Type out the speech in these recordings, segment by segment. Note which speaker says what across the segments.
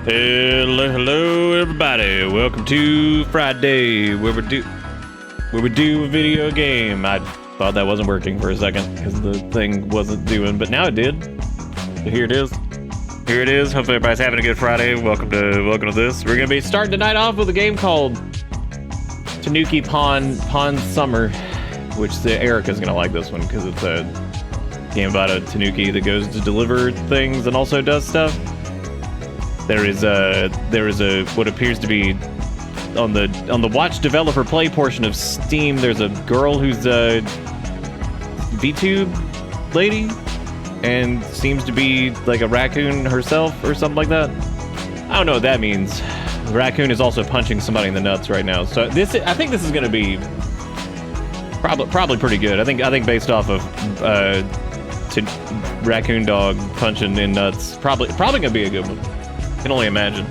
Speaker 1: Hello, everybody. Welcome to Friday, where we do a video game. I thought that wasn't working for a second because the thing wasn't doing, but now it did. So here it is. Here it is. Hopefully everybody's having a good Friday. Welcome to this. We're gonna be starting tonight off with a game called Tanuki Pond Summer, which Erica's gonna like this one because it's a game about a tanuki that goes to deliver things and also does stuff. There is a what appears to be on the watch developer play portion of Steam. There's a girl who's a VTube lady and seems to be like a raccoon herself or something like that. I don't know what that means. The raccoon is also punching somebody in the nuts right now. So I think this is gonna be probably pretty good. I think based off of raccoon dog punching in nuts, probably gonna be a good one. Can only imagine.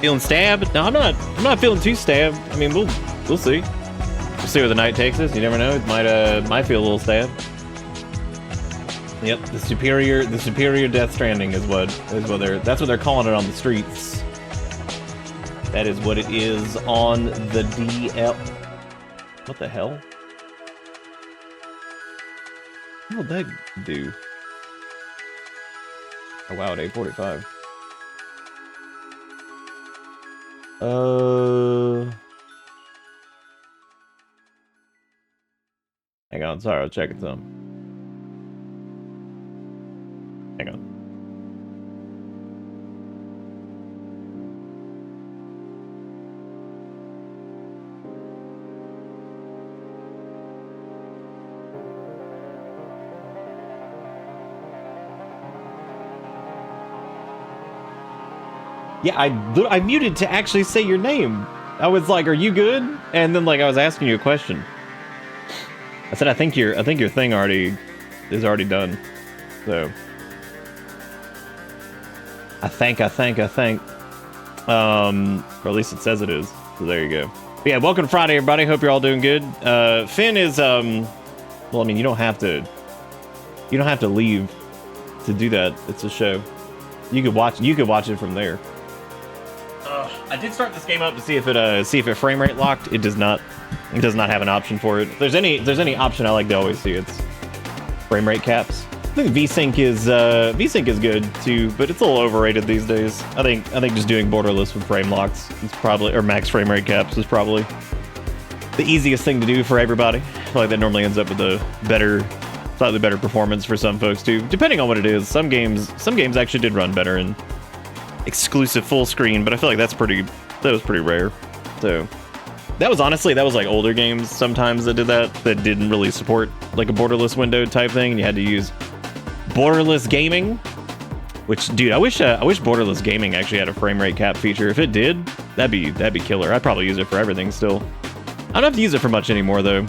Speaker 1: Feeling stabbed? No, I'm not feeling too stabbed. I mean, we'll see. We'll see where the night takes us. You never know. It might feel a little stabbed. Yep, the superior Death Stranding that's what they're calling it on the streets. That is what it is on the DL. What the hell? What would that do? Oh wow, at 8:45. Hang on, sorry, I was checking some. Hang on. Yeah, I muted to actually say your name. I was like, "Are you good?" And then like I was asking you a question. I said, "I think your thing is already done." So I think. Or at least it says it is. So there you go. But yeah, welcome to Friday, everybody. Hope you're all doing good. Finn is well, I mean, you don't have to leave to do that. It's a show. You could watch it from there. I did start this game up to see if it frame rate locked. It does not. It does not have an option for it. If there's any option I like to always see, it's frame rate caps. I think VSync is good too, but it's a little overrated these days. I think just doing borderless with frame locks is probably, or max frame rate caps is probably the easiest thing to do for everybody. I feel like that normally ends up with a slightly better performance for some folks too, depending on what it is. Some games actually did run better in exclusive full screen, but I feel like that was pretty rare. So that was like older games sometimes that did that didn't really support like a borderless window type thing, and you had to use borderless gaming Which, dude, I wish borderless gaming actually had a frame rate cap feature. If it did, that'd be killer. I'd probably use it for everything still. I don't have to use it for much anymore though,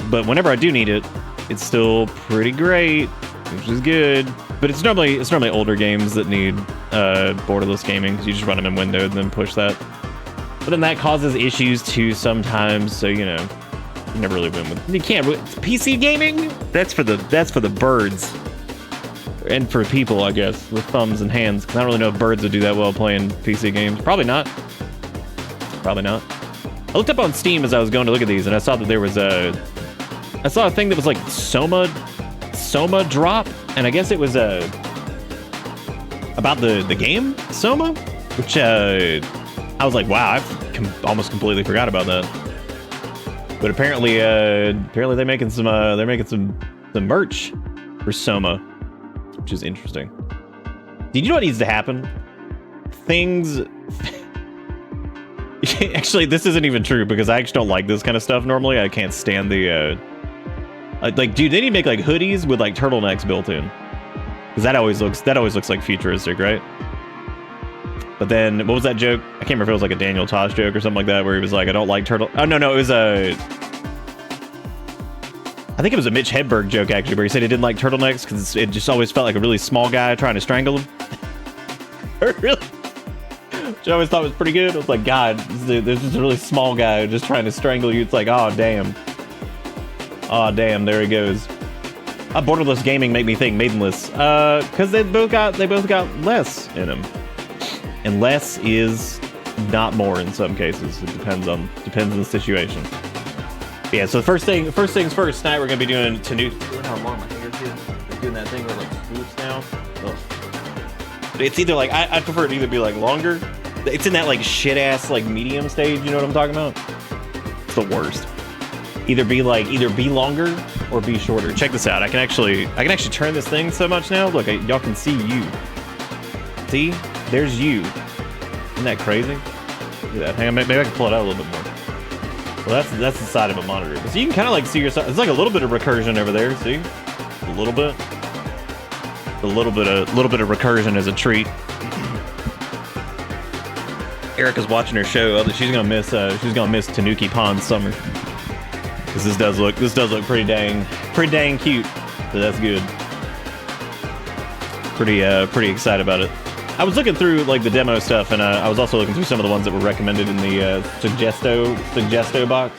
Speaker 1: but whenever I do need it, it's still pretty great, which is good. But it's normally older games that need borderless gaming, because you just run them in Windows and then push that. But then that causes issues too sometimes, so you know, you never really win with. You can't. PC gaming? That's for the birds. And for people, I guess, with thumbs and hands. I don't really know if birds would do that well playing PC games. Probably not. Probably not. I looked up on Steam as I was going to look at these, and I saw that there was I saw a thing that was like Soma drop, and I guess it was about the game Soma, which I was like, wow, I've almost completely forgot about that. But apparently they're making some merch for Soma, which is interesting. Did you know what needs to happen? Things... Actually, this isn't even true, because I actually don't like this kind of stuff normally. I can't stand the... like, dude, they need to make, like, hoodies with, like, turtlenecks built in. Because that always looks, like, futuristic, right? But then, what was that joke? I can't remember if it was, like, a Daniel Tosh joke or something like that, where he was like, I don't like turtle... Oh, no, it was a... I think it was a Mitch Hedberg joke, actually, where he said he didn't like turtlenecks because it just always felt like a really small guy trying to strangle him. Really? Which I always thought was pretty good. I was like, God, there's just a really small guy just trying to strangle you. It's like, oh, damn. Oh, damn, there he goes. Borderless gaming make me think maidenless. Because they both got less in them. And less is not more in some cases. It depends on the situation. Yeah, so first things first, tonight we're gonna be doing Tanuki. Look how long my hair's getting. I'm doing that thing where it like swoops now. But it's either like I prefer it to either be like longer. It's in that like shit ass like medium stage, you know what I'm talking about? It's the worst. Either be longer or be shorter. Check this out. I can actually turn this thing so much now. Look, y'all can see you. See? There's you. Isn't that crazy? Look at that. Hang on, maybe I can pull it out a little bit more. Well, that's the side of a monitor. So you can kind of like see yourself. It's like a little bit of recursion over there. See, a little bit of recursion is a treat. Erica's watching her show. She's gonna miss Tanuki Pond Summer. Because this does look pretty dang cute. So that's good. Pretty excited about it. I was looking through like the demo stuff, and I was also looking through some of the ones that were recommended in the Suggesto box.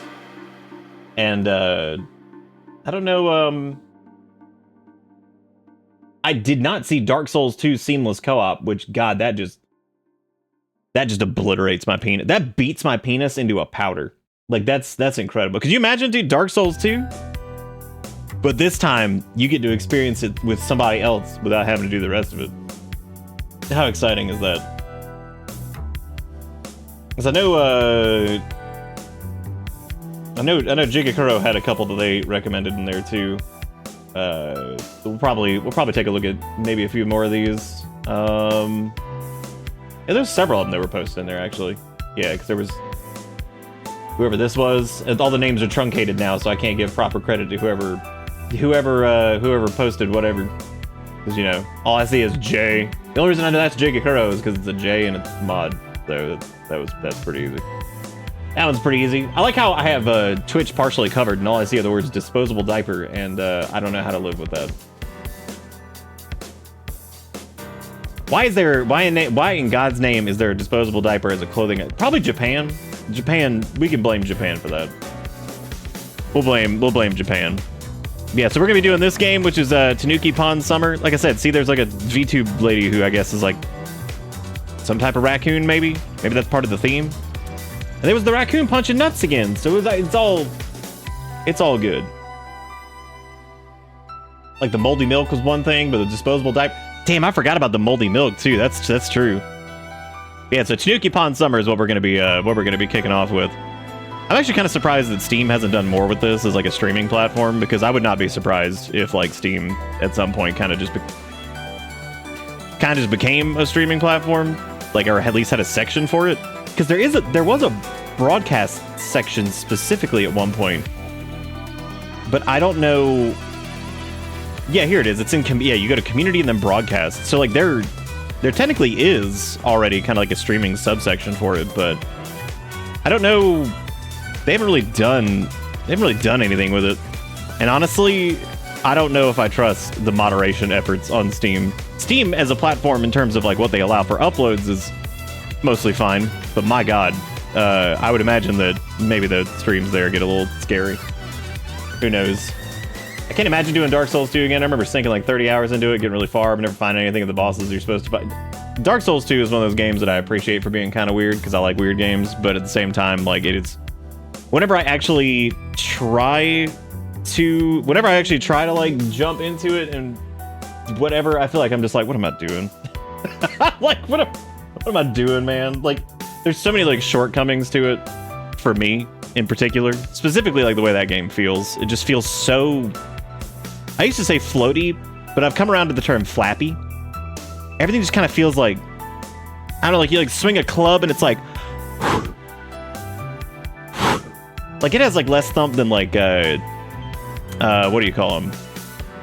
Speaker 1: And I don't know. I did not see Dark Souls 2 Seamless Co-op, which God, that just obliterates my penis. That beats my penis into a powder. Like that's incredible. Could you imagine, dude, Dark Souls 2? But this time you get to experience it with somebody else without having to do the rest of it. How exciting is that? Because I know Jigakuro had a couple that they recommended in there too. We'll probably take a look at maybe a few more of these. Yeah, there's several of them that were posted in there actually. Yeah, because there was whoever this was. All the names are truncated now, so I can't give proper credit to whoever posted whatever. Because, you know, all I see is J. The only reason I know that's Jigakuro is because it's a J and it's mod. So that's pretty easy. That one's pretty easy. I like how I have Twitch partially covered and all I see are the words disposable diaper, and I don't know how to live with that. Why in God's name is there a disposable diaper as a clothing? Probably Japan. Japan, we can blame Japan for that. We'll blame Japan. Yeah, so we're gonna be doing this game, which is Tanuki Pond Summer. Like I said, see, there's like a VTube lady who I guess is like some type of raccoon, maybe. Maybe that's part of the theme. And there was the raccoon punching nuts again, so it's all good. Like the moldy milk was one thing, but the disposable diaper. Damn, I forgot about the moldy milk too. That's true. Yeah, so Tanuki Pond Summer is what we're gonna be kicking off with. I'm actually kind of surprised that Steam hasn't done more with this as like a streaming platform, because I would not be surprised if like Steam at some point kind of just became a streaming platform, like, or at least had a section for it. Because there was a broadcast section specifically at one point, but I don't know. Yeah, here it is. It's in you go to community and then broadcast. So like they're There technically is already kind of like a streaming subsection for it, but I don't know. They haven't really done anything with it. And honestly, I don't know if I trust the moderation efforts on Steam. Steam as a platform in terms of like what they allow for uploads is mostly fine, but my God, I would imagine that maybe the streams there get a little scary. Who knows? I can't imagine doing Dark Souls 2 again. I remember sinking like 30 hours into it, getting really far, but never finding anything of the bosses you're supposed to fight. Dark Souls 2 is one of those games that I appreciate for being kind of weird, because I like weird games, but at the same time, like, it's... Whenever I actually try to, like, jump into it and whatever, I feel like I'm just like, what am I doing? Like, what am I doing, man? Like, there's so many, like, shortcomings to it, for me, in particular. Specifically, like, the way that game feels. It just feels so... I used to say floaty, but I've come around to the term flappy. Everything just kind of feels like... I don't know, like, you, like, swing a club and it's like... Like, it has, like, less thump than, like, what do you call them?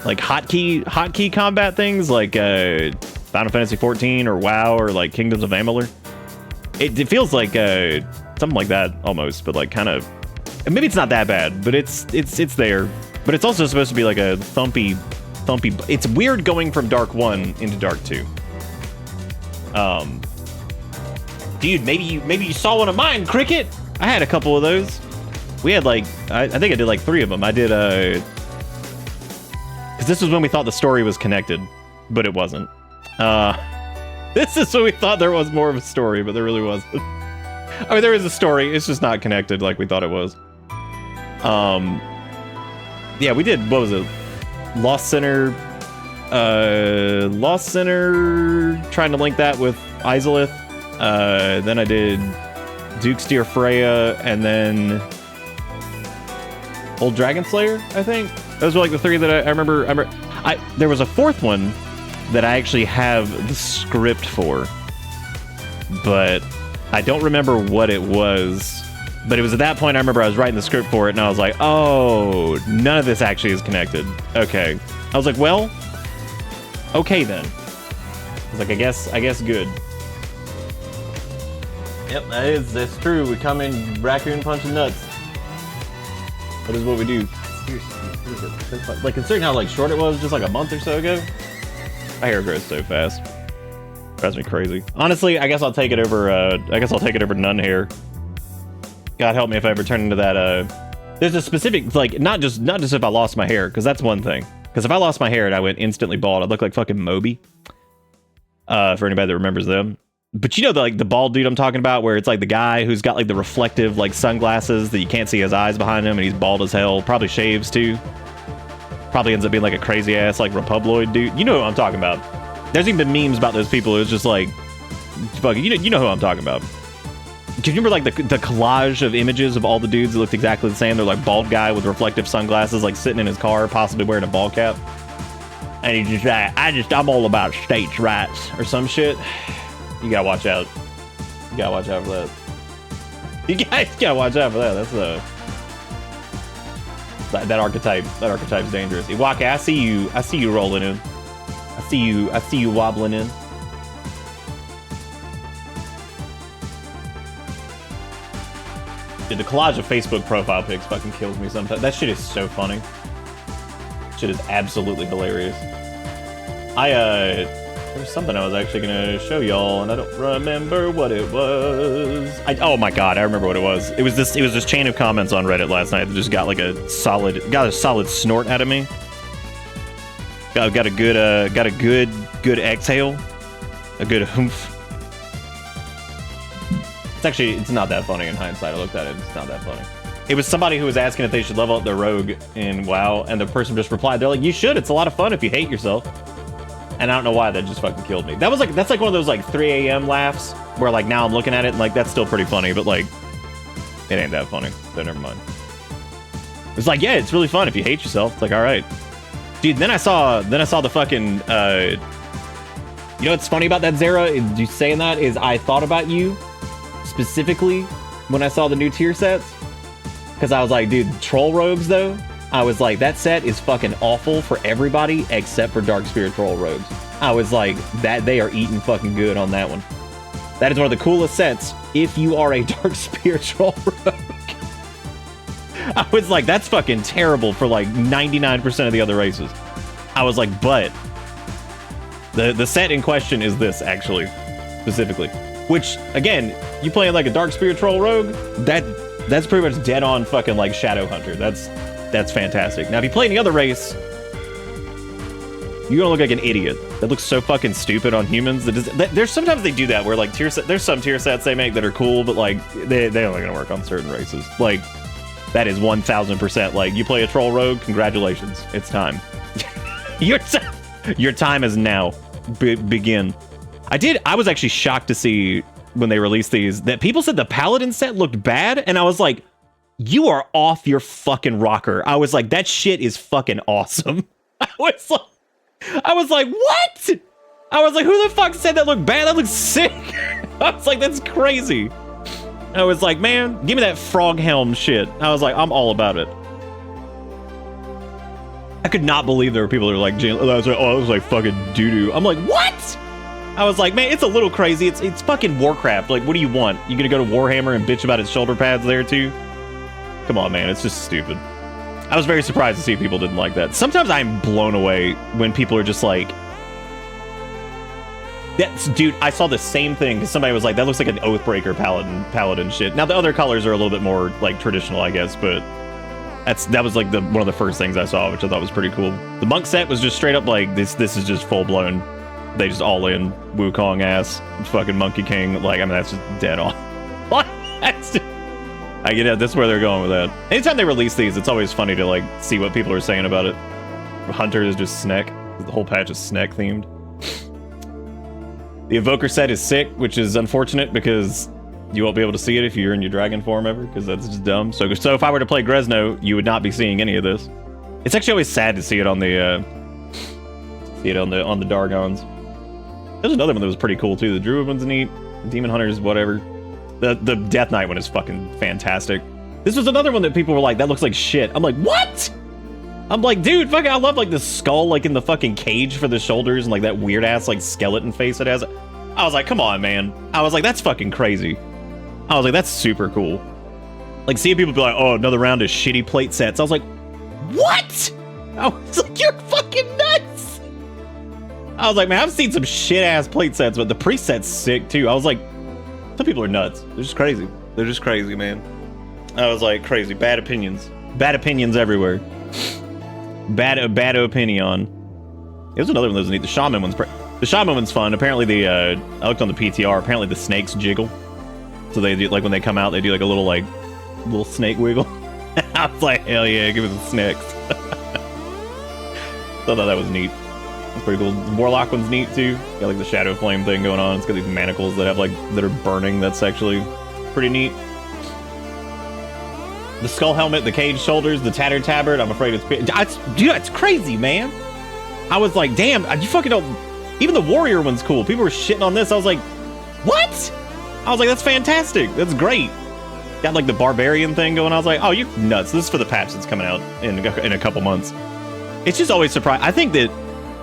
Speaker 1: Like, hotkey combat things, like, Final Fantasy 14 or WoW or, like, Kingdoms of Amalur. It feels like, something like that, almost, but, like, kind of... Maybe it's not that bad, but it's there. But it's also supposed to be, like, a thumpy... It's weird going from Dark 1 into Dark 2. Dude, maybe you saw one of mine, Cricket! I had a couple of those. We had, like, I think I did, like, 3 of them. I did, because this was when we thought the story was connected, but it wasn't. This is when we thought there was more of a story, but there really wasn't. I mean, there is a story, it's just not connected like we thought it was. Yeah, we did, what was it? Lost Center, trying to link that with Izalith. Then I did Duke's Dear Freya, and then Old Dragon Slayer, I think. Those were like the 3 that I remember. There was a 4th one that I actually have the script for, but I don't remember what it was. But it was at that point I remember I was writing the script for it, and I was like, oh, none of this actually is connected. Okay. I was like, well, okay then. I was like, I guess good. Yep, that's true. We come in raccoon punching nuts. That is what we do. Seriously, like, considering how, like, short it was just like a month or so ago, my hair grows so fast. Drives me crazy. Honestly, I guess I'll take it over none hair. God help me if I ever turn into that. There's a specific, like, not just if I lost my hair, because that's one thing. Because if I lost my hair and I went instantly bald, I'd look like fucking Moby. For anybody that remembers them. But you know, the bald dude I'm talking about, where it's like the guy who's got like the reflective like sunglasses that you can't see his eyes behind him, and he's bald as hell. Probably shaves too. Probably ends up being like a crazy ass like Republioid dude. You know who I'm talking about. There's even been memes about those people. It's just like, fucking, you know who I'm talking about. Do you remember like the collage of images of all the dudes that looked exactly the same? They're like bald guy with reflective sunglasses, like sitting in his car, possibly wearing a ball cap. And he's just like, I'm all about states' rights or some shit. You gotta watch out. You gotta watch out for that. You guys gotta watch out for that. That's that archetype. That archetype's dangerous. Iwaka, I see you rolling in. I see you wobbling in. Dude, the collage of Facebook profile pics fucking kills me sometimes. That shit is so funny. Shit is absolutely hilarious. There's something I was actually gonna show y'all, and I don't remember what it was. Oh my god, I remember what it was. It was this chain of comments on Reddit last night that just got like a solid snort out of me. Got a good exhale, a good oomph. It's not that funny in hindsight. I looked at it, it's not that funny. It was somebody who was asking if they should level up their rogue in WoW, and the person just replied, they're like, you should, it's a lot of fun if you hate yourself. And I don't know why, that just fucking killed me. That's like one of those like 3 a.m. laughs, where like now I'm looking at it and like that's still pretty funny, but like, it ain't that funny, so never mind. It's like, yeah, it's really fun if you hate yourself. It's like, all right. Dude, then I saw the fucking, you know what's funny about that, Zara? You saying that is I thought about you specifically when I saw the new tier sets, because I was like, dude, troll rogues though, I was like, that set is fucking awful for everybody except for Dark Spirit troll rogues. I was like, that they are eating fucking good on that one. That is one of the coolest sets if you are a Dark Spiritual Rogue. I was like, that's fucking terrible for like 99% of the other races. I was like, but the set in question is this, actually, specifically. Which, again, you playing like a Dark Spiritual Rogue, that's pretty much dead on fucking like Shadow Hunter. That's fantastic. Now, if you play any other race, you're gonna look like an idiot. That looks so fucking stupid on humans. There's sometimes they do that where like there's some tier sets they make that are cool, but like they only gonna work on certain races. Like that is 1000%. Like you play a troll rogue, congratulations, it's time. Your time is now. Begin. I was actually shocked to see when they released these that people said the Paladin set looked bad, and I was like, you are off your fucking rocker. I was like, that shit is fucking awesome. I was like, what? I was like, who the fuck said that looked bad? That looks sick. I was like, that's crazy. I was like, man, give me that frog helm shit. I was like, I'm all about it. I could not believe there were people that were like, oh, it was like fucking doo-doo. I'm like, what? I was like, man, it's a little crazy. It's fucking Warcraft. Like, what do you want? You gonna go to Warhammer and bitch about his shoulder pads there too? Come on, man, it's just stupid. I was very surprised to see people didn't like that. Sometimes I'm blown away when people are just like, dude, I saw the same thing because somebody was like, that looks like an Oathbreaker paladin shit. Now the other colors are a little bit more like traditional, I guess, but that was like one of the first things I saw, which I thought was pretty cool. The monk set was just straight up like this is just full blown. They just all in Wukong ass fucking Monkey King. Like, I mean, that's just dead on. I get it. That's where they're going with that. Anytime they release these, it's always funny to like see what people are saying about it. Hunter is just Sneck. The whole patch is Sneck themed. The Evoker set is sick, which is unfortunate because you won't be able to see it if you're in your dragon form ever, because that's just dumb. So if I were to play Gresno, you would not be seeing any of this. It's actually always sad to see it on the on the Dargons. There's another one that was pretty cool too. The Druid one's neat. The Demon Hunters, whatever. The Death Knight one is fucking fantastic. This was another one that people were like, that looks like shit. I'm like, what? I'm like, dude, fucking, I love like the skull like in the fucking cage for the shoulders and like that weird ass like skeleton face it has. I was like, come on, man. I was like, that's fucking crazy. I was like, that's super cool. Like seeing people be like, oh, another round of shitty plate sets. I was like, what? I was like, you're fucking nuts. I was like, man, I've seen some shit ass plate sets, but the preset's sick too. I was like, some people are nuts. They're just crazy. They're just crazy, man. I was like, crazy. Bad opinions. Bad opinions everywhere. Bad opinion. It was another one that was neat. The Shaman one's fun. Apparently I looked on the PTR. Apparently the snakes jiggle. So they do, like when they come out, they do like a little snake wiggle. I was like, hell yeah, give me the snakes. I thought that was neat. It's pretty cool. The Warlock one's neat too. Got like the Shadow Flame thing going on. It's got these manacles that have that are burning. That's actually pretty neat. The skull helmet, the cage shoulders, the tattered tabard. I'm afraid dude, it's crazy, man. I was like, damn, you fucking don't. Even the warrior one's cool. People were shitting on this. I was like, what? I was like, that's fantastic. That's great. Got like the barbarian thing going. I was like, oh, you're nuts. This is for the patch that's coming out in a couple months. It's just always surprising. I think that.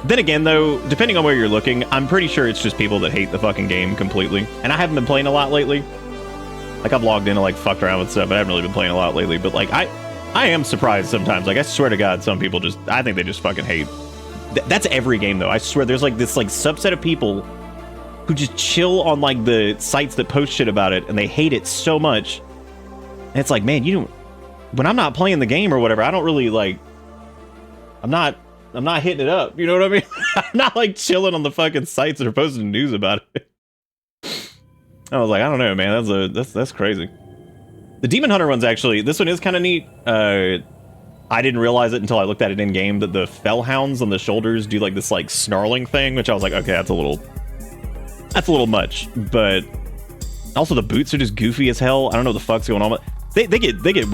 Speaker 1: Then again, though, depending on where you're looking, I'm pretty sure it's just people that hate the fucking game completely. And I haven't been playing a lot lately. Like, I've logged in and, like, fucked around with stuff, but I haven't really been playing a lot lately. But, like, I am surprised sometimes. Like, I swear to God, some people I think they just fucking hate. That's every game, though. I swear there's, like, this, like, subset of people who just chill on, like, the sites that post shit about it, and they hate it so much. And it's like, man, when I'm not playing the game or whatever, I don't really, like, I'm not hitting it up, you know what I mean? I'm not like chilling on the fucking sites that are posting news about it. I was like, I don't know, man. That's crazy. The Demon Hunter one's actually, this one is kind of neat. I didn't realize it until I looked at it in game that the Fellhounds on the shoulders do like this like snarling thing, which I was like, okay, that's a little much. But also the boots are just goofy as hell. I don't know what the fuck's going on. But they get.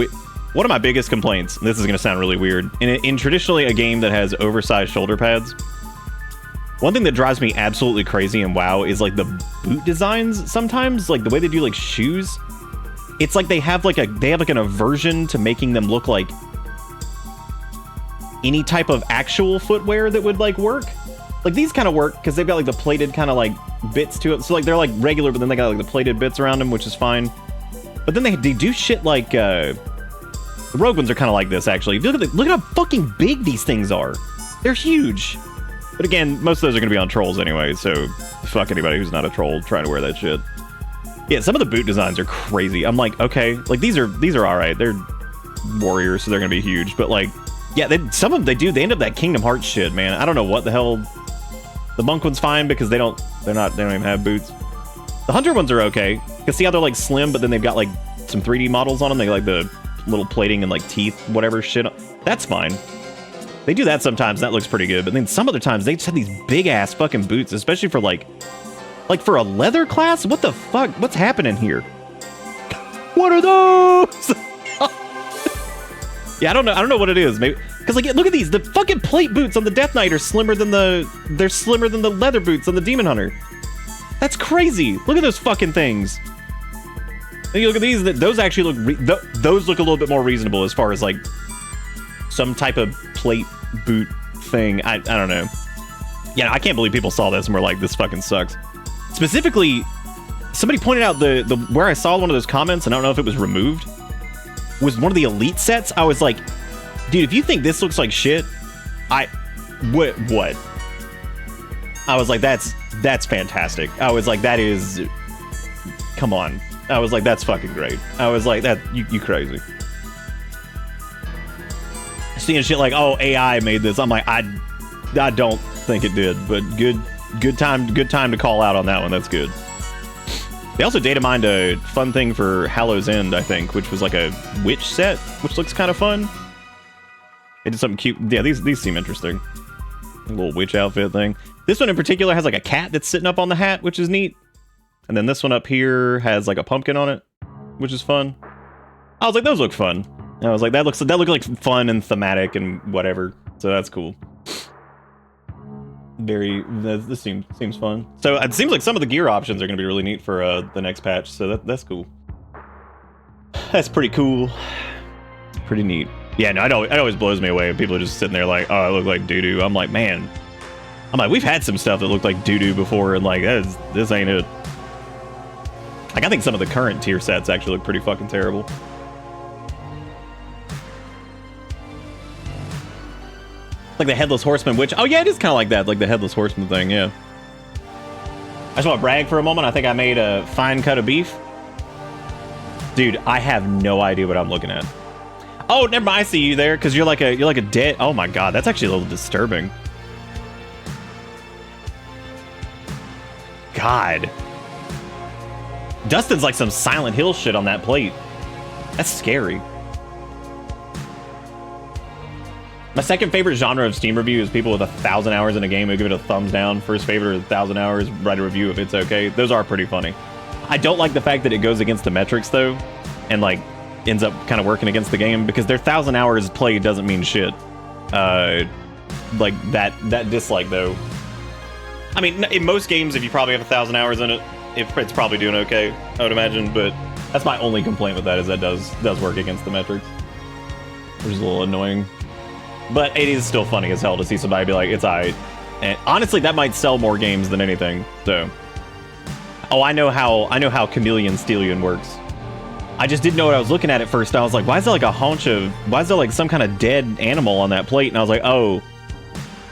Speaker 1: One of my biggest complaints, and this is going to sound really weird, in traditionally a game that has oversized shoulder pads, one thing that drives me absolutely crazy in WoW is like the boot designs sometimes, like the way they do like shoes. It's like they have like an aversion to making them look like any type of actual footwear that would like work. Like these kind of work because they've got like the plated kind of like bits to it. So like they're like regular, but then they got like the plated bits around them, which is fine. But then they do shit like the Rogue ones are kind of like this actually. Look at how fucking big these things are. They're huge. But again, most of those are gonna be on trolls anyway, so fuck anybody who's not a troll trying to wear that shit. Yeah, some of the boot designs are crazy. I'm like, okay, like these are all right. They're warriors, so they're gonna be huge. But like, yeah, some of them they end up that Kingdom Hearts shit, man. I don't know what the hell. The monk one's fine because they don't even have boots. The hunter ones are okay. You can see how they're like slim, but then they've got like some 3D models on them. They like the little plating and like teeth, whatever shit. That's fine. They do that sometimes. That looks pretty good. But then some other times they just have these big ass fucking boots, especially for like for a leather class. What the fuck? What's happening here? What are those? Yeah, I don't know what it is. Maybe because like look at these. The fucking plate boots on the Death Knight are slimmer than the leather boots on the Demon Hunter. That's crazy. Look at those fucking things. And you look at these. Those actually look those look a little bit more reasonable as far as like some type of plate boot thing. I don't know. Yeah, I can't believe people saw this and were like, this fucking sucks. Specifically, somebody pointed out the where I saw one of those comments, and I don't know if it was removed, was one of the elite sets. I was like, dude, if you think this looks like shit, what? I was like, that's fantastic. I was like, that is, come on. I was like, that's fucking great. I was like, that you crazy. Seeing shit like, oh, AI made this. I'm like, I don't think it did, but good time to call out on that one. That's good. They also data mined a fun thing for Hallow's End, I think, which was like a witch set, which looks kind of fun. They did something cute. Yeah, these seem interesting. A little witch outfit thing. This one in particular has like a cat that's sitting up on the hat, which is neat. And then this one up here has like a pumpkin on it, which is fun. I was like, those look fun. And I was like, that looked like fun and thematic and whatever. So that's cool. This seems fun. So it seems like some of the gear options are going to be really neat for the next patch. So that's cool. That's pretty cool. Pretty neat. Yeah, no, it always blows me away. People are just sitting there like, oh, I look like doo-doo. I'm like, man. We've had some stuff that looked like doo-doo before, and like, this ain't it. Like, I think some of the current tier sets actually look pretty fucking terrible. Like the Headless Horseman, which, oh yeah, it is kind of like that, like the Headless Horseman thing, yeah. I just want to brag for a moment. I think I made a fine cut of beef. Dude, I have no idea what I'm looking at. Oh, never mind, I see you there, because you're like a dead, oh my god, that's actually a little disturbing. God. Dustin's like some Silent Hill shit on that plate. That's scary. My second favorite genre of Steam review is people with 1,000 hours in a game who give it a thumbs down. First favorite is 1,000 hours, write a review if it's okay. Those are pretty funny. I don't like the fact that it goes against the metrics though, and like ends up kind of working against the game, because their 1,000 hours played doesn't mean shit. Like that dislike though. I mean, in most games, if you probably have 1,000 hours in it, it's probably doing okay, I would imagine. But that's my only complaint with that, is that does work against the metrics, which is a little annoying. But it is still funny as hell to see somebody be like, it's alright. And honestly, that might sell more games than anything. So, oh, I know how Chameleon Stellion works. I just didn't know what I was looking at first. I was like, why is there like a haunch of? Why is there like some kind of dead animal on that plate? And I was like, oh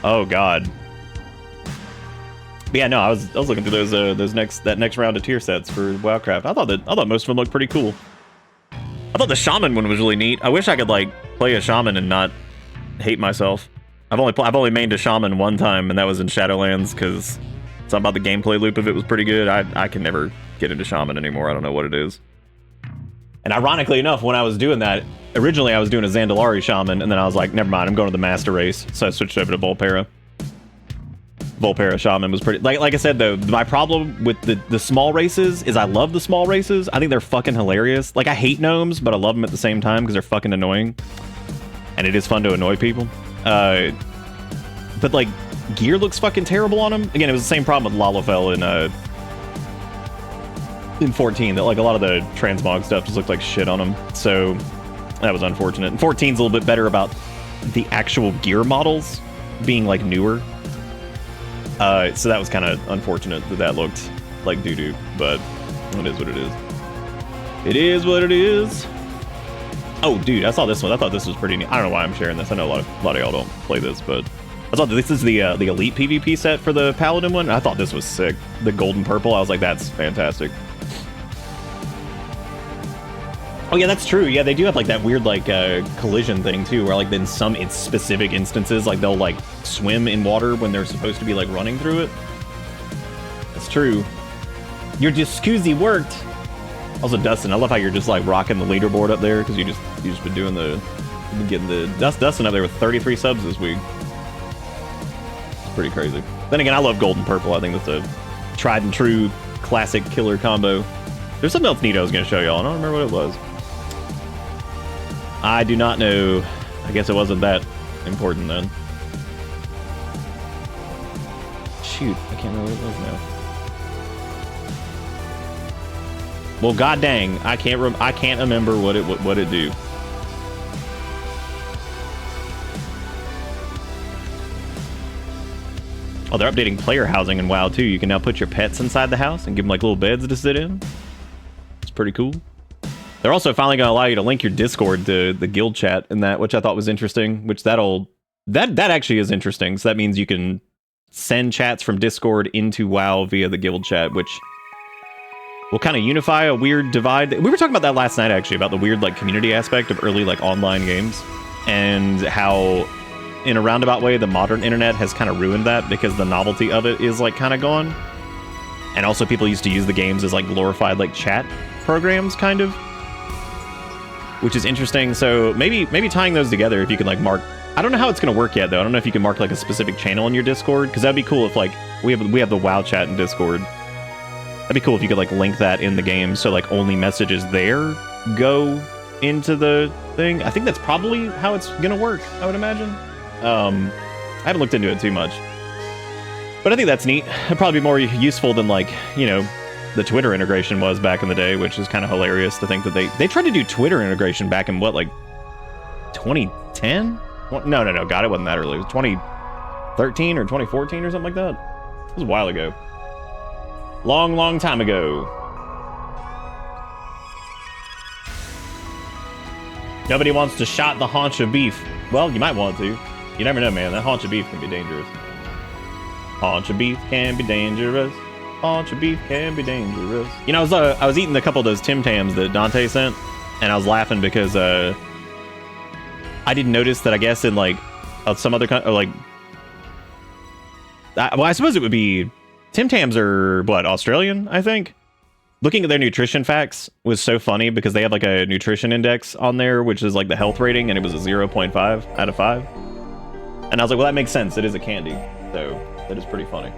Speaker 1: god. But yeah, no, I was looking through that next round of tier sets for WoWcraft. I thought most of them looked pretty cool. I thought the shaman one was really neat. I wish I could like play a shaman and not hate myself. I've only mained a shaman one time, and that was in Shadowlands, because something about the gameplay loop of it was pretty good. I can never get into shaman anymore. I don't know what it is. And ironically enough, when I was doing that, originally I was doing a Zandalari shaman, and then I was like, never mind, I'm going to the master race. So I switched over to Volpera. Volpera shaman was pretty, like I said though, my problem with the small races is I love the small races. I think they're fucking hilarious. Like, I hate gnomes, but I love them at the same time because they're fucking annoying. And it is fun to annoy people. But like, gear looks fucking terrible on them. Again, it was the same problem with Lalafell in 14, that like a lot of the transmog stuff just looked like shit on them. So that was unfortunate. And 14's a little bit better about the actual gear models being like newer. So that was kind of unfortunate that looked like doo-doo, but it is what it is. It is what it is. Oh, dude, I saw this one. I thought this was pretty neat. I don't know why I'm sharing this. I know a lot of y'all don't play this, but I thought this is the elite PvP set for the Paladin one. I thought this was sick. The gold and purple. I was like, that's fantastic. Oh yeah, that's true. Yeah, they do have like that weird like collision thing too, where like in some specific instances, like they'll like swim in water when they're supposed to be like running through it. That's true. Your Discusi worked. Also, Dustin, I love how you're just like rocking the leaderboard up there because you just been doing getting the Dustin up there with 33 subs this week. It's pretty crazy. Then again, I love gold and purple. I think that's a tried and true classic killer combo. There's something else neat I was gonna show y'all. I don't remember what it was. I do not know. I guess it wasn't that important then. Shoot, I can't remember what it was now. Well, god dang, I can't remember what it do. Oh, they're updating player housing in WoW too. You can now put your pets inside the house and give them like little beds to sit in. It's pretty cool. They're also finally going to allow you to link your Discord to the guild chat in that, which I thought was interesting. Which that actually is interesting. So that means you can send chats from Discord into WoW via the guild chat, which will kind of unify a weird divide. We were talking about that last night, actually, about the weird like community aspect of early like online games, and how in a roundabout way the modern internet has kind of ruined that because the novelty of it is like kind of gone. And also people used to use the games as like glorified like chat programs, kind of, which is interesting. So maybe tying those together, if you can like mark, I don't know how it's gonna work yet though. I don't know if you can mark like a specific channel in your Discord, because that'd be cool if like we have the WoW chat in Discord. That'd be cool if you could like link that in the game, so like only messages there go into the thing. I think that's probably how it's gonna work, I would imagine. I haven't looked into it too much, but I think that's neat. It'd probably be more useful than like, you know, the Twitter integration was back in the day, which is kind of hilarious to think that they tried to do Twitter integration back in what, like 2010? No, God, it wasn't that early. It was 2013 or 2014 or something like that. It was a while ago. Long time ago. Nobody wants to shot the haunch of beef. Well, you might want to. You never know, man. That haunch of beef can be dangerous. Haunch of beef can be dangerous. Haunch of beef can be dangerous. You know, I was eating a couple of those Tim Tams that Dante sent, and I was laughing because I didn't notice that. I guess in like some other country, like, well, I suppose it would be Tim Tams are what, Australian, I think. Looking at their nutrition facts was so funny because they have like a nutrition index on there, which is like the health rating, and it was a 0.5 out of 5. And I was like, well, that makes sense. It is a candy, so that is pretty funny.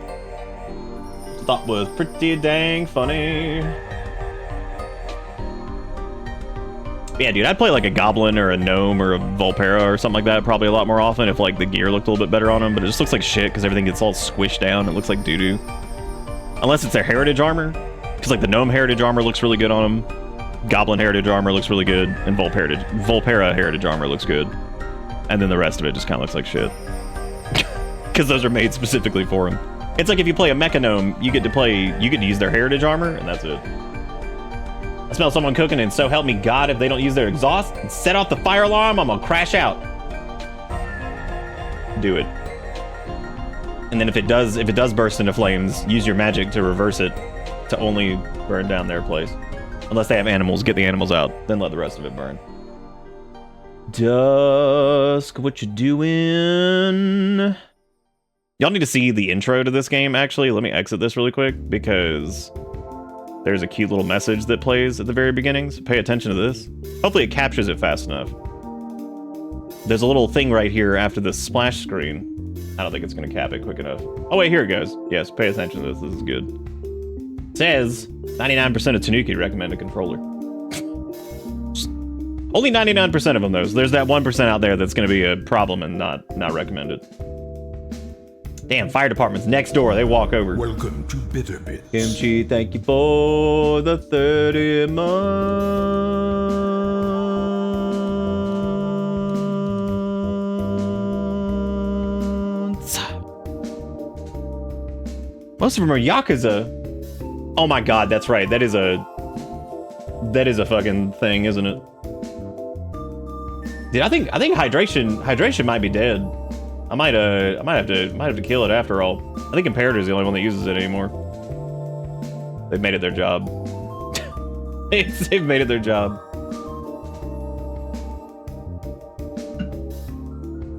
Speaker 1: Thought was pretty dang funny. Yeah, dude, I'd play like a goblin or a gnome or a Volpera or something like that probably a lot more often if like the gear looked a little bit better on them, but it just looks like shit because everything gets all squished down. It looks like doo-doo. Unless it's their heritage armor, because like the gnome heritage armor looks really good on them, goblin heritage armor looks really good, and Volpera heritage armor looks good. And then the rest of it just kind of looks like shit. Because those are made specifically for them. It's like if you play a mecha gnome, you get to use their heritage armor, and that's it. I smell someone cooking, and so help me God, if they don't use their exhaust and set off the fire alarm, I'm gonna crash out. Do it. And then if it does burst into flames, use your magic to reverse it to only burn down their place. Unless they have animals, get the animals out, then let the rest of it burn. Dusk, what you doing? Y'all need to see the intro to this game, actually. Let me exit this really quick, because there's a cute little message that plays at the very beginning, so pay attention to this. Hopefully it captures it fast enough. There's a little thing right here after the splash screen. I don't think it's going to cap it quick enough. Oh, wait, here it goes. Yes, pay attention to this. This is good. It says, 99% of Tanuki recommend a controller. Only 99% of them, though. So there's that 1% out there that's going to be a problem and not recommended. Damn, fire department's next door. They walk over.
Speaker 2: Welcome to Bitter Bits.
Speaker 1: Kimchi, thank you for the 30 months. Most of them are Yakuza. Oh my god, that's right. That is a fucking thing, isn't it? Dude, I think hydration might be dead. I might have to kill it after all. I think Imperator's the only one that uses it anymore. They've made it their job. They've made it their job.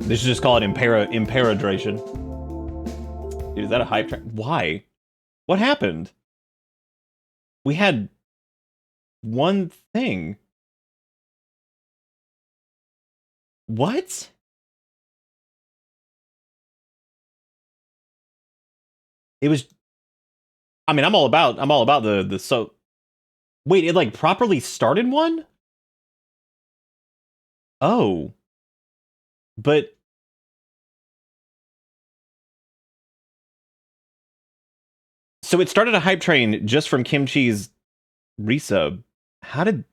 Speaker 1: They should just call it Imperadration. Dude, is that a hype train? Why? What happened? We had one thing. What? It was. I mean, I'm all about the so. Wait, it like properly started one? Oh. But. So it started a hype train just from Kimchi's resub. How did...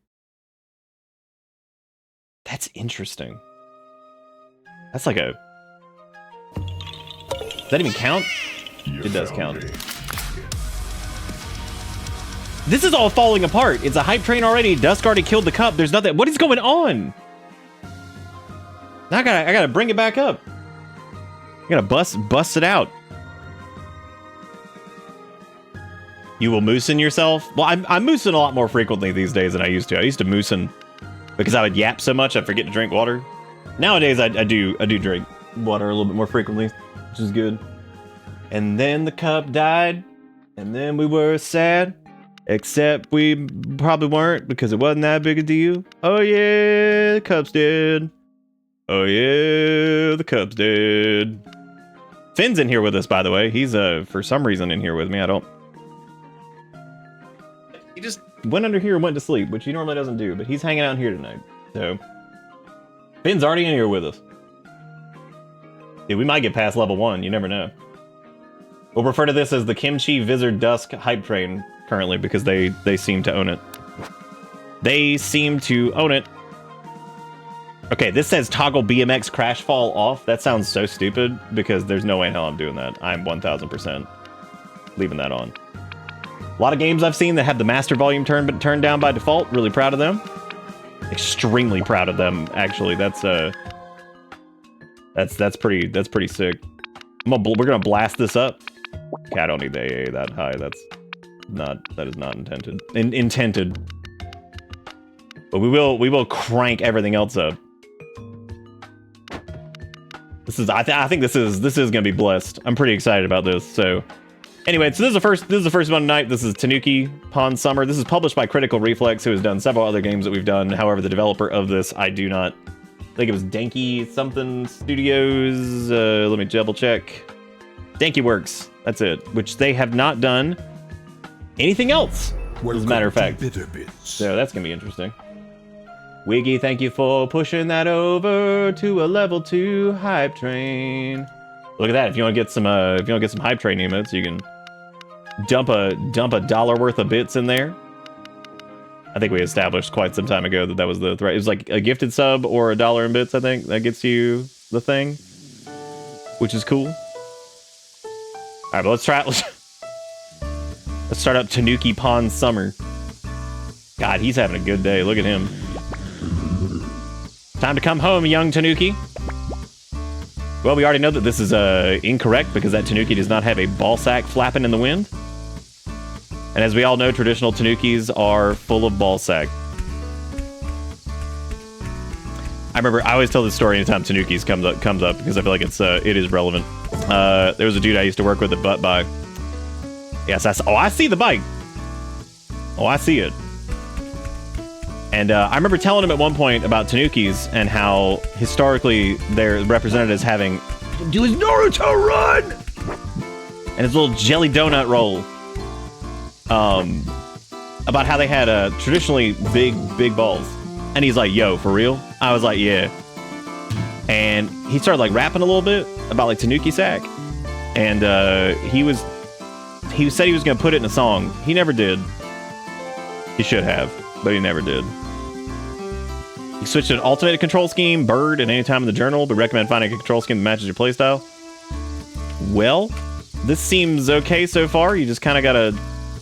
Speaker 1: That's interesting. That's like a... Does that even count? It does count. This is all falling apart. It's a hype train already. Dusk already killed the cup. There's nothing... What is going on? Now I gotta bring it back up. I gotta bust it out. You will moosen yourself? Well, I'm moosing a lot more frequently these days than I used to. I used to moosen because I would yap so much I'd forget to drink water. Nowadays, I do drink water a little bit more frequently, which is good. And then the cup died, and then we were sad, except we probably weren't because it wasn't that big a deal. Oh yeah, the cup's dead. Oh yeah, the cup's dead. Finn's in here with us, by the way. He's for some reason in here with me. He just went under here and went to sleep, which he normally doesn't do, but he's hanging out here tonight. So, Finn's already in here with us. Yeah, we might get past level 1, you never know. We'll refer to this as the Kimchi Vizard Dusk hype train currently because they seem to own it. They seem to own it. Okay, this says toggle BMX crash fall off. That sounds so stupid because there's no way in hell I'm doing that. I'm 1000% leaving that on. A lot of games I've seen that have the master volume turned down by default. Really proud of them. Extremely proud of them, actually. That's pretty sick. We're gonna blast this up. Okay, I don't need the AA that high. That is not intended. Intended. But we will crank everything else up. I think this is gonna be blessed. I'm pretty excited about this. So. Anyway, so this is the first one tonight. This is Tanuki Pawn Summer. This is published by Critical Reflex, who has done several other games that we've done. However, the developer of this, I do not think it was Danky something Studios. Let me double check. Danky Works. That's it. Which they have not done anything else, as a matter of fact. So that's gonna be interesting. Wiggy, thank you for pushing that over to a level 2 hype train. Look at that. If you want to get some hype train emotes, you can dump a $1 worth of bits in there. I think we established quite some time ago that was the threat. It was like a gifted sub or $1 in bits, I think. That gets you the thing, which is cool. All right, but let's start up Tanuki Pawn Summer. God, he's having a good day. Look at him. Time to come home, young Tanuki. Well, we already know that this is incorrect because that Tanuki does not have a ball sack flapping in the wind. And as we all know, traditional Tanukis are full of ball sack. I always tell this story anytime Tanukis comes up because I feel like it is relevant. There was a dude I used to work with at Butt Buy. Yes, I see the bike. Oh, I see it. And I remember telling him at one point about Tanukis and how historically they're represented as having do his Naruto run and his little jelly donut roll. About how they had traditionally big balls, and he's like, "Yo, for real?" I was like, "Yeah." And he started like rapping a little bit about like Tanuki sack, and he said he was gonna put it in a song. He never did. He should have, but he never did. You switch to an alternated control scheme, bird, at any time in the journal, but recommend finding a control scheme that matches your playstyle. Well, This seems okay so far. You just kind of gotta,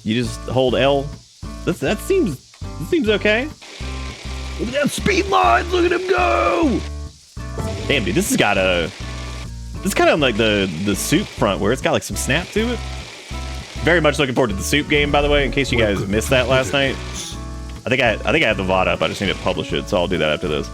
Speaker 1: you just hold L. That seems okay. Look at that speed line. Look at him go. Damn, dude, this has got a. This is kind of like the soup front where it's got like some snap to it. Very much looking forward to the soup game, by the way. In case you guys missed that last night, I think I have the VOD up. I just need to publish it, so I'll do that after this.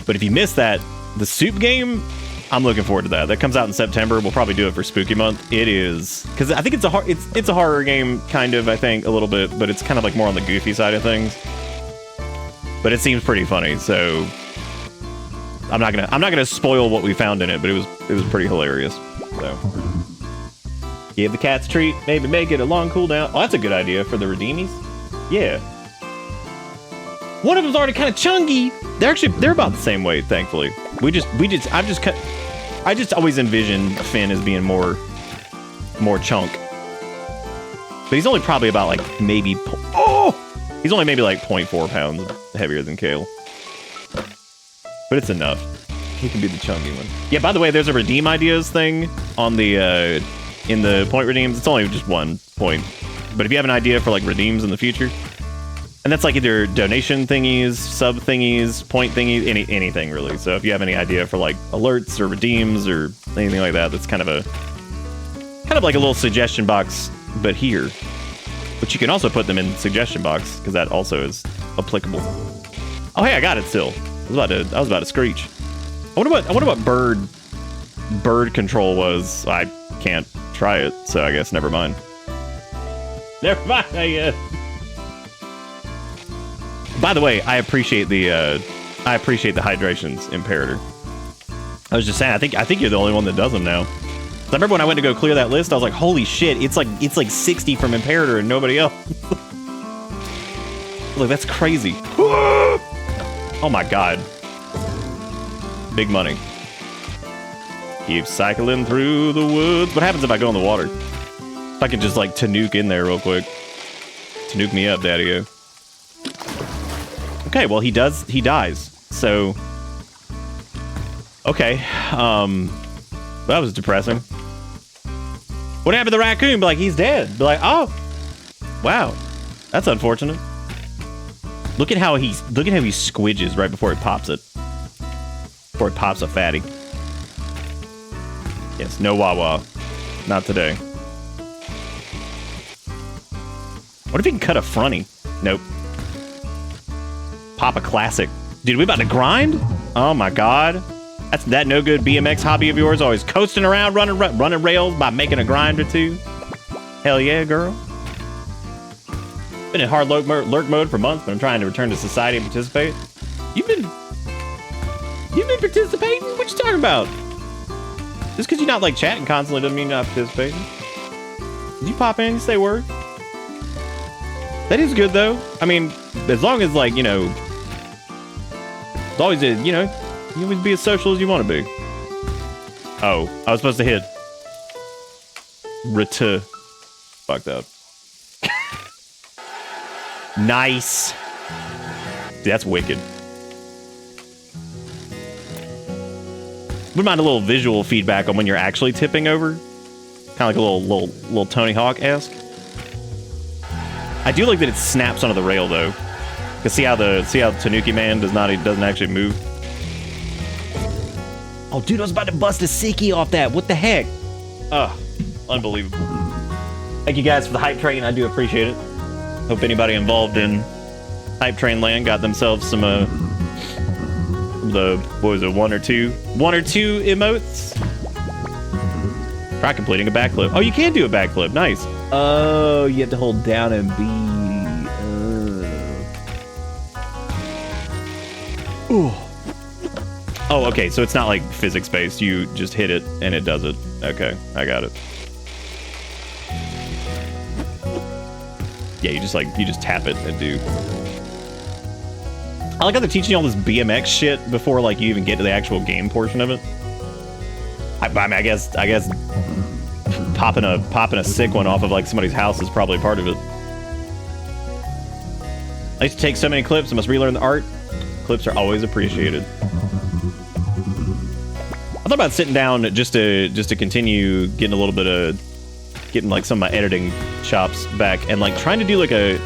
Speaker 1: But if you missed that, the soup game, I'm looking forward to that. That comes out in September. We'll probably do it for Spooky Month. It is because I think it's a horror game, kind of. I think a little bit, but it's kind of like more on the goofy side of things. But it seems pretty funny, so I'm not gonna spoil what we found in it. But it was pretty hilarious. So give the cats a treat. Maybe make it a long cooldown. Oh, that's a good idea for the redeemies. Yeah. One of them's already kind of chunky. They're about the same weight, thankfully. I just always envisioned Finn as being more chunk. But he's only probably about like maybe he's only maybe like 0.4 pounds heavier than Kale. But it's enough. He can be the chunky one. Yeah, by the way, there's a redeem ideas thing on the in the point redeems. It's only just 1 point. But if you have an idea for like redeems in the future, and that's like either donation thingies, sub thingies, point thingies, anything really. So if you have any idea for like alerts or redeems or anything like that, that's kind of like a little suggestion box, but here. But you can also put them in suggestion box because that also is applicable. Oh hey, I got it still. I was about to screech. I wonder what bird control was. I can't try it, so I guess never mind. Never mind, I guess. By the way, I appreciate the hydrations Imperator. I was just saying, I think you're the only one that does them now. I remember when I went to go clear that list, I was like, holy shit, it's like 60 from Imperator and nobody else. Look, that's crazy. Oh my god. Big money. Keep cycling through the woods. What happens if I go in the water? If I could just like Tanuke in there real quick. Tanuke me up, daddy-o. Okay, well he dies. So okay. That was depressing. What happened to the raccoon? Be like, he's dead. Be like, oh wow. That's unfortunate. Look at how he squidges right before it pops it. Before it pops a fatty. Yes, no Wawa. Not today. What if he can cut a fronty? Nope. Pop a classic. Dude, we about to grind? Oh my god. That's that no good BMX hobby of yours, always coasting around, running rails by making a grind or two. Hell yeah, girl. Been in hard lurk mode for months, but I'm trying to return to society and participate. You've been participating? What you talking about? Just because you're not like chatting constantly doesn't mean you're not participating. Did you pop in and say word? That is good though. I mean, as long as like, you know, it's always, you know, you always be as social as you want to be. Oh, I was supposed to hit retu. Fucked up. Nice. Dude, that's wicked. Wouldn't mind a little visual feedback on when you're actually tipping over. Kind of like a little Tony Hawk-esque. I do like that it snaps onto the rail though. Cause see how Tanuki Man doesn't actually move. Oh, dude, I was about to bust a sickie off that. What the heck? Ugh, unbelievable. Thank you guys for the hype train. I do appreciate it. Hope anybody involved in hype train land got themselves some what was it, one or two emotes. Try completing a backflip. Oh, you can do a backflip. Nice. Oh, you have to hold down and B. Ooh. Oh, okay, so it's not like physics-based. You just hit it, and it does it. Okay, I got it. Yeah, you just tap it and do. I like how they're teaching you all this BMX shit before, like, you even get to the actual game portion of it. I mean, I guess popping a sick one off of, like, somebody's house is probably part of it. I used to take so many clips, I must relearn the art. Clips are always appreciated. I thought about sitting down just to continue getting a little bit of getting like some of my editing chops back and like trying to do like a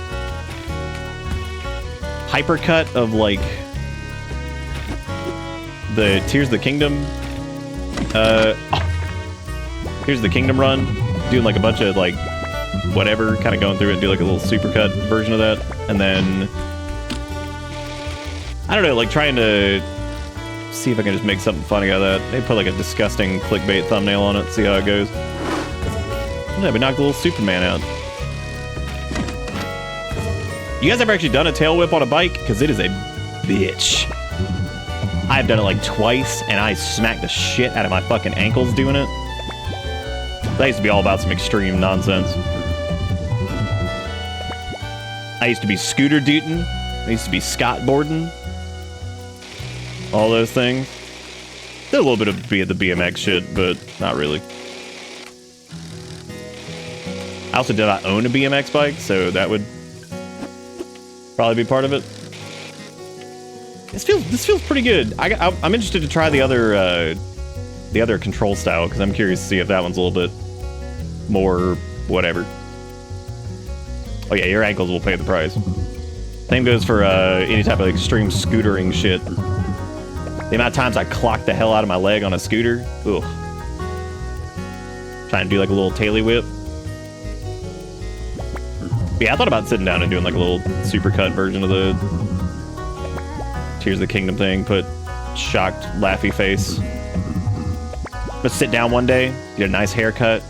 Speaker 1: hypercut of like the Tears of the Kingdom. Here's the Kingdom run, doing like a bunch of like whatever, kind of going through it and do like a little supercut version of that, and then I don't know, like trying to see if I can just make something funny out of that. Maybe put like a disgusting clickbait thumbnail on it, see how it goes. Yeah, we knocked a little Superman out. You guys ever actually done a tail whip on a bike? Because it is a bitch. I've done it like twice, and I smacked the shit out of my fucking ankles doing it. That used to be all about some extreme nonsense. I used to be scooter dooting. I used to be Scott boarding. All those things. Did a little bit of the BMX shit, but not really. I also did not own a BMX bike, so that would probably be part of it. This feels pretty good. I'm interested to try the other control style because I'm curious to see if that one's a little bit more whatever. Oh yeah, your ankles will pay the price. Same goes for any type of extreme scootering shit. The amount of times I clocked the hell out of my leg on a scooter. Ugh. Trying to do like a little taily whip. Yeah, I thought about sitting down and doing like a little supercut version of the Tears of the Kingdom thing. Put shocked, laughy face. Let's sit down one day, get a nice haircut,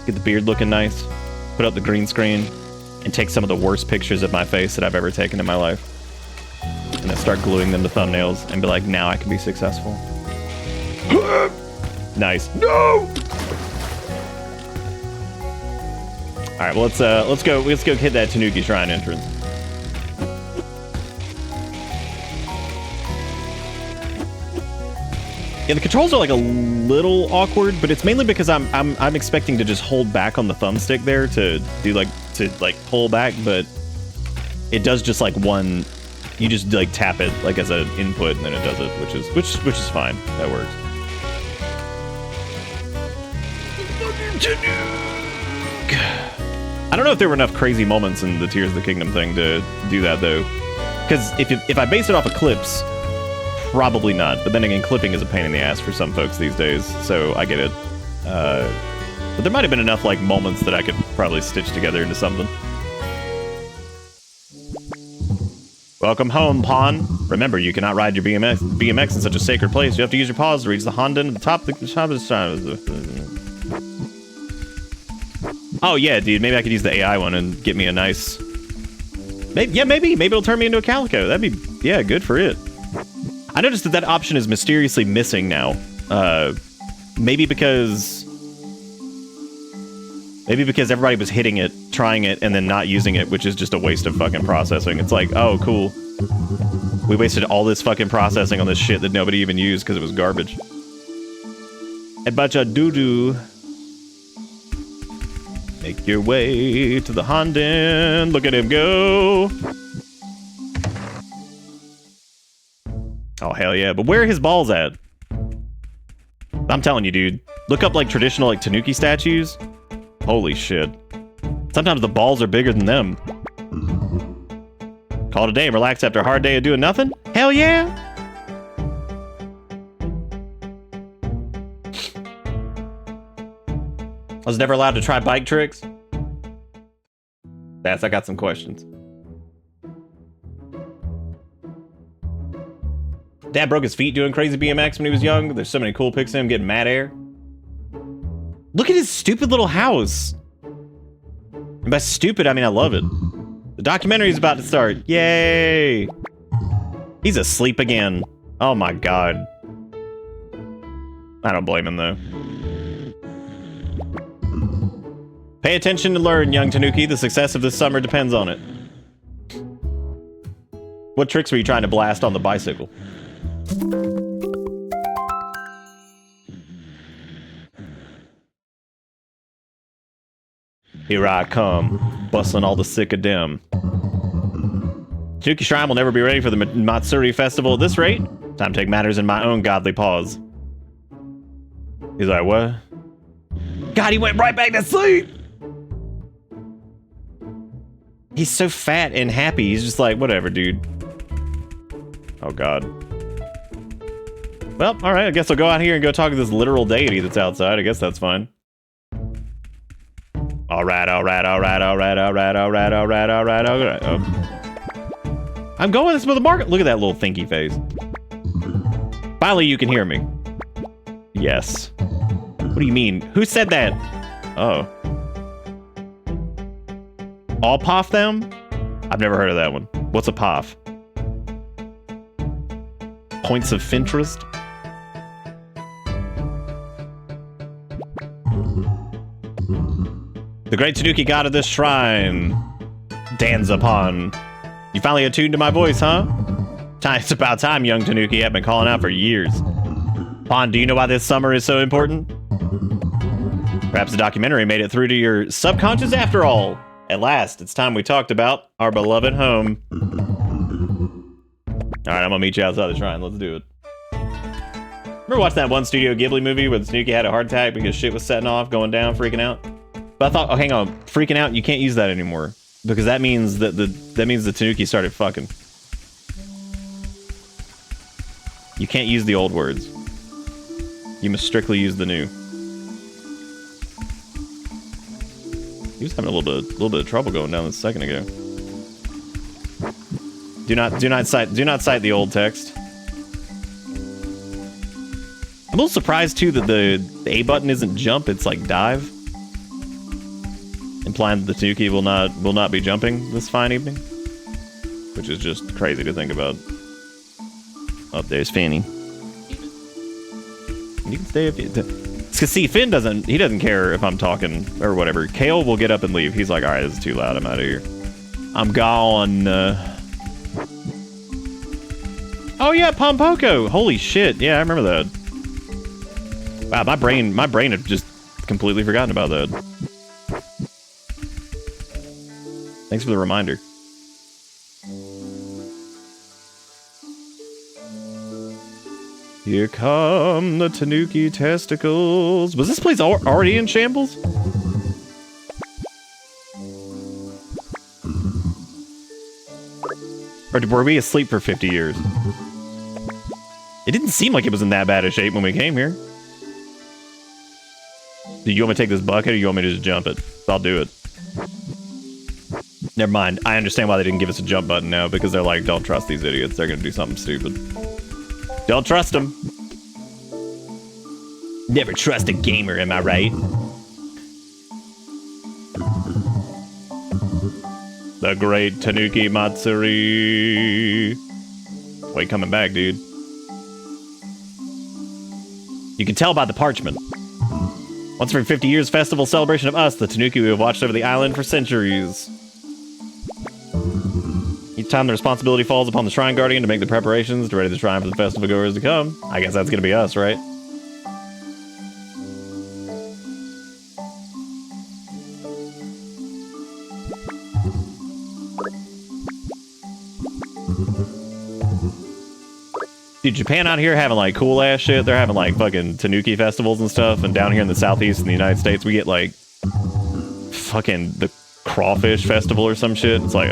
Speaker 1: get the beard looking nice, put up the green screen, and take some of the worst pictures of my face that I've ever taken in my life. And then start gluing them to thumbnails and be like, now I can be successful. Nice. No! Alright, well let's go hit that Tanuki Shrine entrance. Yeah, the controls are like a little awkward, but it's mainly because I'm expecting to just hold back on the thumbstick there to pull back, but it does just like one. You just like tap it like as an input, and then it does it, which is fine. That works. I don't know if there were enough crazy moments in the Tears of the Kingdom thing to do that though, because if I base it off of clips. Probably not, but then again, clipping is a pain in the ass for some folks these days, so I get it. But there might have been enough like moments that I could probably stitch together into something. Welcome home, Pawn. Remember, you cannot ride your BMX in such a sacred place. You have to use your paws to reach the Honda at the top of the... Oh yeah, dude, maybe I could use the AI one and get me a nice... Maybe it'll turn me into a calico. That'd be, yeah, good for it. I noticed that option is mysteriously missing now. Maybe because everybody was hitting it, trying it, and then not using it, which is just a waste of fucking processing. It's like, oh, cool. We wasted all this fucking processing on this shit that nobody even used because it was garbage. A bunch of doo-doo. Make your way to the Honda. Look at him go. Oh, hell yeah. But where are his balls at? I'm telling you, dude. Look up, like, traditional, like, Tanuki statues. Holy shit. Sometimes the balls are bigger than them. Call it a day and relax after a hard day of doing nothing? Hell yeah! I was never allowed to try bike tricks. I got some questions. Dad broke his feet doing crazy BMX when he was young. There's so many cool pics of him getting mad air. Look at his stupid little house. And by stupid, I mean I love it. The documentary is about to start. Yay! He's asleep again. Oh my god. I don't blame him though. Pay attention to learn, young Tanuki. The success of this summer depends on it. What tricks were you trying to blast on the bicycle? Here I come, bustling all the sick of them. Tanuki Shrine will never be ready for the Matsuri festival at this rate. Time to take matters in my own godly paws. He's like, what? God, he went right back to sleep! He's so fat and happy. He's just like, whatever, dude. Oh, God. Well, all right. I guess I'll go out here and go talk to this literal deity that's outside. I guess that's fine. All right, all right, all right, all right, all right, all right, all right, all right, all right. Oh. I'm going this with the market. Look at that little thinky face. Finally, you can hear me. Yes. What do you mean? Who said that? Oh. All POF them? I've never heard of that one. What's a POF? Points of interest? The great Tanuki god of this shrine stands upon. You finally attuned to my voice, huh? It's about time, young Tanuki. I've been calling out for years. Pon, do you know why this summer is so important? Perhaps the documentary made it through to your subconscious after all. At last, it's time we talked about our beloved home. Alright, I'm gonna meet you outside the shrine. Let's do it. Remember watching that one Studio Ghibli movie where the Tanuki had a heart attack because shit was setting off, going down, freaking out? But I thought, oh, hang on, freaking out, you can't use that anymore. Because that means that the Tanuki started fucking. You can't use the old words. You must strictly use the new. He was having a little bit of trouble going down this a second ago. Do not cite the old text. I'm a little surprised too that the A button isn't jump, it's like dive. Implying that the Tanuki will not be jumping this fine evening. Which is just crazy to think about. Oh, there's Fanny. You can stay if you... Because see, Finn doesn't care if I'm talking or whatever. Kale will get up and leave. He's like, alright, this is too loud, I'm out of here. I'm gone. Oh yeah, Pompoko! Holy shit, yeah, I remember that. Wow, my brain had just completely forgotten about that. Thanks for the reminder. Here come the Tanuki testicles. Was this place already in shambles? Or were we asleep for 50 years? It didn't seem like it was in that bad a shape when we came here. Do you want me to take this bucket or you want me to just jump it? I'll do it. Never mind. I understand why they didn't give us a jump button now, because they're like, don't trust these idiots. They're gonna do something stupid. Don't trust them. Never trust a gamer, am I right? The great Tanuki Matsuri. Wait, coming back, dude. You can tell by the parchment. Once every 50 years, festival celebration of us, the Tanuki we have watched over the island for centuries. Each time the responsibility falls upon the Shrine Guardian to make the preparations to ready the shrine for the festival goers to come. I guess that's gonna be us, right? Dude, Japan out here having like cool ass shit. They're having like fucking Tanuki festivals and stuff. And down here in the southeast in the United States, we get like fucking the crawfish festival or some shit. It's like,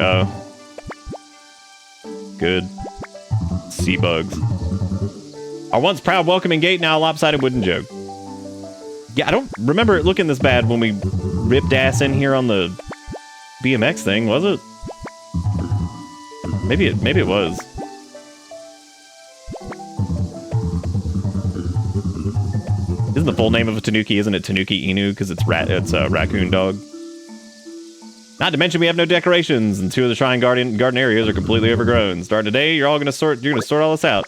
Speaker 1: good. Sea bugs. Our once proud welcoming gate, now a lopsided wooden joke. Yeah, I don't remember it looking this bad when we ripped ass in here on the BMX thing, was it? Maybe it was. Isn't the full name of a Tanuki, isn't it Tanuki Inu? Because it's a raccoon dog. Not to mention we have no decorations, and two of the Shrine garden areas are completely overgrown. Starting today, you're gonna sort all this out.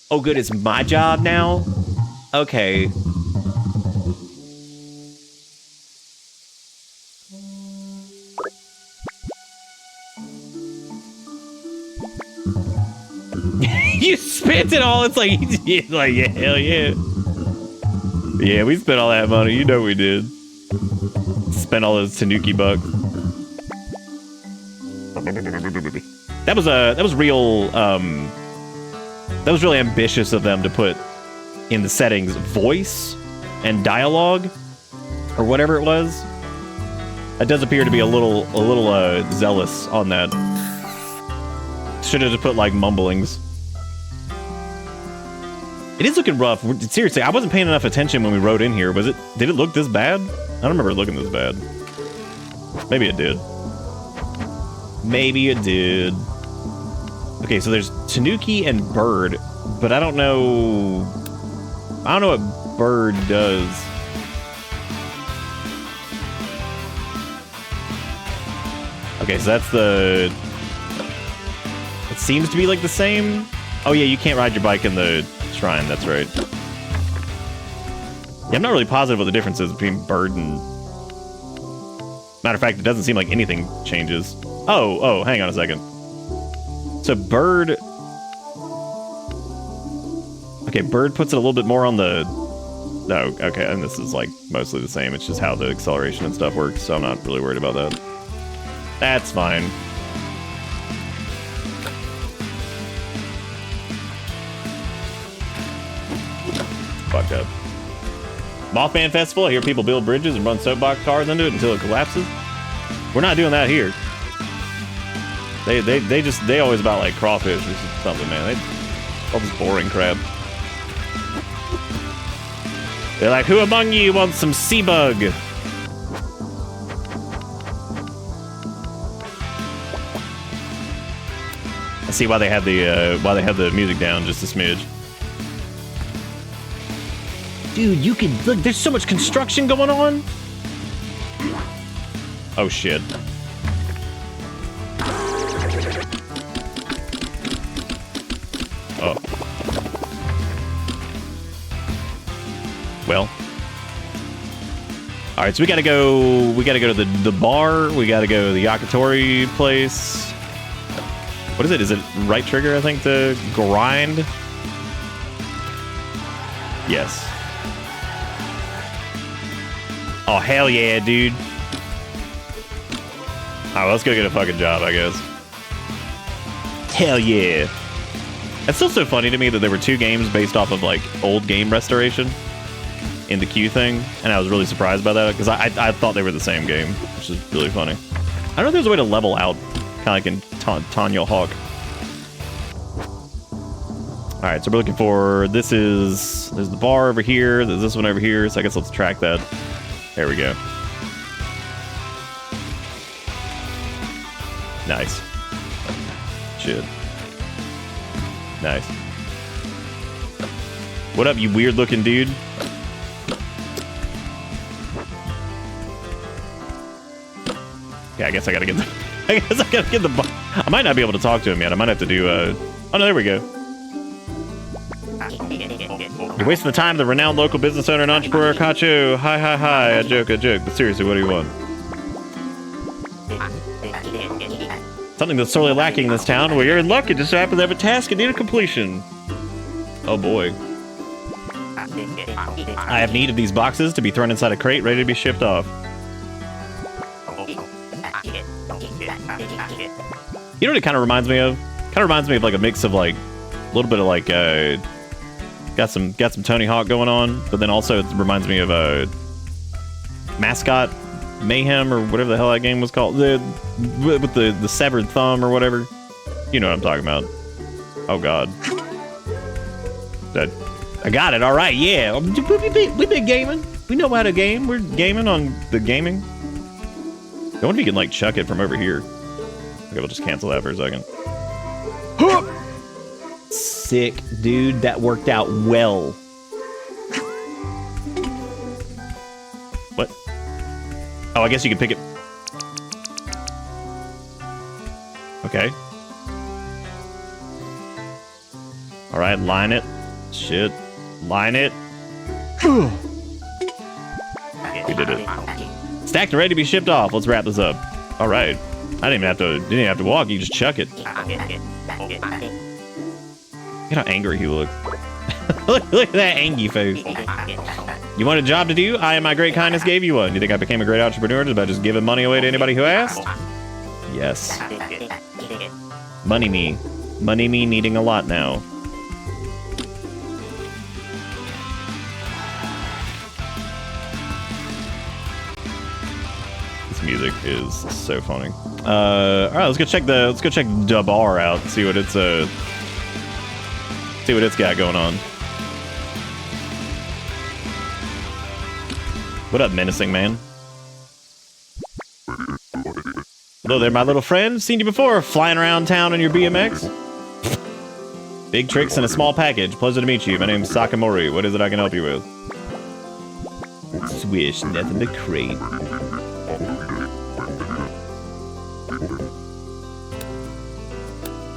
Speaker 1: Oh good, it's my job now? Okay. You spent it all, it's like, yeah, hell yeah. Yeah, we spent all that money, you know we did. Spent all those Tanuki bucks. That was really ambitious of them to put in the settings voice and dialogue or whatever it was. That does appear to be a little zealous on that. Should have just put like mumblings. It is looking rough. Seriously, I wasn't paying enough attention when we rode in here. Was it? Did it look this bad? I don't remember it looking this bad. Maybe it did. Maybe it did. Okay, so there's Tanuki and Bird, but I don't know what Bird does. Okay, so that's the... It seems to be like the same. Oh yeah, you can't ride your bike in the shrine, that's right. Yeah, I'm not really positive what the difference is between Bird and... Matter of fact, it doesn't seem like anything changes. Oh, hang on a second. So Bird... Okay, Bird puts it a little bit more on the... No, okay, and this is like mostly the same. It's just how the acceleration and stuff works, so I'm not really worried about that. That's fine. Fucked up. Mothman Festival, I hear people build bridges and run soapbox cars into it until it collapses. We're not doing that here. They always about like crawfish or something, man. All this boring crap. They're like, who among you wants some sea bug? I see why they had the music down just a smidge. Dude, you can look. There's so much construction going on. Oh shit. Oh. Well. All right, so we gotta go to the bar. We gotta go to the Yakitori place. What is it? Is it right trigger, I think, to grind? Yes. Oh, hell yeah, dude. Alright, let's go get a fucking job, I guess. Hell yeah. It's still so funny to me that there were two games based off of, like, old game restoration in the queue thing, and I was really surprised by that, because I thought they were the same game, which is really funny. I don't know if there's a way to level out, kind of like in Tanya Hawk. Alright, so we're looking for... There's the bar over here, there's this one over here, so I guess let's track that. There we go. Nice. Shit. Nice. What up, you weird looking dude? Yeah, I guess I gotta get the... I might not be able to talk to him yet. I might have to do Oh no, there we go. You're wasting the time of the renowned local business owner and entrepreneur Kacho. Hi. A joke. But seriously, what do you want? Something that's sorely lacking in this town. Well, you're in luck. It just happens to have a task in need of completion. Oh boy. I have need of these boxes to be thrown inside a crate, ready to be shipped off. You know what it kind of reminds me of? Kind of reminds me of like a mix of like a little bit of like got some Tony Hawk going on, but then also it reminds me of a Mascot Mayhem or whatever the hell that game was called. With the severed thumb or whatever. You know what I'm talking about. Oh god. I got it. All right, yeah. We've been gaming. We know how to game. We're gaming on the gaming. I wonder if you can like chuck it from over here. Okay, we'll just cancel that for a second. Sick, dude. That worked out well. What? Oh, I guess you can pick it. Okay. All right, line it. Shit. Line it. We did it. Stacked and ready to be shipped off. Let's wrap this up. All right. I didn't even have to walk. You just chuck it. Look how angry he looked. look at that angry face. You want a job to do? I, in my great kindness, gave you one. You think I became a great entrepreneur just by just giving money away to anybody who asked? Yes. Money me. Money me needing a lot now. This music. music is so funny. All right, let's go check the bar out. See what it's got going on. What up, menacing man? Hello there, my little friend. Seen you before, flying around town on your BMX. Big tricks in a small package. Pleasure to meet you. My name's Sakamori. What is it I can help you with? Swish, nothing but crate.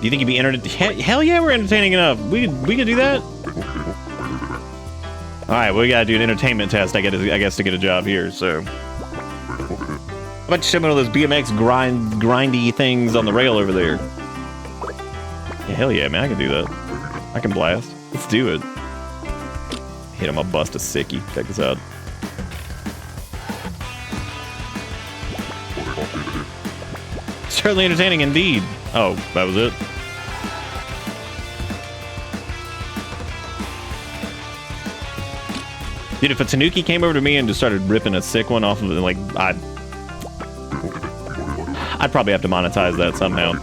Speaker 1: Do you think you'd be entertaining? Hell yeah, we're entertaining enough. We could do that. All right, well, we gotta do an entertainment test. I guess to get a job here. So, how about you show me one of those BMX grindy things on the rail over there? Yeah, hell yeah, man, I can do that. I can blast. Let's do it. Hit him, I'll bust a sickie. Check this out. Certainly entertaining indeed. Oh, that was it. Dude, if a Tanuki came over to me and just started ripping a sick one off of it, like, I'd probably have to monetize that somehow.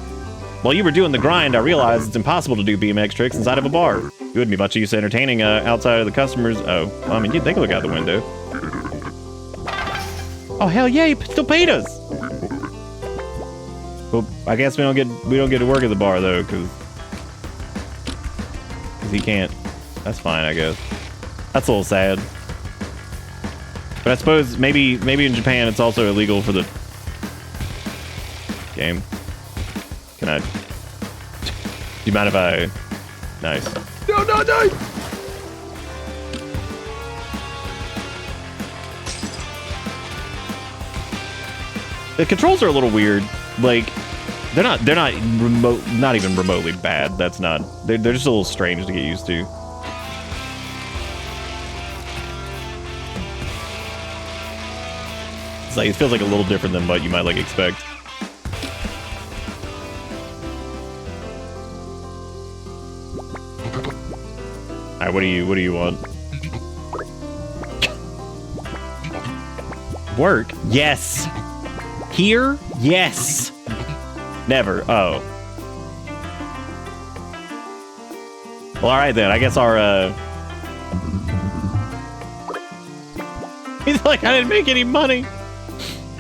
Speaker 1: While you were doing the grind, I realized it's impossible to do BMX tricks inside of a bar. You wouldn't be much use to entertaining outside of the customers. Oh, well, I mean, they can look out the window. Oh, hell yeah, he still paid us. Well, I guess we don't get to work at the bar though, because he can't. That's fine, I guess. That's a little sad. But I suppose maybe in Japan it's also illegal for the game. Can I? Do you mind if I? Nice. No. The controls are a little weird. Like, they're not not even remotely bad. That's not. They're just a little strange to get used to. It's like, it feels like a little different than what you might like expect. All right, what do you want? Work? Yes. Here? Yes. Never. Oh. Well, all right then. I guess our He's like, I didn't make any money.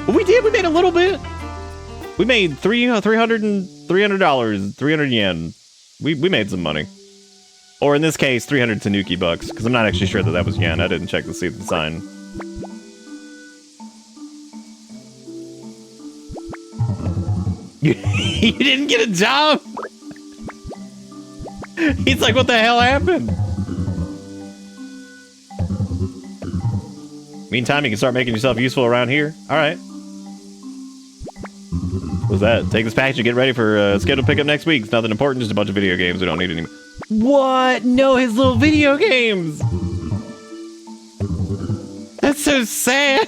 Speaker 1: Well, we did. We made a little bit. We made $300 yen. We made some money. Or in this case, 300 Tanuki bucks, because I'm not actually sure that was yen. I didn't check to see the sign. You didn't get a job? He's like, what the hell happened? Meantime, you can start making yourself useful around here. All right. What's that? Take this package and get ready for scheduled pickup next week. It's nothing important, just a bunch of video games we don't need anymore. What? No, his little video games. That's so sad.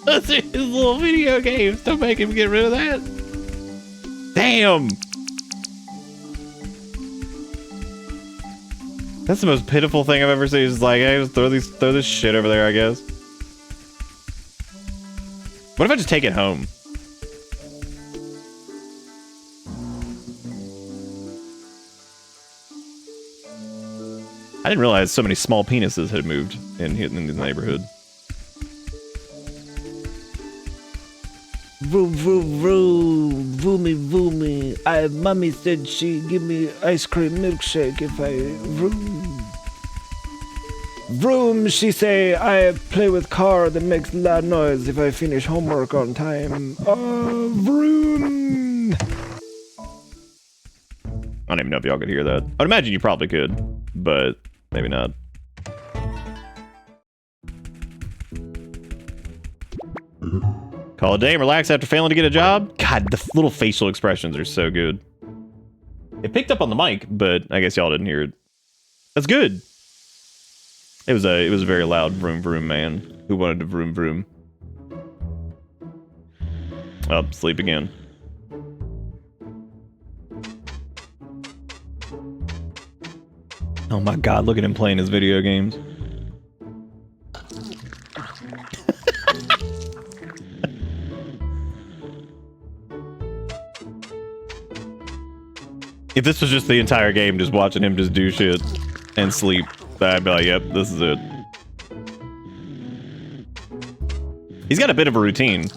Speaker 1: Those are his little video games. Don't make him get rid of that. Damn. That's the most pitiful thing I've ever seen. It's like, hey, just throw this shit over there, I guess. What if I just take it home? I didn't realize so many small penises had moved in the neighborhood.
Speaker 2: Vroom, vroom, vroom, voomy, voomy. Mommy said she'd give me ice cream milkshake if I vroom. Vroom, she say I play with car that makes loud noise if I finish homework on time. Vroom.
Speaker 1: I don't even know if y'all could hear that. I'd imagine you probably could, but maybe not. Call it a day and relax after failing to get a job. God, the little facial expressions are so good. It picked up on the mic, but I guess y'all didn't hear it. That's good. It was a very loud vroom vroom man who wanted to vroom vroom. Up, sleep again. Oh my God, look at him playing his video games. If this was just the entire game, just watching him just do shit and sleep, I'd be like, yep, this is it. He's got a bit of a routine.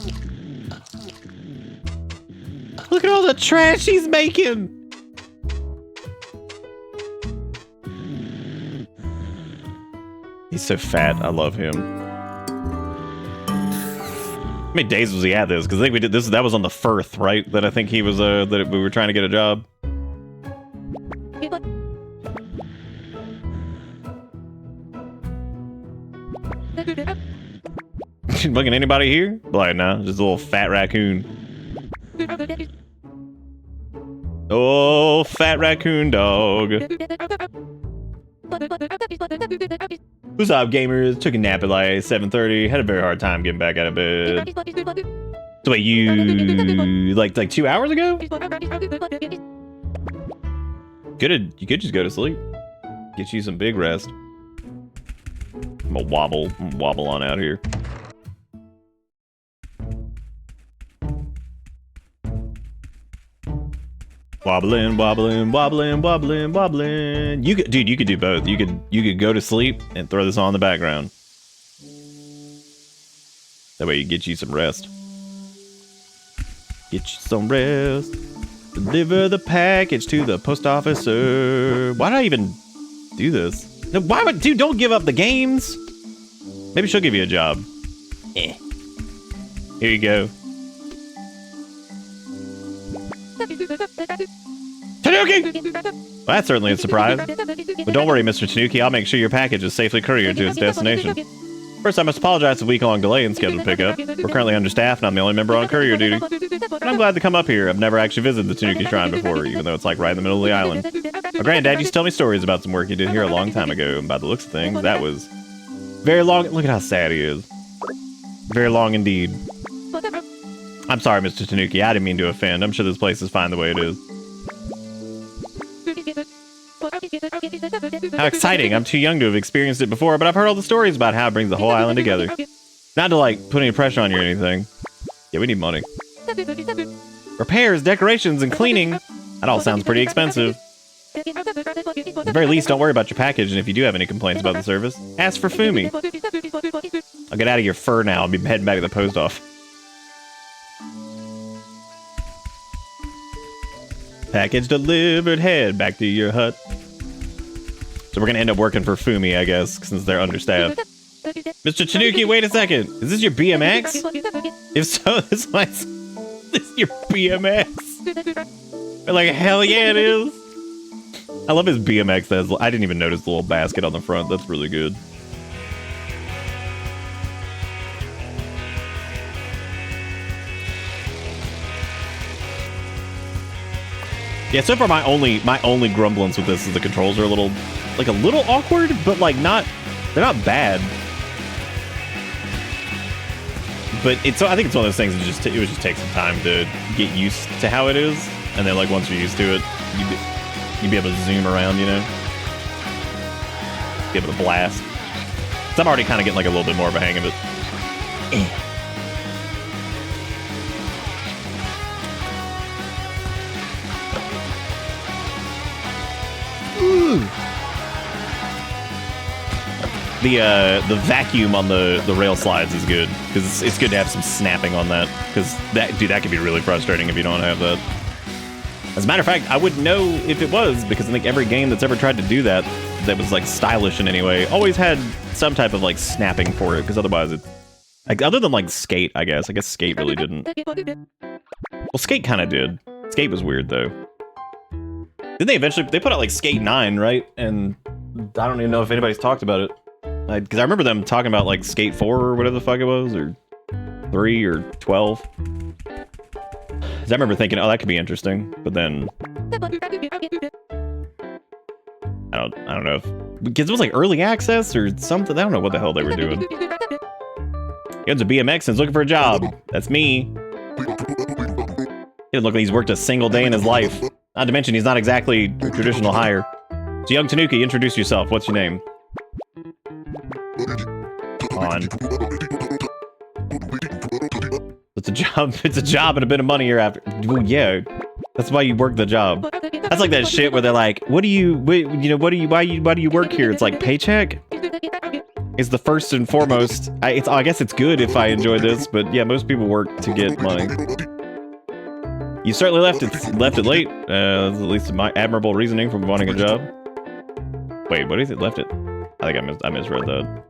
Speaker 1: Look at all the trash he's making! He's so fat. I love him. How many days was he at this? Because I think we did this. That was on the Firth, right? That I think he was. That we were trying to get a job. Fucking anybody here? Like, nah, just a little fat raccoon. Oh, fat raccoon dog. What's up, gamers? Took a nap at like 7:30. Had a very hard time getting back out of bed. So wait, you like 2 hours ago? You could just go to sleep. Get you some big rest. I'm gonna wobble on out here. Wobbling, wobbling, wobbling, wobbling, wobbling. You could do both. You could go to sleep and throw this on in the background. That way you get you some rest. Get you some rest. Deliver the package to the post officer. Why did I even do this? No, why would, dude, don't give up the games. Maybe she'll give you a job. Eh. Here you go. Tanuki! Well, that's certainly a surprise. But don't worry, Mr. Tanuki, I'll make sure your package is safely couriered to its destination. First, I must apologize for the week-long delay in scheduled pickup. We're currently understaffed and I'm the only member on courier duty. But I'm glad to come up here. I've never actually visited the Tanuki Shrine before, even though it's like right in the middle of the island. My granddad used to tell me stories about some work he did here a long time ago, and by the looks of things, that was very long. Look at how sad he is. Very long indeed. I'm sorry, Mr. Tanuki. I didn't mean to offend. I'm sure this place is fine the way it is. How exciting. I'm too young to have experienced it before, but I've heard all the stories about how it brings the whole island together. Not to, like, put any pressure on you or anything. Yeah, we need money. Repairs, decorations, and cleaning. That all sounds pretty expensive. At the very least, don't worry about your package, and if you do have any complaints about the service, ask for Fumi. I'll get out of your fur now. I'll be heading back to the post office. Package delivered, head back to your hut. So we're gonna end up working for Fumi, I guess, since they're understaffed. Mr. Tanuki, wait a second. Is this your BMX? If so, this is your BMX. Like, hell yeah, it is. I love his BMX. I didn't even notice the little basket on the front. That's really good. Yeah, so far my only grumblance with this is the controls are a little awkward, but like they're not bad. But I think it's one of those things that it would just take some time to get used to how it is, and then like once you're used to it, you'd be able to zoom around, you know, be able to blast. So I'm already kind of getting like a little bit more of a hang of it. Ooh. The vacuum on the rail slides is good, because it's good to have some snapping on that, because that can be really frustrating if you don't have that. As a matter of fact, I wouldn't know if it was, because I think every game that's ever tried to do that was like stylish in any way always had some type of like snapping for it, because otherwise it, like, other than like Skate, I guess Skate really didn't. Well, Skate kind of did. Skate was weird though. Didn't they eventually put out like Skate 9, right? And I don't even know if anybody's talked about it. Because I remember them talking about like Skate 4 or whatever the fuck it was, or 3 or 12. I remember thinking, oh, that could be interesting, but then I don't know if, because it was like early access or something. I don't know what the hell they were doing. He owns a BMX and is looking for a job. That's me. He doesn't look like he's worked a single day in his life. Not to mention, he's not exactly a traditional hire. So, young Tanuki, introduce yourself. What's your name? Come on. It's a job and a bit of money you're after. Well, yeah. That's why you work the job. That's like that shit where they're like, why do you work here? It's like paycheck is the first and foremost. I guess it's good if I enjoy this, but yeah, most people work to get money. You certainly left it late. That's at least my admirable reasoning for wanting a job. Wait, what is it? Left it? I think I misread that.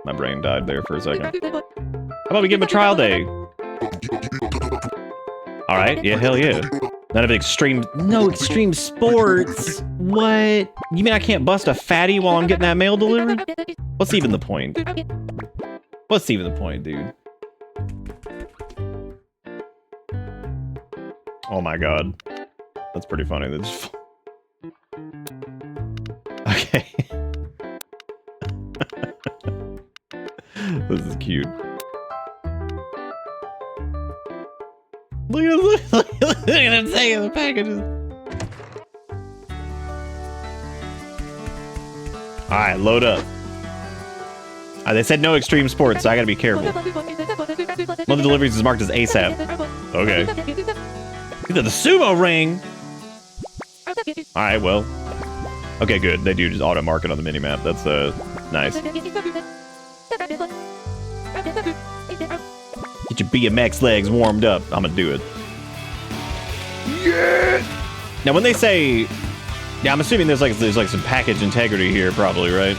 Speaker 1: My brain died there for a second. How about we give him a trial day? All right, yeah, hell yeah. No extreme sports. What? You mean I can't bust a fatty while I'm getting that mail delivered? What's even the point? What's even the point, dude? Oh my god. That's pretty funny. That's okay. This is cute. Look at him taking the packages. Alright, load up. They said no extreme sports, so I gotta be careful. Monthly deliveries is marked as ASAP. Okay. The sumo ring! Alright, well. Okay, good. They do just auto-mark it on the minimap. That's, nice. Get your BMX legs warmed up. I'm gonna do it. Yeah! Now, when they say... Yeah, I'm assuming there's like some package integrity here, probably, right?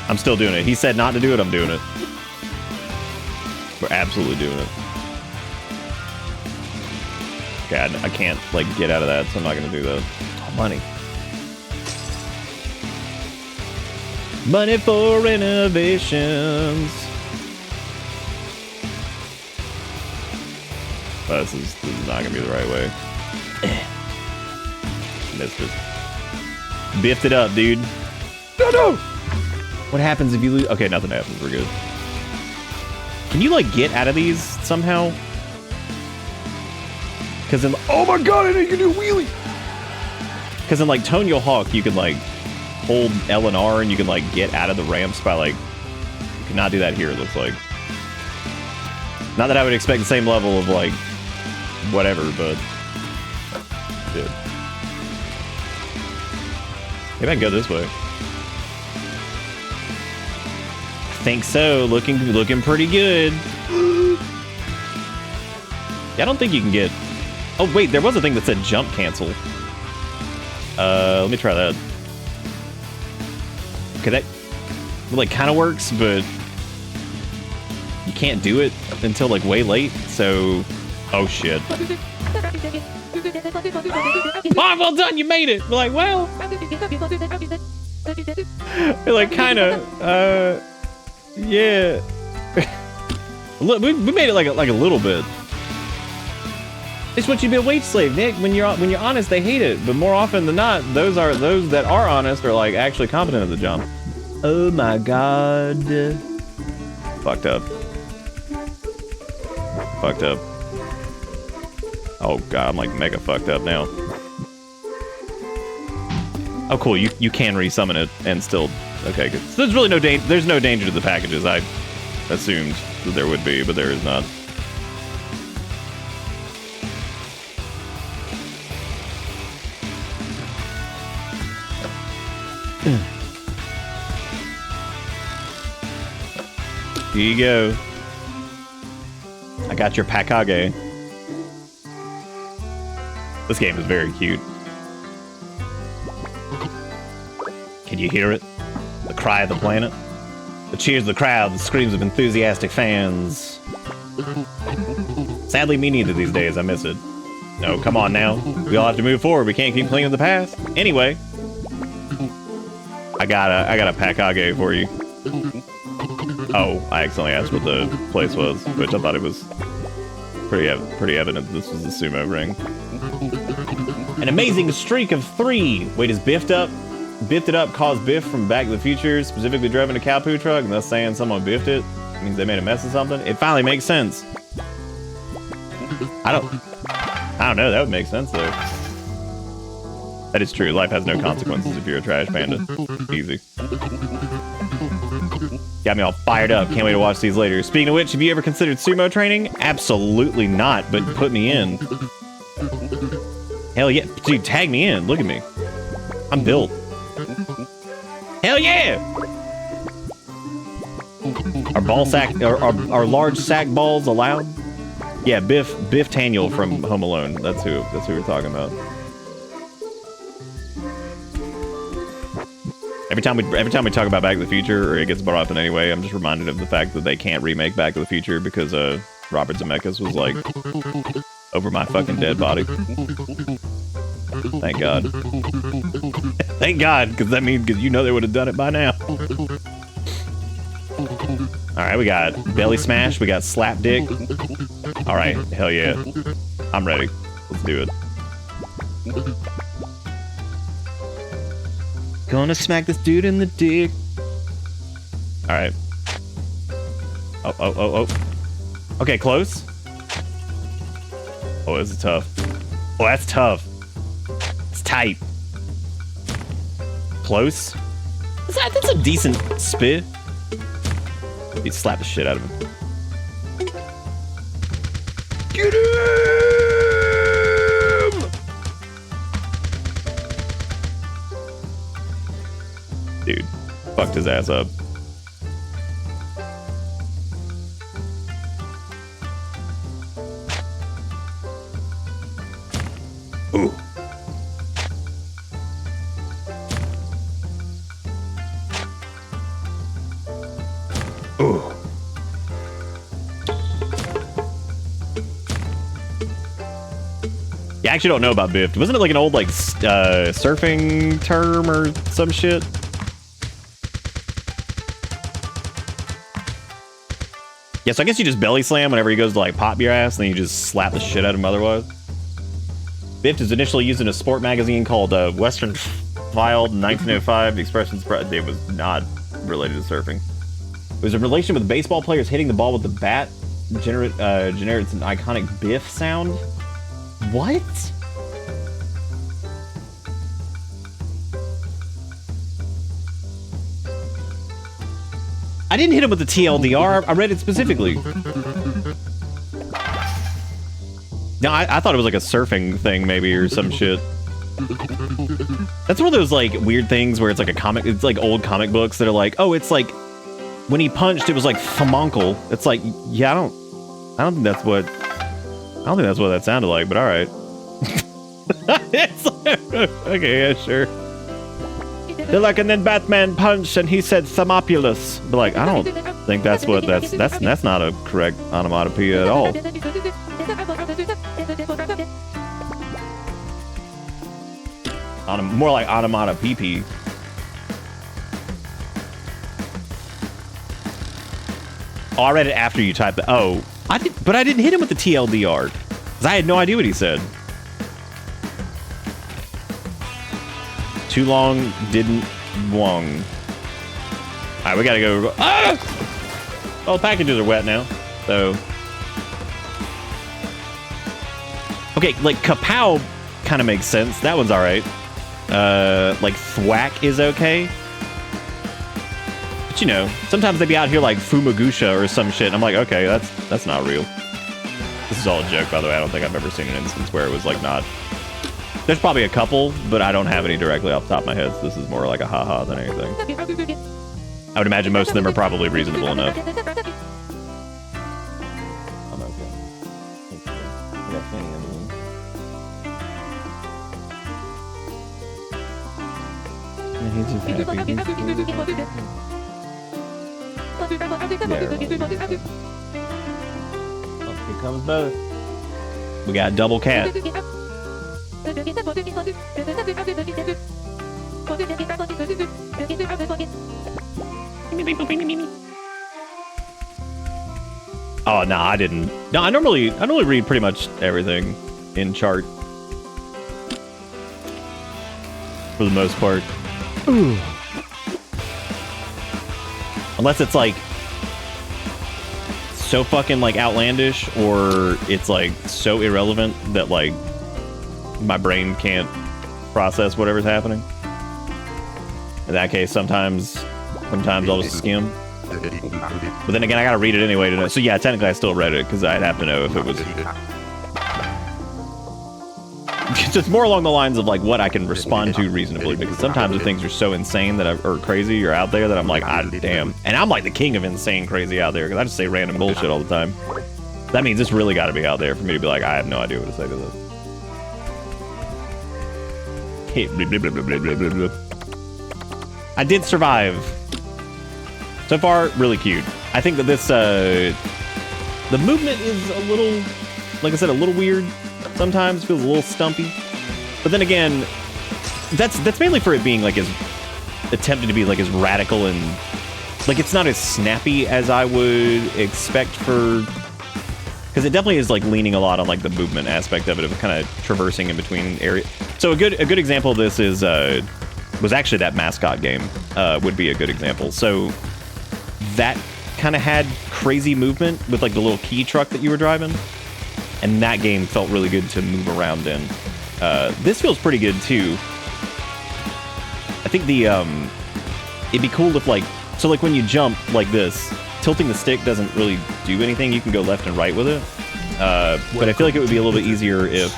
Speaker 1: I'm still doing it. He said not to do it, I'm doing it. We're absolutely doing it. God, I can't, like, get out of that, so I'm not gonna do that. Oh, money. Money for renovations. Oh, this is not gonna be the right way. Missed it. Biffed it up, dude. No! What happens if you lose? Okay, nothing happens. We're good. Can you, like, get out of these somehow? Because in... Oh my god, I know you can do a wheelie! Because in, like, Tonyo Hawk, you can, like, hold L and R and you can, like, get out of the ramps by, like... You cannot do that here, it looks like. Not that I would expect the same level of, like... Whatever, but... Dude. Maybe I can go this way. I think so. Looking pretty good. Yeah, I don't think you can get... Oh, wait, there was a thing that said jump cancel. Let me try that. Okay, that, like, kind of works, but... You can't do it until, like, way late, so... Oh, shit. Oh, well done, you made it! We're like, well... We're like, kinda, yeah. Look, we made it like a little bit. It's what you be a wage slave, Nick. When you're honest, they hate it. But more often than not, those that are honest are like actually competent at the job. Oh my god. Fucked up. Fucked up. Oh god, I'm like mega fucked up now. Oh cool, you can resummon it and still... Okay, good. So there's really no danger. There's no danger to the packages. I assumed that there would be, but there is not. Here you go. I got your Pakage. This game is very cute. Can you hear it? The cry of the planet? The cheers of the crowd, the screams of enthusiastic fans. Sadly, me neither these days. I miss it. No, come on now. We all have to move forward. We can't keep clinging to the past. Anyway. I got a Pakage for you. Oh, I accidentally asked what the place was, which I thought it was pretty evident this was the sumo ring. An amazing streak of 3. Wait, is Biffed It Up caused Biff from Back to the Future, specifically driving a cow poo truck, and thus saying someone biffed it? It means they made a mess of something? It finally makes sense. I don't know, that would make sense though. That is true, life has no consequences if you're a trash panda. Easy. Got me all fired up. Can't wait to watch these later. Speaking of which, have you ever considered sumo training? Absolutely not, but put me in. Hell yeah. Dude, tag me in. Look at me. I'm built. Hell yeah! Are ball sack, are large sack balls allowed? Yeah, Biff Taniel from Home Alone. That's who we're talking about. Every time we talk about Back to the Future, or it gets brought up in any way, I'm just reminded of the fact that they can't remake Back to the Future because Robert Zemeckis was like, over my fucking dead body. Thank God. Thank God, because that means you know they would have done it by now. All right, we got belly smash, we got slap dick. All right, hell yeah, I'm ready. Let's do it. Gonna smack this dude in the dick. All right. Oh. Okay, close. Oh, this is tough. Oh, that's tough. It's tight. Close. That's a decent spit. You slap the shit out of him. Get him! Dude, fucked his ass up. Ooh. Ooh. Yeah, I actually don't know about biffed. Wasn't it like an old like surfing term or some shit? Yeah, so I guess you just belly slam whenever he goes to like pop your ass, and then you just slap the shit out of him otherwise. Biffed is initially used in a sport magazine called Western Filed in 1905. The expression it was not related to surfing. It was a relation with baseball players hitting the ball with the bat. Generates an iconic biff sound. What? I didn't hit him with the TLDR. I read it specifically. No, I thought it was like a surfing thing maybe or some shit. That's one of those like weird things where it's like a comic. It's like old comic books that are like, oh, it's like when he punched, it was like famonkel. It's like, yeah, I don't think that's what that sounded like. But all right. It's like, okay, yeah, sure. They're like, and then Batman punched and he said Thermopulous. But like, I don't think that's not a correct onomatopoeia at all. More like onomatopoeia. Oh, I read it after you typed it. Oh, I didn't hit him with the TLDR because I had no idea what he said. Too long, didn't wong. All right, we gotta go. Ah! Well, packages are wet now, so. Okay, like kapow kind of makes sense. That one's all right. Like thwack is okay. But you know, sometimes they be out here like Fumagusha or some shit. And I'm like, okay, that's not real. This is all a joke, by the way. I don't think I've ever seen an instance where it was like not. There's probably a couple, but I don't have any directly off the top of my head. So this is more like a haha than anything. I would imagine most of them are probably reasonable enough. I'm okay. I got plenty of them. And he's just happy. Oh, here comes both. We got double cat. Oh no, I didn't. No, I normally read pretty much everything in chart for the most part. Ooh. Unless it's like so fucking like outlandish, or it's like so irrelevant that like my brain can't process whatever's happening. In that case, sometimes I'll just skim. But then again, I gotta read it anyway to know. So yeah, technically I still read it because I'd have to know if it was. It's more along the lines of like what I can respond to reasonably, because sometimes the things are so insane that or crazy or out there that I'm like, damn. And I'm like the king of insane crazy out there because I just say random bullshit all the time. That means it's really got to be out there for me to be like, I have no idea what to say to this. I did survive. So far, really cute. I think that this, the movement is a little, like I said, a little weird. Sometimes feels a little stumpy. But then again, that's mainly for it being like as attempted to be like as radical and like it's not as snappy as I would expect for, because it definitely is like leaning a lot on like the movement aspect of it, of kind of traversing in between areas. So a good example of this is was actually that mascot game would be a good example. So that kind of had crazy movement with like the little key truck that you were driving, and that game felt really good to move around in. This feels pretty good too. I think the it'd be cool if like, so like when you jump like this, tilting the stick doesn't really do anything. You can go left and right with it. But I feel like it would be a little bit easier if,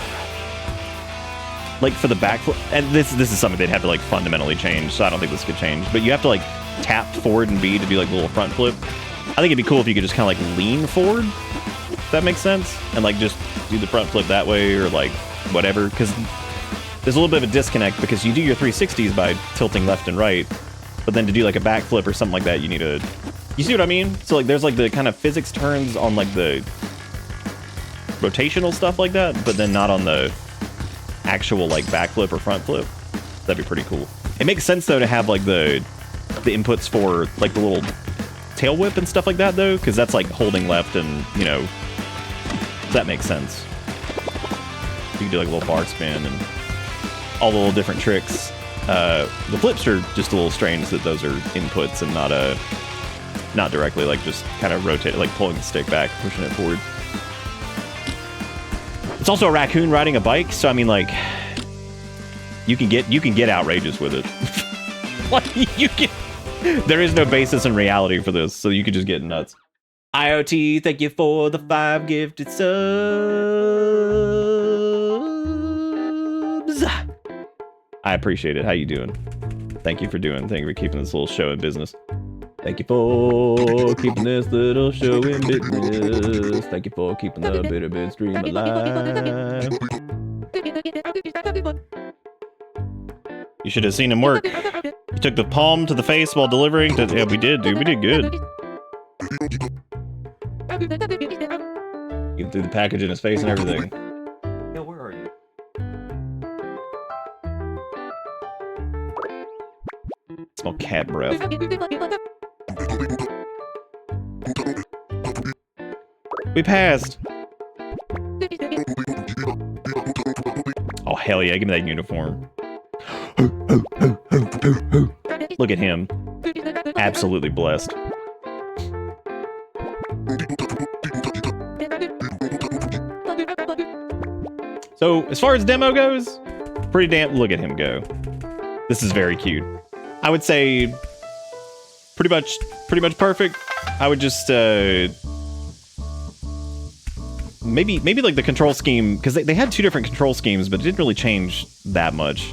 Speaker 1: like for the backflip, and this is something they'd have to like fundamentally change, so I don't think this could change, but you have to like tap forward and B to do like a little front flip. I think it'd be cool if you could just kind of like lean forward, if that makes sense, and like just do the front flip that way or like whatever, because there's a little bit of a disconnect because you do your 360s by tilting left and right, but then to do like a backflip or something like that, you need a, you see what I mean? So like there's like the kind of physics turns on like the rotational stuff like that, but then not on the actual like backflip or front flip. That'd be pretty cool. It makes sense though to have like the inputs for like the little tail whip and stuff like that though, because that's like holding left and, you know, that makes sense. You can do like a little bar spin and all the little different tricks. The flips are just a little strange that those are inputs and not directly like just kind of rotate, like pulling the stick back, pushing it forward. It's also a raccoon riding a bike, so I mean like you can get outrageous with it. Like you can, there is no basis in reality for this, so you could just get nuts. IoT, thank you for the 5 gifted subs. I appreciate it. How you doing? Thank you for keeping this little show in business. Thank you for keeping this little show in business. Thank you for keeping the Bitterbit stream alive. You should have seen him work. He took the palm to the face while delivering to... Yeah, we did, dude. We did good. He threw the package in his face and everything. Yo, where are you? Smell cat breath. We passed. Oh, hell yeah. Give me that uniform. Look at him. Absolutely blessed. So, as far as demo goes, pretty damn... Look at him go. This is very cute. I would say pretty much perfect. I would just maybe like the control scheme, because they had 2 different control schemes, but it didn't really change that much.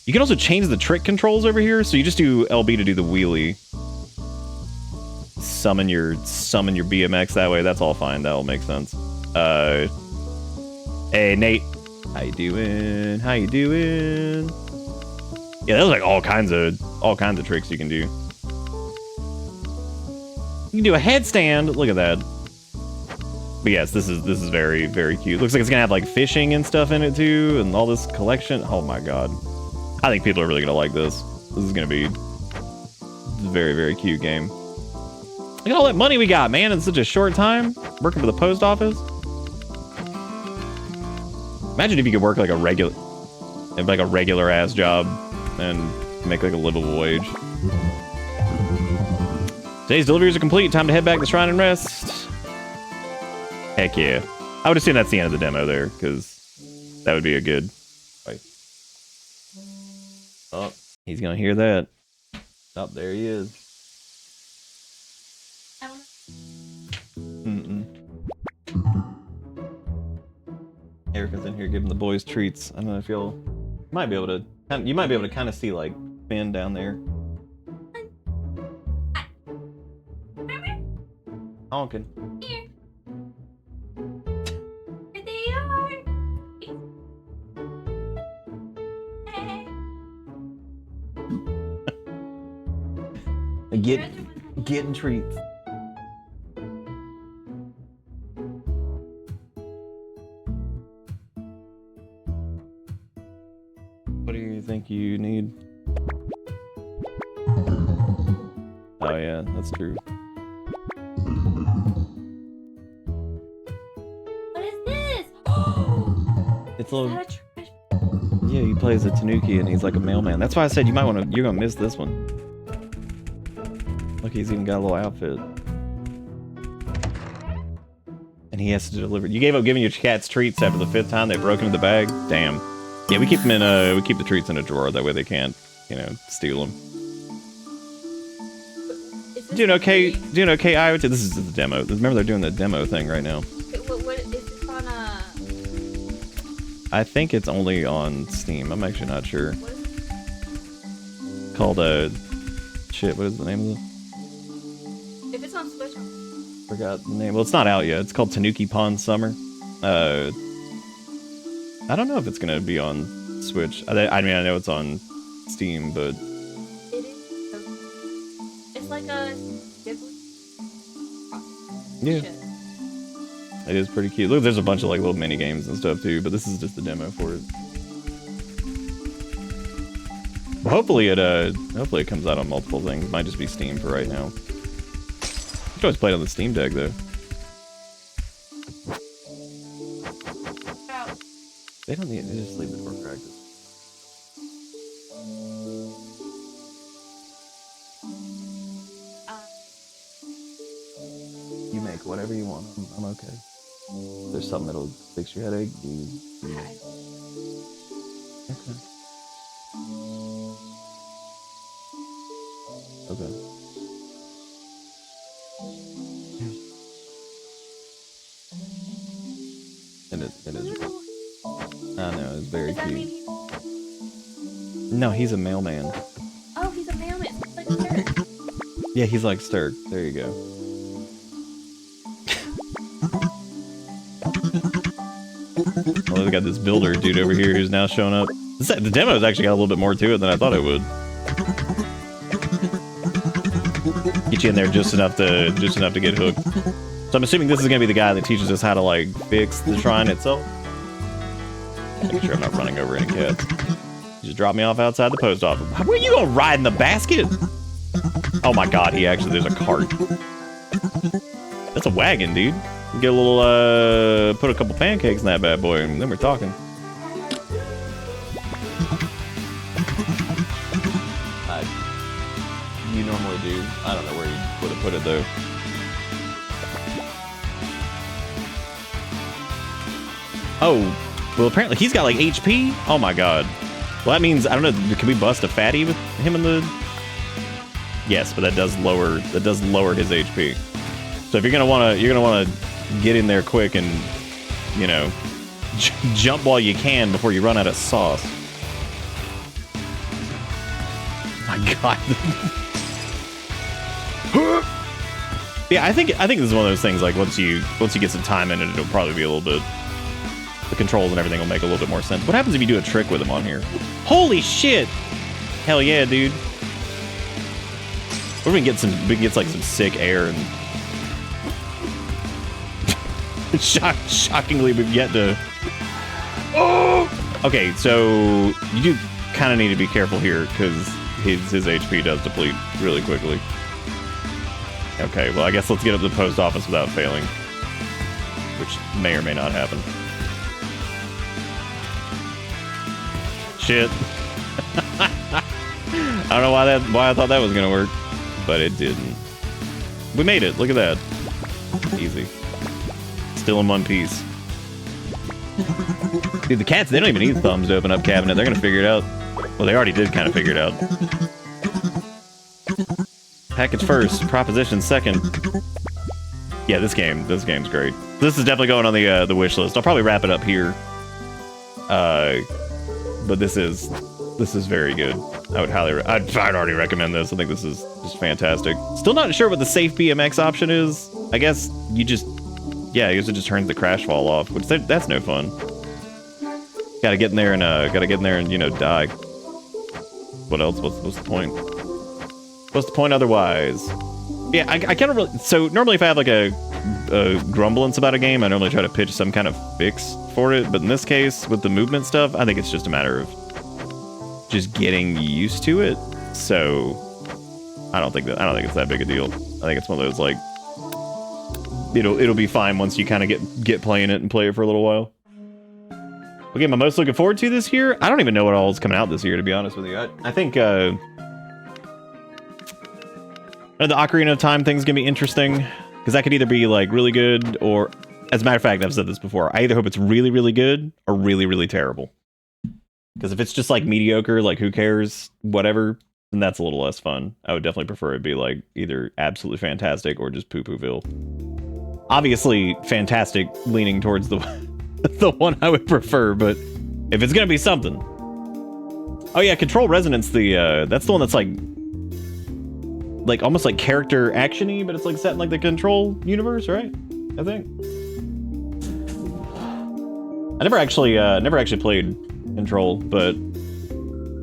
Speaker 1: You can also change the trick controls over here, so you just do LB to do the wheelie. Summon your BMX that way. That's all fine. That'll make sense. Hey Nate, how you doing? How you doing? Yeah, there's like all kinds of tricks you can do. You can do a headstand. Look at that. But yes, this is very, very cute. Looks like it's gonna have like fishing and stuff in it too, and all this collection. Oh my god. I think people are really gonna like this. This is gonna be a very, very cute game. Look at all that money we got, man, in such a short time. Working for the post office. Imagine if you could work like a regular ass job and make like a livable wage. Today's deliveries are complete. Time to head back to the shrine and rest. Heck yeah. I would assume that's the end of the demo there, because that would be a good... Wait. Oh, he's gonna hear that. Oh, there he is. Erica's in here giving the boys treats. I don't know if you might be able to kind of see like Finn down there. Honking.
Speaker 3: Here. Here they are. Hey.
Speaker 1: Getting treats. What do you think you need? Oh yeah, that's true.
Speaker 3: What is this?
Speaker 1: It's
Speaker 3: Is
Speaker 1: a little.
Speaker 3: that a trash?
Speaker 1: Yeah, he plays a Tanuki and he's like a mailman. That's why I said you're gonna miss this one. Look, he's even got a little outfit. And he has to deliver. You gave up giving your cats treats after the 5th time they broke into the bag? Damn. Yeah, we keep them in we keep the treats in a drawer, that way they can't, steal them. Doing okay, IoT. This is the demo. Remember they're doing the demo thing right now.
Speaker 3: What is this on
Speaker 1: I think it's only on Steam. I'm actually not sure.
Speaker 3: what is it?
Speaker 1: Called shit, what is the name of it?
Speaker 3: If it's on Switch,
Speaker 1: Forgot the name. Well, it's not out yet. It's called Tanuki Pond Summer. I don't know if it's gonna be on Switch. I mean, I know it's on Steam, but
Speaker 3: it is. It's like a
Speaker 1: yeah, it is pretty cute. Look, there's a bunch of like little mini games and stuff too, but this is just the demo for it. Well, hopefully it comes out on multiple things. It might just be Steam for right now. You can always play it on the Steam Deck though. They don't need. They just leave it for practice. You make whatever you want. I'm okay. If there's something that'll fix your headache, you make. Okay. And it is. I know, it's very
Speaker 3: Does that mean
Speaker 1: cute. No, he's a mailman.
Speaker 3: Oh, he's a mailman. It's like a Sturk.
Speaker 1: Yeah, he's like Sturk. There you go. Oh, we got this builder dude over here who's now showing up. The demo's actually got a little bit more to it than I thought it would. Get you in there just enough to get hooked. So I'm assuming this is gonna be the guy that teaches us how to like fix the shrine itself. Make sure I'm not running over any cats. Just drop me off outside the post office. Where you gonna ride in the basket? Oh my god, there's a cart. That's a wagon, dude. Get a little, put a couple pancakes in that bad boy, and then we're talking. You normally do. I don't know where you would have put it though. Oh. Well, apparently he's got like HP. Oh my god. Well, that means I don't know. Can we bust a fatty with him in the? Yes, but that does lower his HP. So if you're gonna wanna get in there quick and jump while you can before you run out of sauce. My god. Yeah, I think this is one of those things. Like once you get some time in it, it'll probably be a little bit. The controls and everything will make a little bit more sense. What happens if you do a trick with him on here? Holy shit! Hell yeah, dude. We're gonna get some sick air and shockingly we've yet to. Oh! Okay, so you do kind of need to be careful here because his HP does deplete really quickly. Okay, well I guess let's get up to the post office without failing, which may or may not happen. Shit. I don't know why I thought that was gonna work, but it didn't. We made it. Look at that. Easy. Still in one piece. Dude, the cats, they don't even need thumbs to open up cabinet. They're gonna figure it out. Well, they already did kind of figure it out. Package first, proposition second. Yeah, this game's great. This is definitely going on the wish list. I'll probably wrap it up here. But this is very good. I would I'd already recommend this. I think this is just fantastic. Still not sure what the safe BMX option is. I guess you just, yeah, I guess it just turns the crash fall off, which that's no fun. Gotta get in there and you know, die. What else? What's the point? What's the point otherwise? Yeah, I kind of really, so normally if I have like a grumblance about a game, I normally try to pitch some kind of fix for it, but in this case, with the movement stuff, I think it's just a matter of just getting used to it. So I don't think it's that big a deal. I think it's one of those like it'll be fine once you kind of get playing it and play it for a little while. What game I'm most looking forward to this year? I don't even know what all is coming out this year, to be honest with you. I think the Ocarina of Time thing's gonna be interesting, because that could either be like really good, or, as a matter of fact, I've said this before, I either hope it's really, really good or really, really terrible. Because if it's just like mediocre, like who cares, whatever, then that's a little less fun. I would definitely prefer it be like either absolutely fantastic or just poo-pooville. Obviously, fantastic leaning towards the the one I would prefer, but if it's gonna be something. Oh yeah, Control Resonance, that's the one that's like almost like character action-y, but it's like set in like the Control universe, right? I think. I never actually played Control, but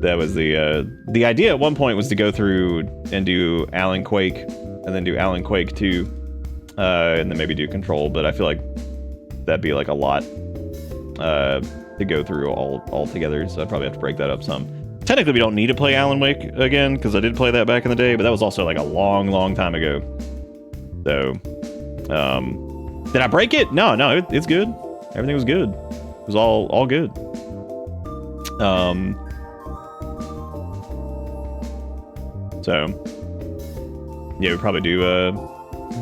Speaker 1: that was the idea at one point was to go through and do Alan Quake, and then do Alan Quake 2, and then maybe do Control, but I feel like that'd be like a lot to go through all together, so I'd probably have to break that up some. Technically, we don't need to play Alan Wake again, because I did play that back in the day, but that was also like a long, long time ago. So, did I break it? No, it's good. Everything was good. It was all good. So, yeah, we probably do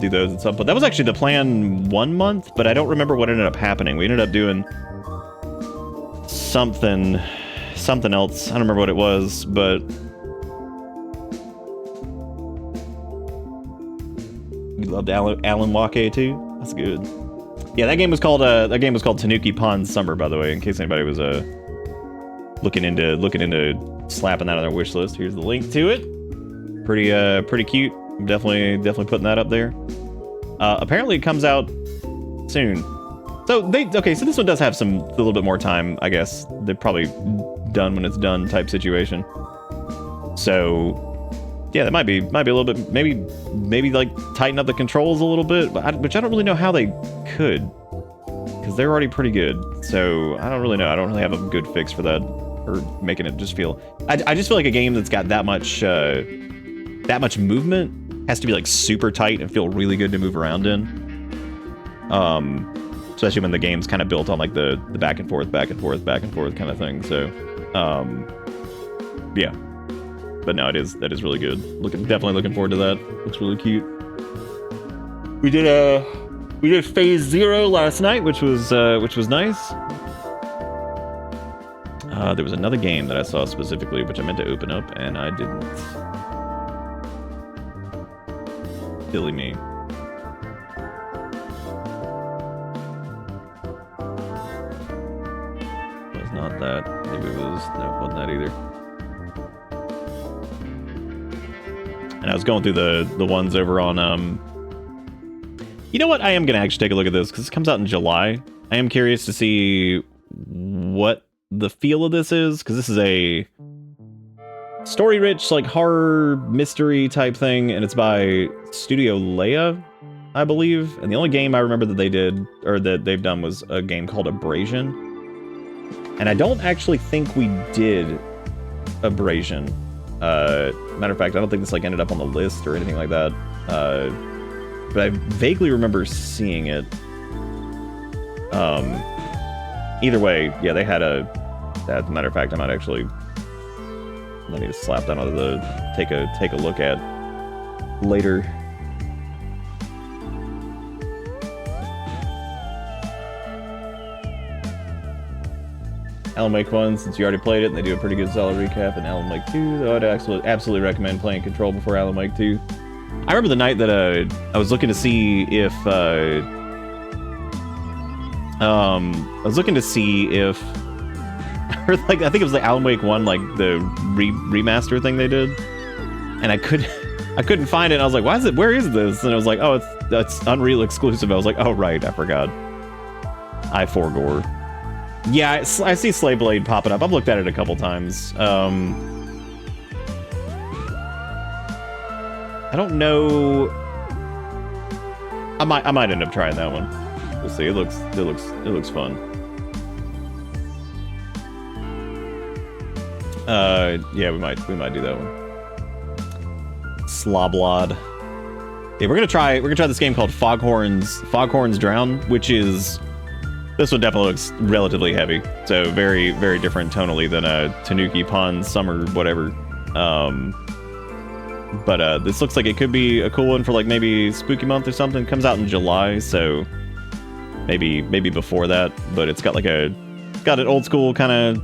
Speaker 1: those at some point. That was actually the plan 1 month, but I don't remember what ended up happening. We ended up doing something else. I don't remember what it was, but you loved Alan Wake too. That's good. Yeah, that game was called Tanuki Pond Summer, by the way, in case anybody was looking into slapping that on their wish list. Here's the link to it. Pretty cute. Definitely putting that up there. Apparently it comes out soon. So so this one does have a little bit more time, I guess. They're probably done when it's done type situation. So yeah, that might be a little bit, maybe like tighten up the controls a little bit, which I don't really know how they could, because they're already pretty good. So I don't really know. I don't really have a good fix for that, or making it just feel. I just feel like a game that's got that much movement has to be like super tight and feel really good to move around in. Especially when the game's kind of built on like the back and forth kind of thing. So, yeah. But no, that is really good. Definitely looking forward to that. Looks really cute. We did Phase 0 last night, which was nice. There was another game that I saw specifically, which I meant to open up, and I didn't. Silly me. Was not that. Maybe it was. No, it wasn't that either. And I was going through the ones over on, you know what? I am going to actually take a look at this, because it comes out in July. I am curious to see what the feel of this is, because this is a story-rich, like, horror mystery type thing, and it's by Studio Leia, I believe. And the only game I remember that they did, or that they've done, was a game called Abrasion. And I don't actually think we did Abrasion. Matter of fact, I don't think this like ended up on the list or anything like that. But I vaguely remember seeing it. Either way, yeah, they had as a matter of fact, I need to slap that onto take a look at later. Alan Wake 1, since you already played it, and they do a pretty good solid recap, and Alan Wake 2, though I'd absolutely recommend playing Control before Alan Wake 2. I remember the night that I was looking to see if or like I think it was the Alan Wake 1, like the remaster thing they did, and I couldn't find it. And I was like, where is this? And I was like, oh, that's Unreal exclusive. I was like, oh right, I forgot. I forgore. Yeah, I see Slay Blade popping up. I've looked at it a couple times. I don't know. I might end up trying that one. We'll see. It looks fun. Yeah, we might do that one. Sloblod. Yeah, we're gonna try this game called Foghorns Drown, which is, this one definitely looks relatively heavy. So very, very different tonally than Tanuki Pond Summer whatever. But this looks like it could be a cool one for like maybe Spooky Month or something. It comes out in July, so maybe before that. But it's got like got an old school kind of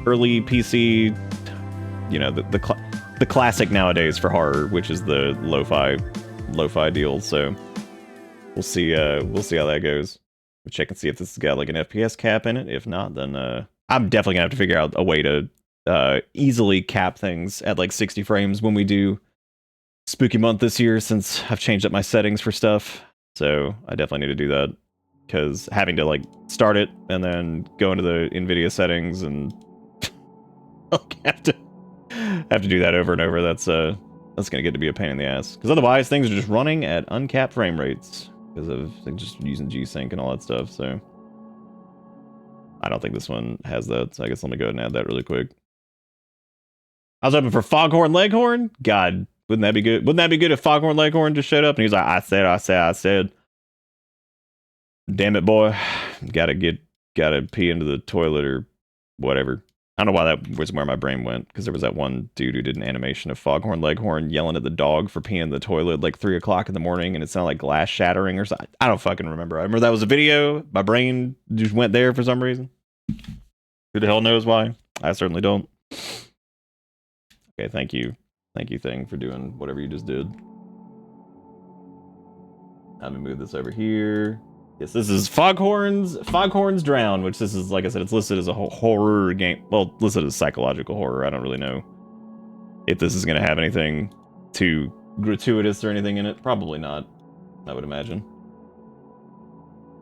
Speaker 1: early PC, you know, the classic nowadays for horror, which is the lo-fi deal. So we'll see how that goes. We'll check and see if this has got like an FPS cap in it. If not, then I'm definitely gonna have to figure out a way to easily cap things at like 60 frames when we do Spooky Month this year, since I've changed up my settings for stuff. So I definitely need to do that, because having to like start it and then go into the NVIDIA settings and have to do that over and over, that's gonna get to be a pain in the ass, because otherwise things are just running at uncapped frame rates because of like, just using G-Sync and all that stuff. So I don't think this one has that, so I guess let me go ahead and add that really quick. I was hoping for Foghorn Leghorn. God, wouldn't that be good? Wouldn't that be good if Foghorn Leghorn just showed up and he was like, I said. Damn it, boy. Gotta pee into the toilet or whatever. I don't know why that was where my brain went, because there was that one dude who did an animation of Foghorn Leghorn yelling at the dog for peeing in the toilet like 3 o'clock in the morning, and it sounded like glass shattering or something. I don't fucking remember. I remember that was a video. My brain just went there for some reason. Who the hell knows why? I certainly don't. Okay, thank you. Thank you, Thing, for doing whatever you just did. Let me move this over here. Yes, this is Foghorns Drown, which this is, like I said, it's listed as a horror game. Well, listed as psychological horror. I don't really know if this is going to have anything too gratuitous or anything in it. Probably not, I would imagine.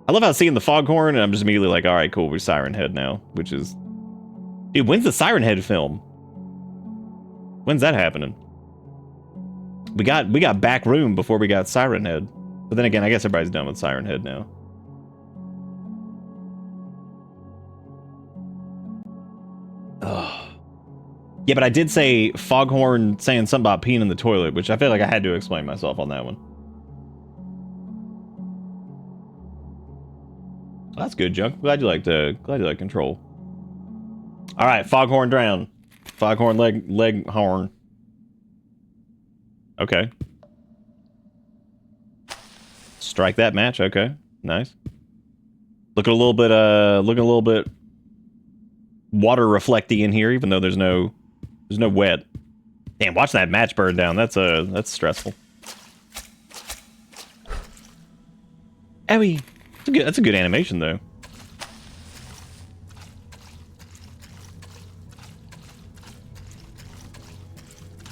Speaker 1: I love how seeing the Foghorn, and I'm just immediately like, all right, cool, we're Siren Head now, which is... Dude, when's the Siren Head film? When's that happening? We got Back Room before we got Siren Head. But then again, I guess everybody's done with Siren Head now. Ugh. Yeah, but I did say Foghorn saying something about peeing in the toilet, which I feel like I had to explain myself on that one. Well, that's good, Junk. Glad you like Control. All right, Foghorn Drown. Foghorn Leghorn. Okay. Strike that match. Okay, nice. Looking a little bit water reflecty in here, even though there's no wet. Damn, watch that match burn down. That's stressful. Owie. That's a good animation though.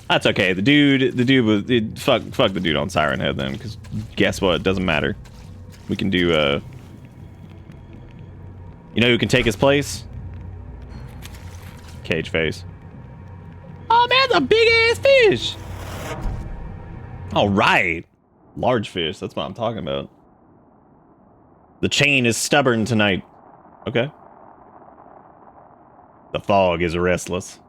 Speaker 1: That's okay. The dude was fuck the dude on Siren Head then, because guess what? It doesn't matter. We can do you know who can take his place? Cage Face. Oh man, it's a big ass fish. All right, large fish. That's what I'm talking about. The chain is stubborn tonight. Okay. The fog is restless.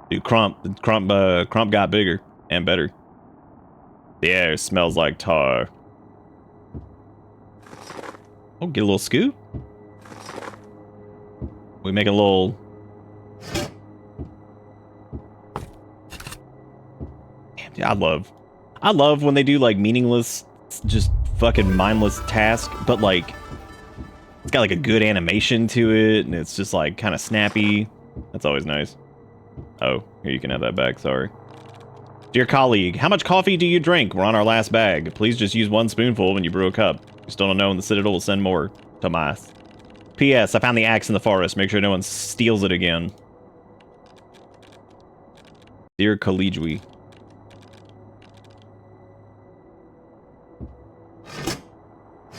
Speaker 1: Dude, Crump got bigger and better. The air smells like tar. Oh, get a little scoop. We make a little. Damn, dude, I love when they do like meaningless, just fucking mindless task, but like it's got like a good animation to it, and it's just like kind of snappy. That's always nice. Oh, here, you can have that back, sorry. Dear colleague, how much coffee do you drink? We're on our last bag. Please just use 1 spoonful when you brew a cup. We still don't know when the Citadel will send more. Tomas. P.S. I found the axe in the forest. Make sure no one steals it again. Dear Collegiate.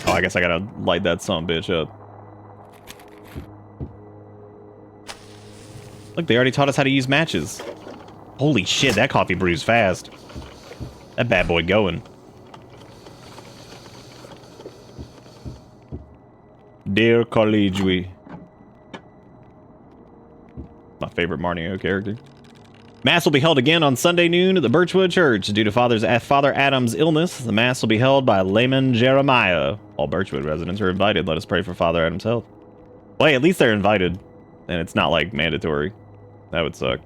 Speaker 1: Oh, I guess I gotta light that sumbitch up. Look, they already taught us how to use matches. Holy shit, that coffee brews fast. That bad boy going. Dear Collegiate. My favorite Mario character. Mass will be held again on Sunday noon at the Birchwood Church. Due to Father Adam's illness, the Mass will be held by layman Jeremiah. All Birchwood residents are invited. Let us pray for Father Adam's health. Well, at least they're invited. And it's not, like, mandatory. That would suck.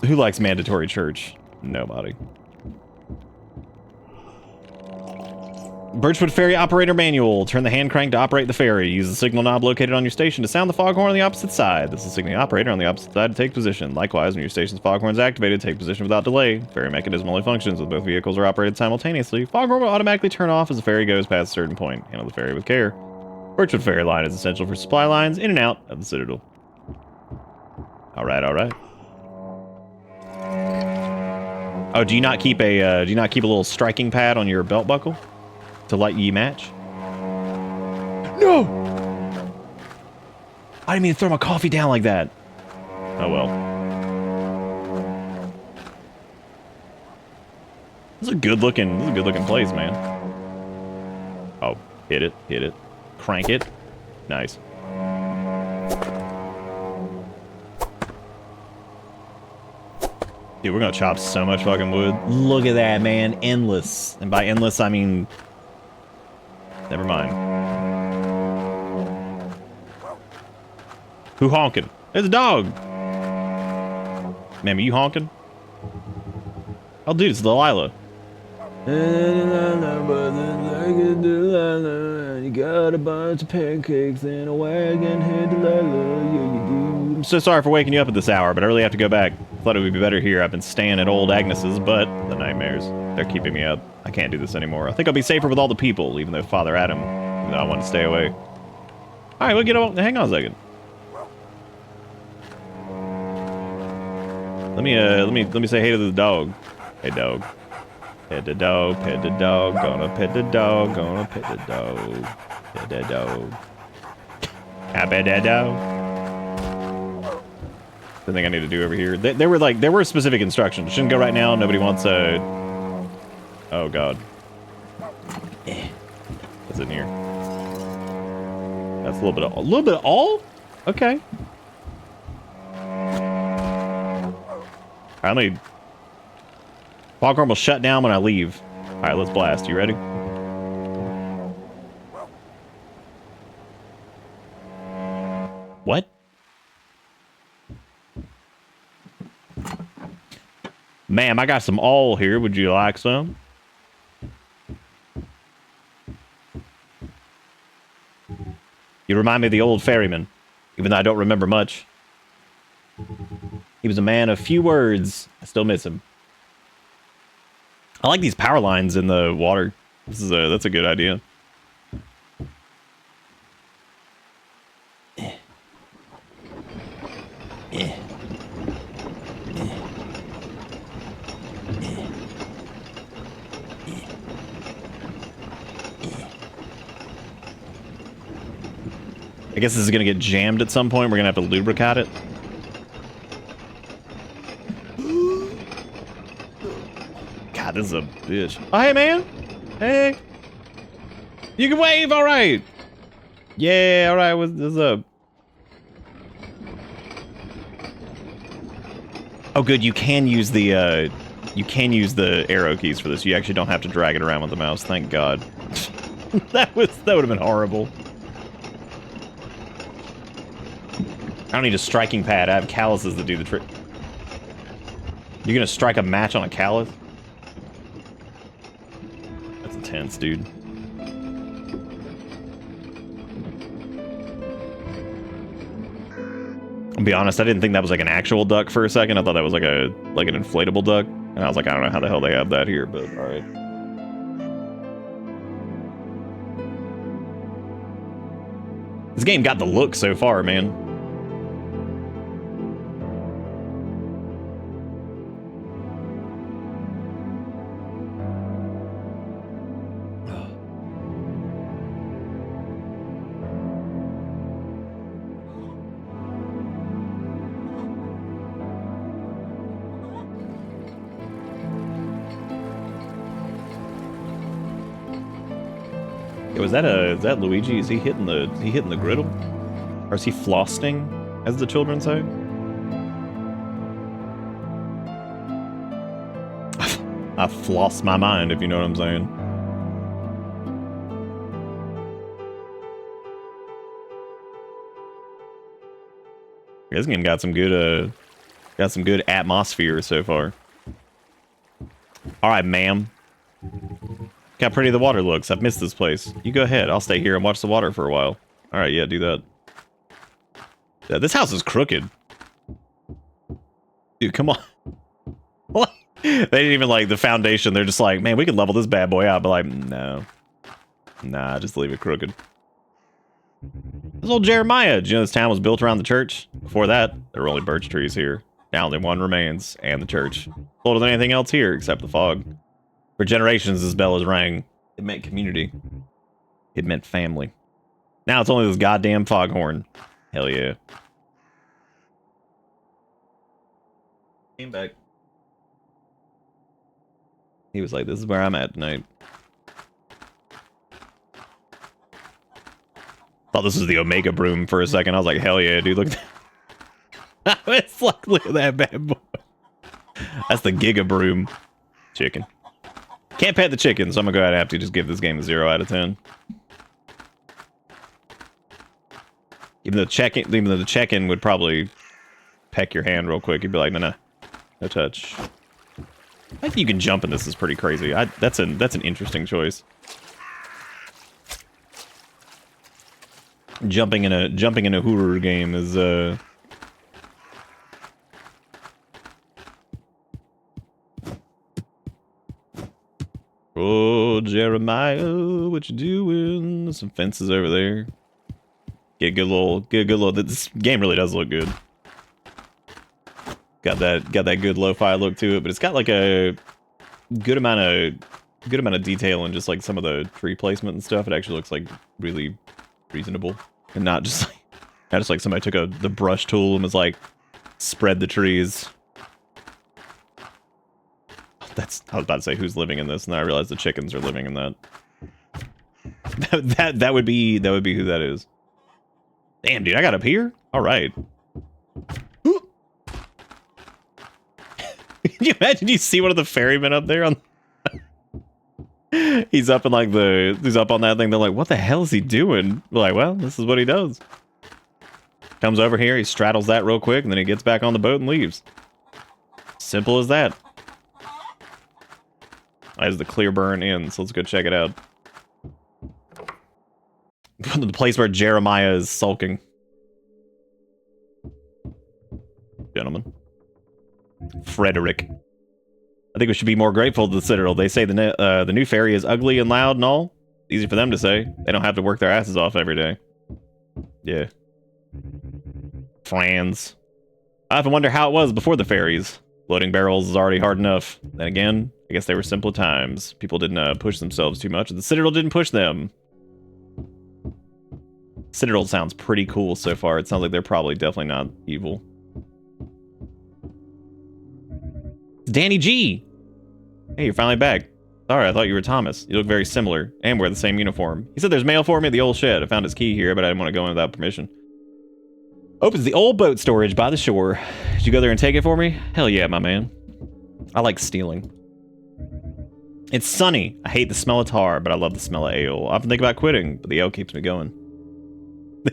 Speaker 1: Who likes mandatory church? Nobody. Birchwood Ferry Operator Manual. Turn the hand crank to operate the ferry. Use the signal knob located on your station to sound the foghorn on the opposite side. This will signal the operator on the opposite side to take position. Likewise, when your station's foghorn is activated, take position without delay. Ferry mechanism only functions when both vehicles are operated simultaneously. Foghorn will automatically turn off as the ferry goes past a certain point. Handle the ferry with care. Birchwood Ferry Line is essential for supply lines in and out of the Citadel. Alright, alright. Oh, do you not keep a little striking pad on your belt buckle? To light ye match? No! I didn't mean to throw my coffee down like that. Oh well. This is a good looking place, man. Oh, hit it. Crank it. Nice. Dude, we're gonna chop so much fucking wood. Look at that, man. Endless. And by endless, I mean... Never mind. Who honking? It's a dog. Man, are you honking? Oh, dude, it's Delilah. You got a bunch of pancakes and a wagon head, Delilah. Yeah, you do. I'm so sorry for waking you up at this hour, but I really have to go back. Thought it would be better here. I've been staying at old Agnes's, but the nightmares, they're keeping me up. I can't do this anymore. I think I'll be safer with all the people, even though Father Adam, I want to stay away. All right, we'll get on. Hang on a second. Let me say hey to the dog. Hey, dog. Pet the dog, pet the dog, gonna pet the dog, gonna pet the dog. Pet that dog. I pet that dog. The thing I need to do over here. There were specific instructions. Shouldn't go right now. Nobody wants a. Oh god. What's in here? That's a little bit of all? Okay. Finally. Foghorn will shut down when I leave. Alright, let's blast. You ready? What? Ma'am, I got some all here. Would you like some? You remind me of the old ferryman, even though I don't remember much. He was a man of few words. I still miss him. I like these power lines in the water. That's a good idea. I guess this is gonna get jammed at some point. We're gonna have to lubricate it. God, this is a bitch. Oh, hey, man. Hey. You can wave, all right. Yeah, all right. What's up? Oh, good. You can use the arrow keys for this. You actually don't have to drag it around with the mouse. Thank God. that would have been horrible. I don't need a striking pad. I have calluses that do the trick. You're gonna strike a match on a callus? That's intense, dude. I'll be honest, I didn't think that was like an actual duck for a second. I thought that was like an inflatable duck. And I was like, I don't know how the hell they have that here, but alright. This game got the look so far, man. Was that is that Luigi? Is he hitting the griddle? Or is he flossing, as the children say? I floss my mind, if you know what I'm saying. This game got some good atmosphere so far. Alright, ma'am. Look how pretty the water looks. I've missed this place. You go ahead. I'll stay here and watch the water for a while. Alright, yeah, do that. Yeah, this house is crooked. Dude, come on. What? They didn't even like the foundation. They're just like, man, we could level this bad boy out. But like, no. Nah, just leave it crooked. This old Jeremiah. Did you know this town was built around the church? Before that, there were only birch trees here. Now only one remains, and the church. Older than anything else here, except the fog. For generations, this bell has rang. It meant community. It meant family. Now it's only this goddamn foghorn. Hell yeah. Came back. He was like, this is where I'm at tonight. Thought this was the Omega broom for a second. I was like, hell yeah, dude, look at that. It's like, look at that bad boy. That's the Giga broom. Chicken. Can't pet the chicken, so I'm gonna go ahead and have to just give this game a 0 out of 10. Even though the check-in would probably peck your hand real quick, you'd be like, no touch. I think you can jump in this is pretty crazy. That's an interesting choice. Jumping in a horror game is Oh, Jeremiah, what you doing? There's some fences over there. Get a good little. This game really does look good. Got that good lo-fi look to it, but it's got like a good amount of detail in just like some of the tree placement and stuff. It actually looks like really reasonable and not just like somebody took the brush tool and was like spread the trees. I was about to say who's living in this, and then I realized the chickens are living in that. that would be who that is. Damn, dude, I got up here. All right. Can you imagine you see one of the ferrymen up there on? He's up in like he's up on that thing. They're like, what the hell is he doing? We're like, well, this is what he does. Comes over here, he straddles that real quick, and then he gets back on the boat and leaves. Simple as that. As the clear burn ends, so let's go check it out. The place where Jeremiah is sulking. Gentlemen. Frederick. I think we should be more grateful to the Citadel. They say the new ferry is ugly and loud and all. Easy for them to say. They don't have to work their asses off every day. Yeah. Franz. I often wonder how it was before the ferries. Loading barrels is already hard enough. Then again, I guess they were simpler times. People didn't push themselves too much. The Citadel didn't push them. Citadel sounds pretty cool so far. It sounds like they're probably definitely not evil. It's Danny G! Hey, you're finally back. Sorry, I thought you were Thomas. You look very similar, and wear the same uniform. He said there's mail for me at the old shed. I found his key here, but I didn't want to go in without permission. Opens the old boat storage by the shore. Did you go there and take it for me? Hell yeah, my man. I like stealing. It's sunny. I hate the smell of tar, but I love the smell of ale. I often think about quitting, but the ale keeps me going.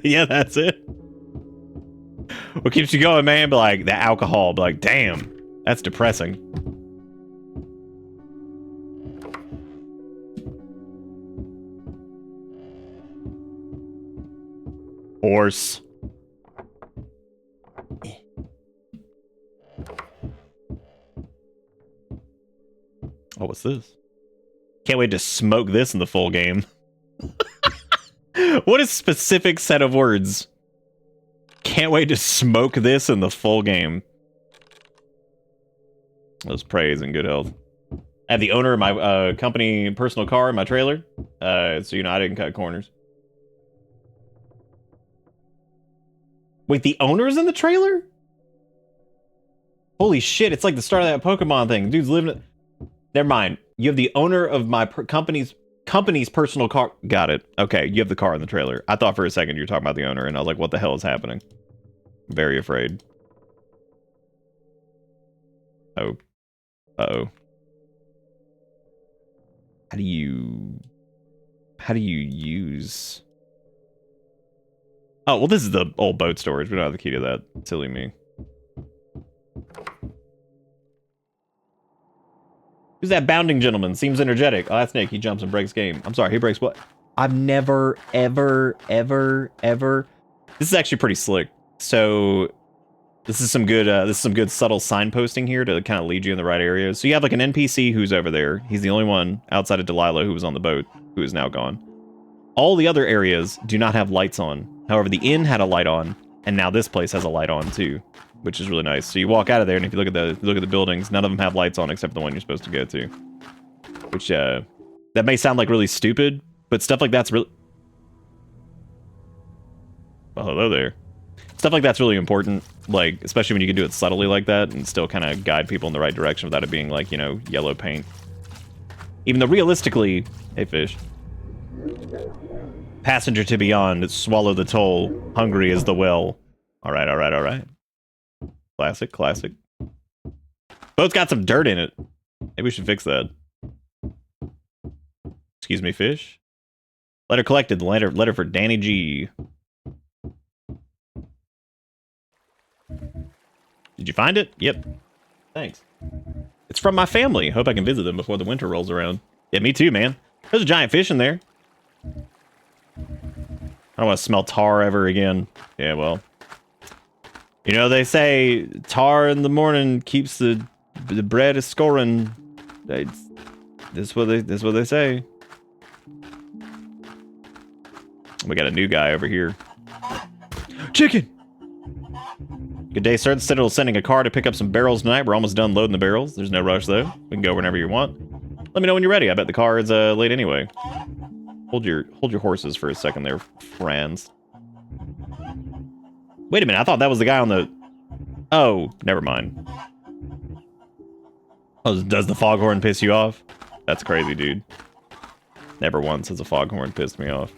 Speaker 1: Yeah, that's it. What keeps you going, man? But like, the alcohol. But like, damn, that's depressing. Horse. Oh, what's this? Can't wait to smoke this in the full game. What a specific set of words. Can't wait to smoke this in the full game. Let's praise and good health. I have the owner of my company personal car in my trailer. So, you know, I didn't cut corners. Wait, the owner's in the trailer? Holy shit, it's like the start of that Pokemon thing. Dude's living... Never mind. You have the owner of my company's personal car. Got it. Okay, you have the car in the trailer. I thought for a second you were talking about the owner, and I was like, what the hell is happening? Very afraid. Oh. Uh-oh. How do you use... Oh, well, this is the old boat storage. We don't have the key to that. Silly me. Who's that bounding gentleman? Seems energetic. Oh, that's Nick. He jumps and breaks game. I'm sorry, he breaks what? I've never, ever... This is actually pretty slick. So, this is some good subtle signposting here to kind of lead you in the right areas. So you have like an NPC who's over there. He's the only one outside of Delilah who was on the boat, who is now gone. All the other areas do not have lights on. However, the inn had a light on, and now this place has a light on too, which is really nice. So you walk out of there, and if you look at the buildings, none of them have lights on except for the one you're supposed to go to. Which that may sound like really stupid, but stuff like that's really... Well, hello there. Stuff like that's really important, like, especially when you can do it subtly like that and still kind of guide people in the right direction without it being like, you know, yellow paint. Even though realistically... Hey, fish. Passenger to beyond, swallow the toll, hungry as the well. Alright, alright, alright. Classic, classic. Boat's got some dirt in it. Maybe we should fix that. Excuse me, fish. Letter collected, letter for Danny G. Did you find it? Yep. Thanks. It's from my family. Hope I can visit them before the winter rolls around. Yeah, me too, man. There's a giant fish in there. I don't want to smell tar ever again. Yeah, well. You know, they say tar in the morning keeps the bread a scoring. This is what they say. We got a new guy over here. Chicken! Good day, sir. The Citadel is sending a car to pick up some barrels tonight. We're almost done loading the barrels. There's no rush, though. We can go whenever you want. Let me know when you're ready. I bet the car is late anyway. Hold your horses for a second there, friends. Wait a minute. I thought that was the guy on the... Oh, never mind. Oh, does the foghorn piss you off? That's crazy, dude. Never once has a foghorn pissed me off.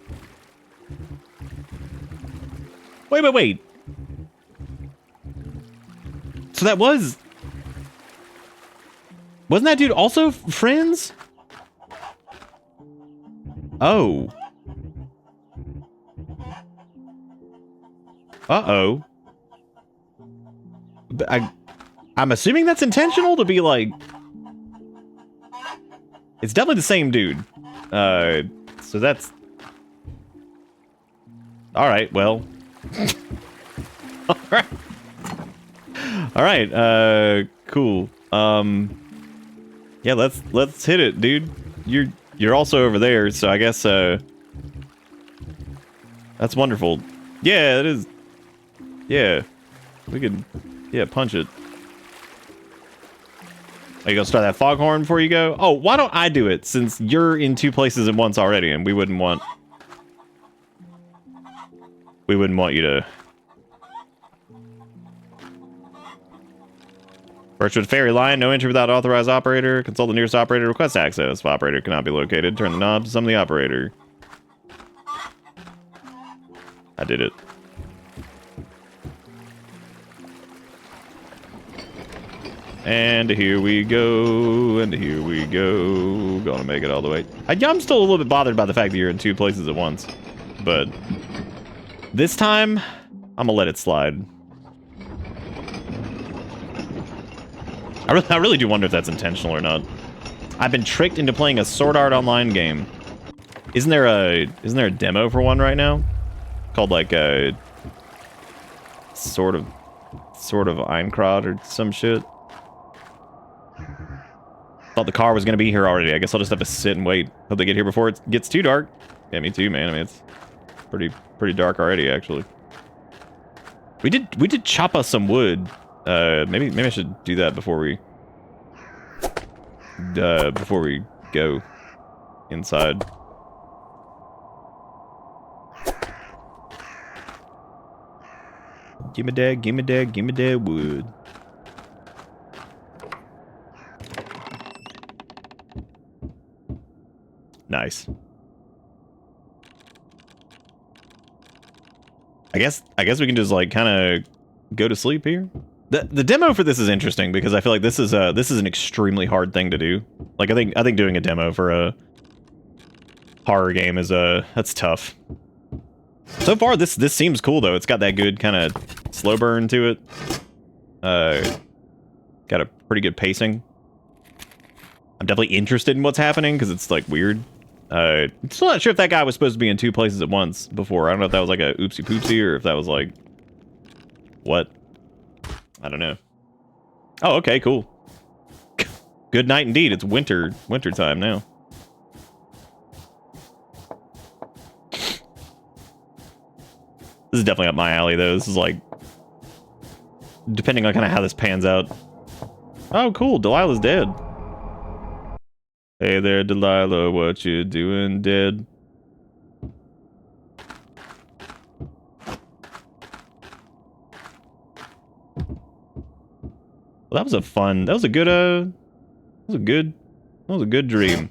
Speaker 1: Wait. So that was... Wasn't that dude also friends? Oh. Uh-oh. I'm assuming that's intentional to be like... It's definitely the same dude. So that's... Alright, well... Alright. Alright, cool. Yeah, let's hit it, dude. You're also over there, so I guess that's wonderful. Yeah, it is. Yeah. We could punch it. Are you gonna start that foghorn before you go? Oh, why don't I do it since you're in two places at once already and we wouldn't want you to. Birchwood Ferry Line, no entry without authorized operator. Consult the nearest operator, request access. If operator cannot be located, turn the knob to summon the operator. I did it. And here we go, and here we go. Gonna make it all the way. I'm still a little bit bothered by the fact that you're in two places at once. But this time, I'm gonna let it slide. I really do wonder if that's intentional or not. I've been tricked into playing a Sword Art Online game. Isn't there a demo for one right now? Called like a sort of Eincrod or some shit. Thought the car was gonna be here already. I guess I'll just have to sit and wait. Hope they get here before it gets too dark. Yeah, me too, man. I mean, pretty dark already, actually. We did chop us some wood. Maybe I should do that before we go inside. Give me that wood. Nice. I guess we can just like kind of go to sleep here. The demo for this is interesting because I feel like this is an extremely hard thing to do. Like I think doing a demo for a horror game is that's tough. So far this seems cool though. It's got that good kind of slow burn to it. Got a pretty good pacing. I'm definitely interested in what's happening because it's like weird. Still not sure if that guy was supposed to be in two places at once before. I don't know if that was like a oopsie poopsie or if that was like what. I don't know. Oh, okay, cool. Good night indeed. It's winter time now. This is definitely up my alley though. This is like depending on kind of how this pans out. Oh, cool. Delilah's dead. Hey there, Delilah. What you doing, dead? Well, that was a fun. That was a good. That was a good dream.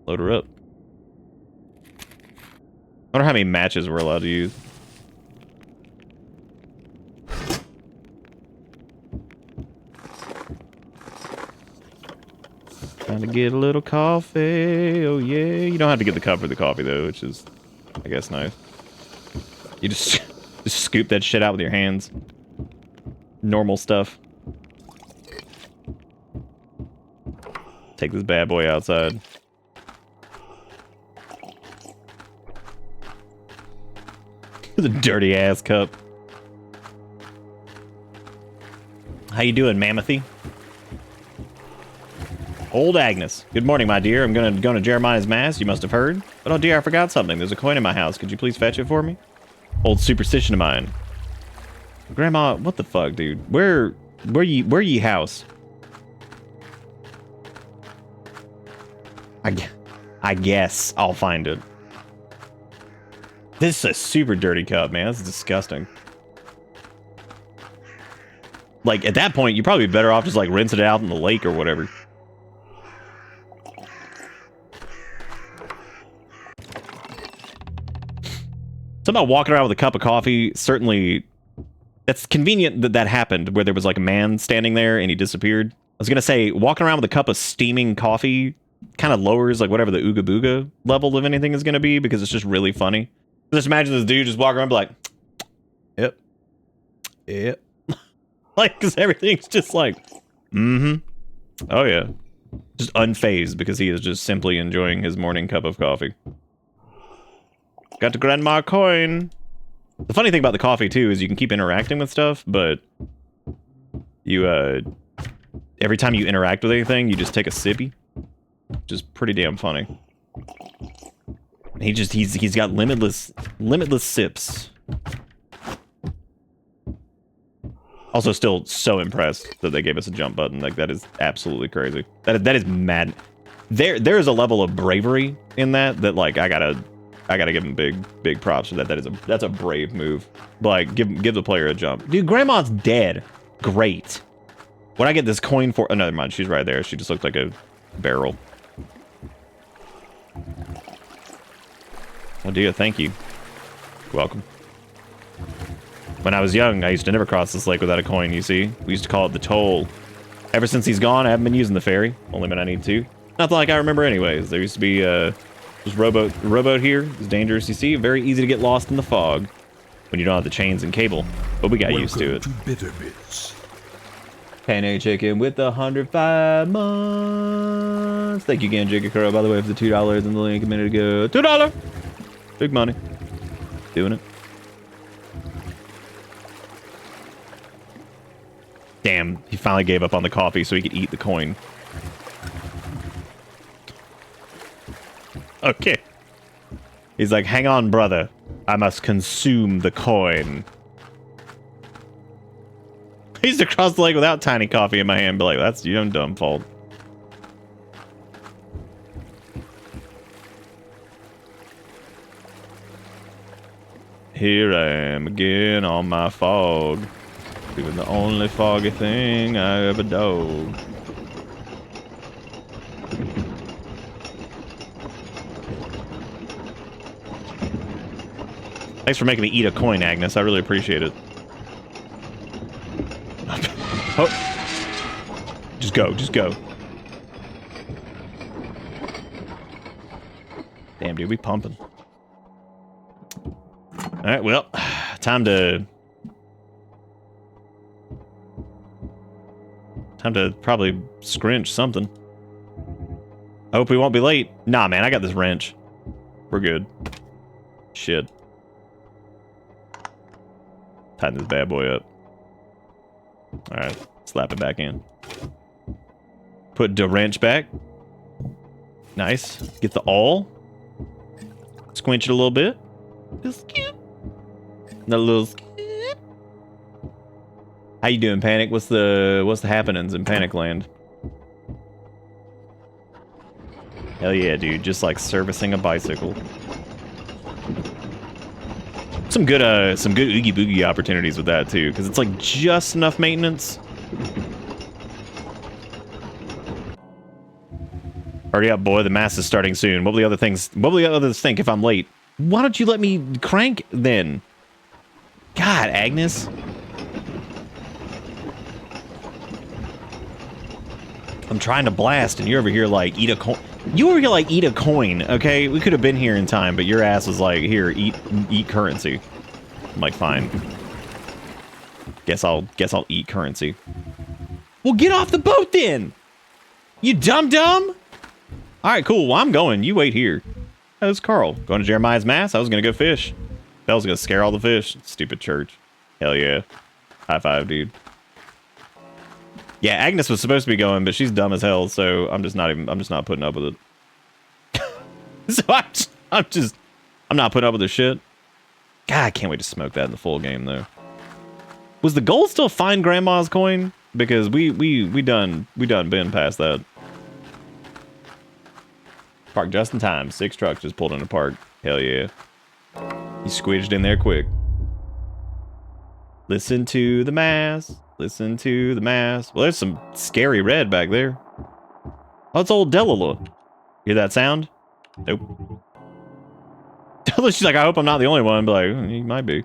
Speaker 1: Load her up. I wonder how many matches we're allowed to use. Time to get a little coffee. Oh yeah, you don't have to get the cup for the coffee though, which is, I guess, nice. You just scoop that shit out with your hands. Normal stuff. Take this bad boy outside. The dirty ass cup. How you doing, Mammothie? Old Agnes. Good morning, my dear. I'm gonna go to Jeremiah's mass. You must have heard. But oh dear, I forgot something. There's a coin in my house. Could you please fetch it for me? Old superstition of mine. Grandma, what the fuck, dude? Where ye house? I guess I'll find it. This is a super dirty cup, man. This is disgusting. Like, at that point, you'd probably be better off just, like, rinsing it out in the lake or whatever. Something about walking around with a cup of coffee, certainly... That's convenient that that happened, where there was, like, a man standing there and he disappeared. I was gonna say, walking around with a cup of steaming coffee kind of lowers, like, whatever the Ooga Booga level of anything is gonna be, because it's just really funny. Just imagine this dude just walking around and be like, yep. Like, because everything's just like, oh yeah. Just unfazed because he is just simply enjoying his morning cup of coffee. Got the grandma coin. The funny thing about the coffee, too, is you can keep interacting with stuff, but you, every time you interact with anything, you just take a sippy. Which is pretty damn funny. He's got limitless sips. Also, still so impressed that they gave us a jump button. Like, that is absolutely crazy. That is mad. There is a level of bravery in that like I gotta give him big props for that. That's a brave move. Like, give the player a jump. Dude, Grandma's dead. Great. What I get this coin for? Oh, never mind. She's right there. She just looked like a barrel. Oh dear, thank you. Welcome. When I was young, I used to never cross this lake without a coin, you see. We used to call it the toll. Ever since he's gone, I haven't been using the ferry. Only when I need to. Nothing like I remember anyways. There used to be, this rowboat here. It's dangerous, you see. Very easy to get lost in the fog. When you don't have the chains and cable. But we got used to it.
Speaker 4: To Bitter Bits.
Speaker 1: Panic Chicken with the 105 months. Thank you again, Jigga Crow, by the way, for the $2 in the link a minute ago. $2! Big money. Doing it. Damn, he finally gave up on the coffee so he could eat the coin. Okay. He's like, hang on, brother. I must consume the coin. I used to cross the lake without tiny coffee in my hand, but like, that's your own dumb fault. Here I am again on my fog. Doing the only foggy thing I ever do. Thanks for making me eat a coin, Agnes. I really appreciate it. Oh. Just go, just go. Damn, dude, we pumping. Alright, well, time to probably scrinch something. I hope we won't be late. Nah, man, I got this wrench. We're good. Shit. Tighten this bad boy up. Alright, slap it back in. Put the wrench back. Nice. Get the awl. Squinch it a little bit. Just cute. Another little skip. How you doing, Panic? What's the happenings in Panic Land? Hell yeah, dude. Just like servicing a bicycle. Some good Oogie Boogie opportunities with that too, because it's like just enough maintenance. Hurry up, boy. The mass is starting soon. What will the others think if I'm late? Why don't you let me crank then? God, Agnes. I'm trying to blast, and you're over here like, eat a coin. You were here like, eat a coin, okay? We could have been here in time, but your ass was like, here, eat currency. I'm like, fine. Guess I'll eat currency. Well, get off the boat then! You dumb? Alright, cool. Well, I'm going. You wait here. That was Carl. Going to Jeremiah's Mass? I was gonna go fish. I was gonna scare all the fish. Stupid church. Hell yeah. High five, dude. Yeah, Agnes was supposed to be going, but she's dumb as hell, so I'm just not putting up with it. So I'm not putting up with this shit. God, I can't wait to smoke that in the full game though. Was the goal still find Grandma's coin? Because we done been past that. Parked just in time. 6 trucks just pulled in the park. Hell yeah. He squidged in there quick. Listen to the mass. Listen to the mass. Well, there's some scary red back there. Oh, it's old Delala. Hear that sound? Nope. She's like, I hope I'm not the only one, but like, he might be.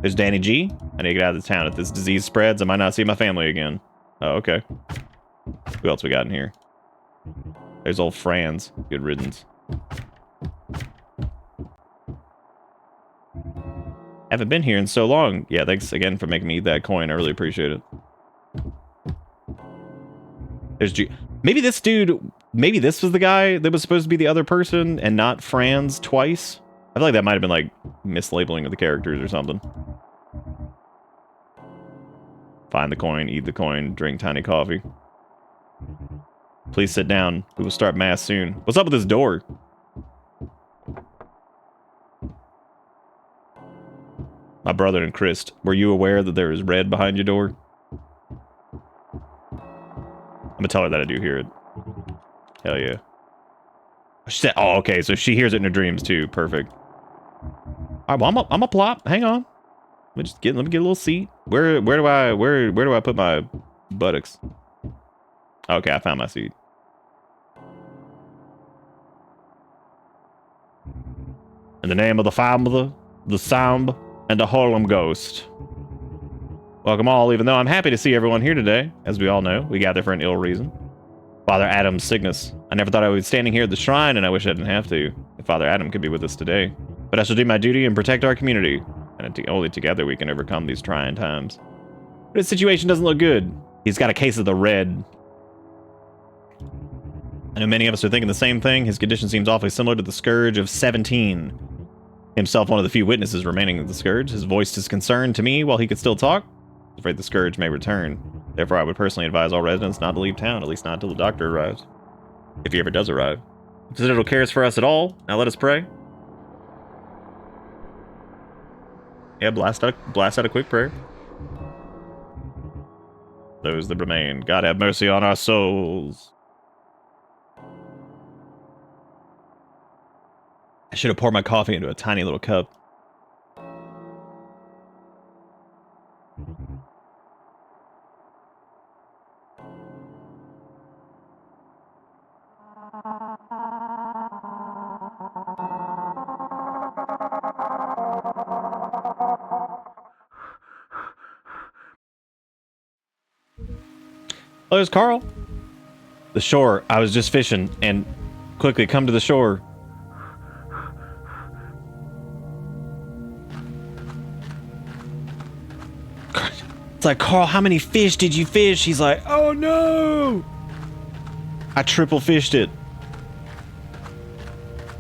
Speaker 1: There's Danny G. I need to get out of the town. If this disease spreads, I might not see my family again. Oh, okay. Who else we got in here? There's old Franz. Good riddance. Haven't been here in so long. Yeah, thanks again for making me eat that coin. I really appreciate it. There's G. Maybe this dude, maybe this was the guy that was supposed to be the other person and not Franz twice. I feel like that might have been like mislabeling of the characters or something. Find the coin, eat the coin, drink tiny coffee. Please sit down. We will start mass soon. What's up with this door? My brother and Chris, were you aware that there is red behind your door? I'm gonna tell her that I do hear it. Hell yeah. She said, oh, okay, so she hears it in her dreams too. Perfect. All right, well, I'm a plop. Hang on. Let me get a little seat. Where do I put my buttocks? Okay, I found my seat. In the name of the Father, the Son, and the Harlem Ghost. Welcome all, even though I'm happy to see everyone here today. As we all know, we gather for an ill reason. Father Adam's sickness. I never thought I would be standing here at the shrine, and I wish I didn't have to. If Father Adam could be with us today. But I shall do my duty and protect our community. And only together we can overcome these trying times. But his situation doesn't look good. He's got a case of the red. I know many of us are thinking the same thing. His condition seems awfully similar to the Scourge of 17. Himself one of the few witnesses remaining of the Scourge. His voiced his concern to me while he could still talk. I'm afraid the Scourge may return. Therefore, I would personally advise all residents not to leave town, at least not until the doctor arrives. If he ever does arrive. If Citadel cares for us at all, now let us pray. Yeah, blast out a quick prayer. Those that remain, God have mercy on our souls. I should have poured my coffee into a tiny little cup. Oh, there's Carl. The shore. I was just fishing and quickly come to the shore. It's like, Carl, how many fish did you fish? He's like, oh no! I triple fished it.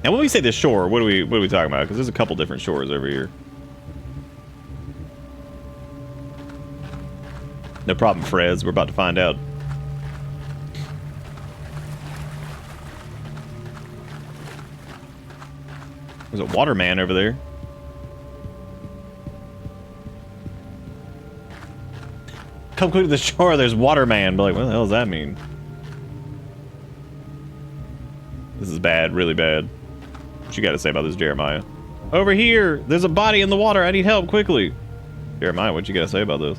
Speaker 1: And when we say the shore, what are we talking about? Because there's a couple different shores over here. No problem, Freds. We're about to find out. There's a waterman over there. Come quick to the shore, there's waterman. But like, what the hell does that mean? This is bad, really bad. What you got to say about this, Jeremiah? Over here! There's a body in the water. I need help quickly. Jeremiah, what you got to say about this?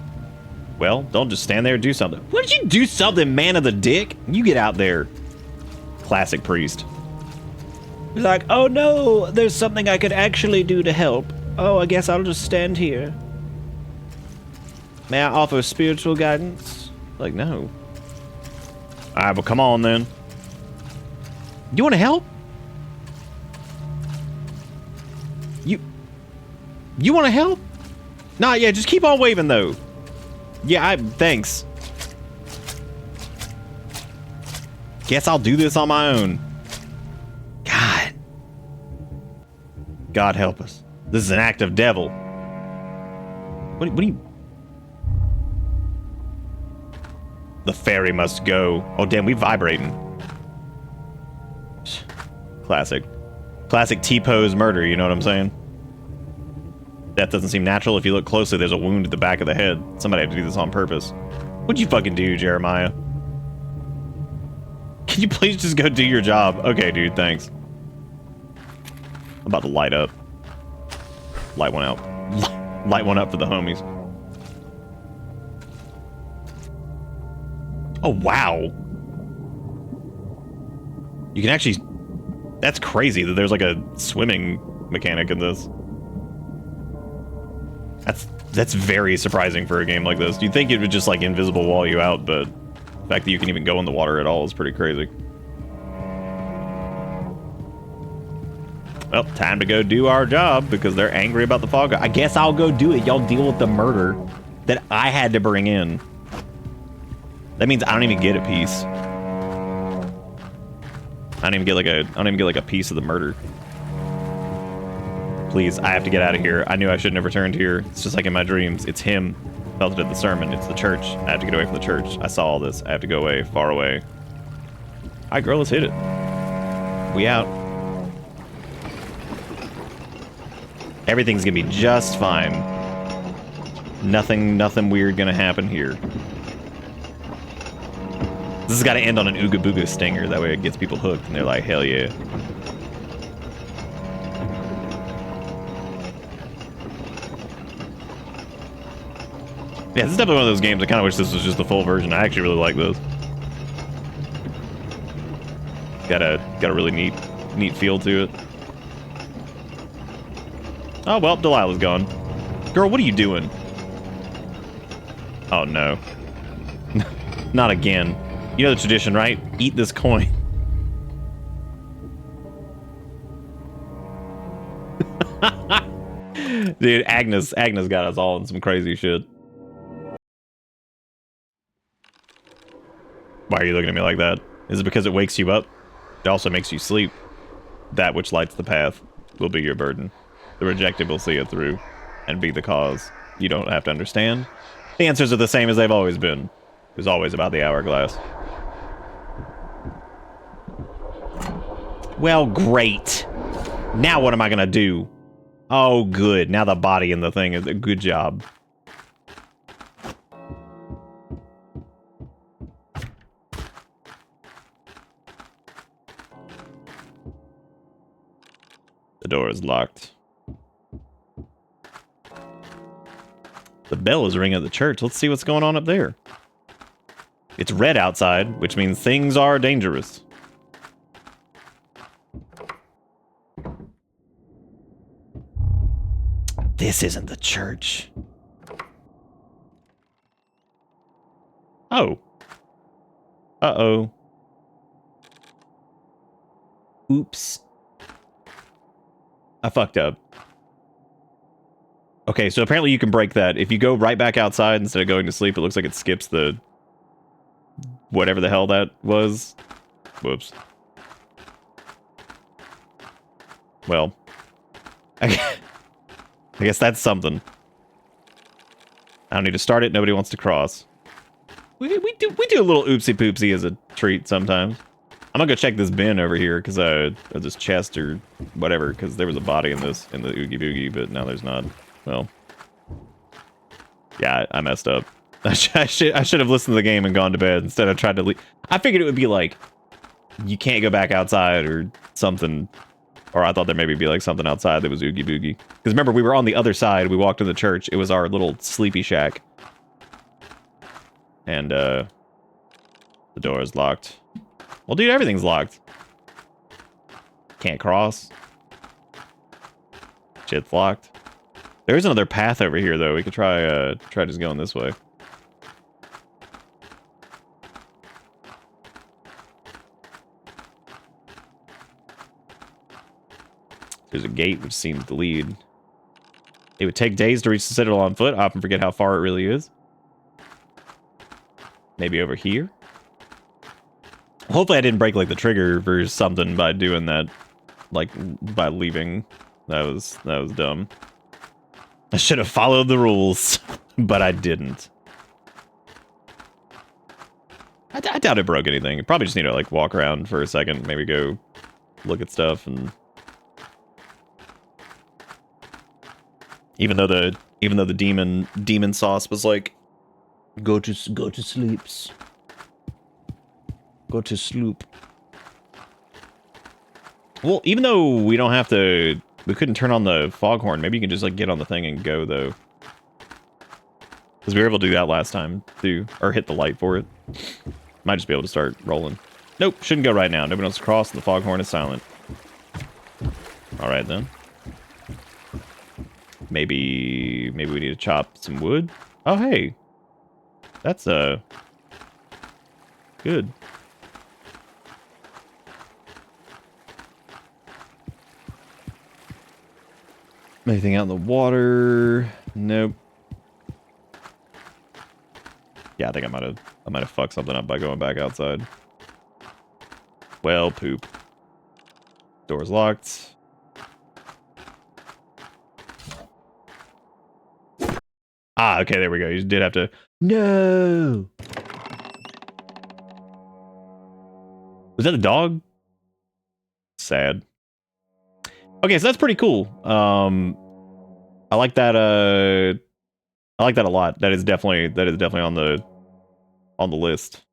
Speaker 1: Well, don't just stand there and do something. Why don't you do something, man of the dick? You get out there. Classic priest.
Speaker 2: He's like, oh no, there's something I could actually do to help. Oh, I guess I'll just stand here. May I offer spiritual guidance?
Speaker 1: Like, no. Alright, well, come on then. You want to help? You want to help? Nah, yeah, just keep on waving though. Yeah, thanks. Guess I'll do this on my own. God help us. This is an act of devil. What do you... The ferry must go. Oh, damn, we vibrating. Classic. Classic T-pose murder, you know what I'm saying? That doesn't seem natural. If you look closely, there's a wound at the back of the head. Somebody had to do this on purpose. What'd you fucking do, Jeremiah? Can you please just go do your job? Okay, dude, thanks. I'm about to light up. Light one out. Light one up for the homies. Oh, wow. You can actually... That's crazy that there's like a swimming mechanic in this. That's very surprising for a game like this. You'd think it would just like invisible wall you out, but the fact that you can even go in the water at all is pretty crazy. Well, time to go do our job because they're angry about the fog. I guess I'll go do it. Y'all deal with the murder that I had to bring in. That means I don't even get a piece. I don't even get like a piece of the murder. Please, I have to get out of here. I knew I shouldn't have returned here. It's just like in my dreams. It's him. Felt it at the sermon. It's the church. I have to get away from the church. I saw all this. I have to go away, far away. All right, girl, let's hit it. We out. Everything's gonna be just fine. Nothing weird gonna happen here. This has got to end on an Ooga Booga stinger. That way it gets people hooked and they're like, hell yeah. Yeah, this is definitely one of those games. I kind of wish this was just the full version. I actually really like this. Got a really neat feel to it. Oh, well, Delilah's gone. Girl, what are you doing? Oh, no. Not again. You know the tradition, right? Eat this coin. Dude, Agnes got us all in some crazy shit. Why are you looking at me like that? Is it because it wakes you up? It also makes you sleep. That which lights the path will be your burden. The rejected will see it through and be the cause. You don't have to understand. The answers are the same as they've always been. It was always about the hourglass. Well, great. Now what am I gonna do? Oh, good. Now the body in the thing is a good job. The door is locked. The bell is ringing at the church. Let's see what's going on up there. It's red outside, which means things are dangerous. This isn't the church. Oh. Uh-oh. Oops. I fucked up. Okay, so apparently you can break that. If you go right back outside instead of going to sleep, it looks like it skips the... whatever the hell that was. Whoops. Well. I guess that's something. I don't need to start it. Nobody wants to cross. We do a little oopsie poopsie as a treat sometimes. I'm gonna go check this bin over here because or this chest or whatever, because there was a body in the Oogie Boogie, but now there's not. Well, yeah, I messed up. I should have listened to the game and gone to bed instead of tried to leave. I figured it would be like you can't go back outside or something. Or I thought there maybe be like something outside that was Oogie Boogie. Because remember, we were on the other side. We walked to the church. It was our little sleepy shack. And, the door is locked. Well, dude, everything's locked. Can't cross. Shit's locked. There's another path over here, though. We could try just going this way. There's a gate which seems to lead. It would take days to reach the Citadel on foot. I often forget how far it really is. Maybe over here? Hopefully I didn't break, like, the trigger for something by doing that. Like, by leaving. That was dumb. I should have followed the rules, but I didn't. I doubt it broke anything. Probably just need to, like, walk around for a second. Maybe go look at stuff and... Even though the demon sauce was like,
Speaker 2: Go to sleeps. Go to sleep.
Speaker 1: well, even though we don't have to, we couldn't turn on the foghorn. Maybe you can just like get on the thing and go though, because we were able to do that last time too, or hit the light for it. Might just be able to start rolling. Nope, shouldn't go right now. Nobody wants to cross, and the foghorn is silent. All right then. Maybe we need to chop some wood. Oh, hey. That's, good. Anything out in the water? Nope. Yeah, I think I might have fucked something up by going back outside. Well, poop. Door's locked. Ah, okay, there we go. You did have to... No! Was that a dog? Sad. Okay, so that's pretty cool. I like that, I like that a lot. That is definitely on the list.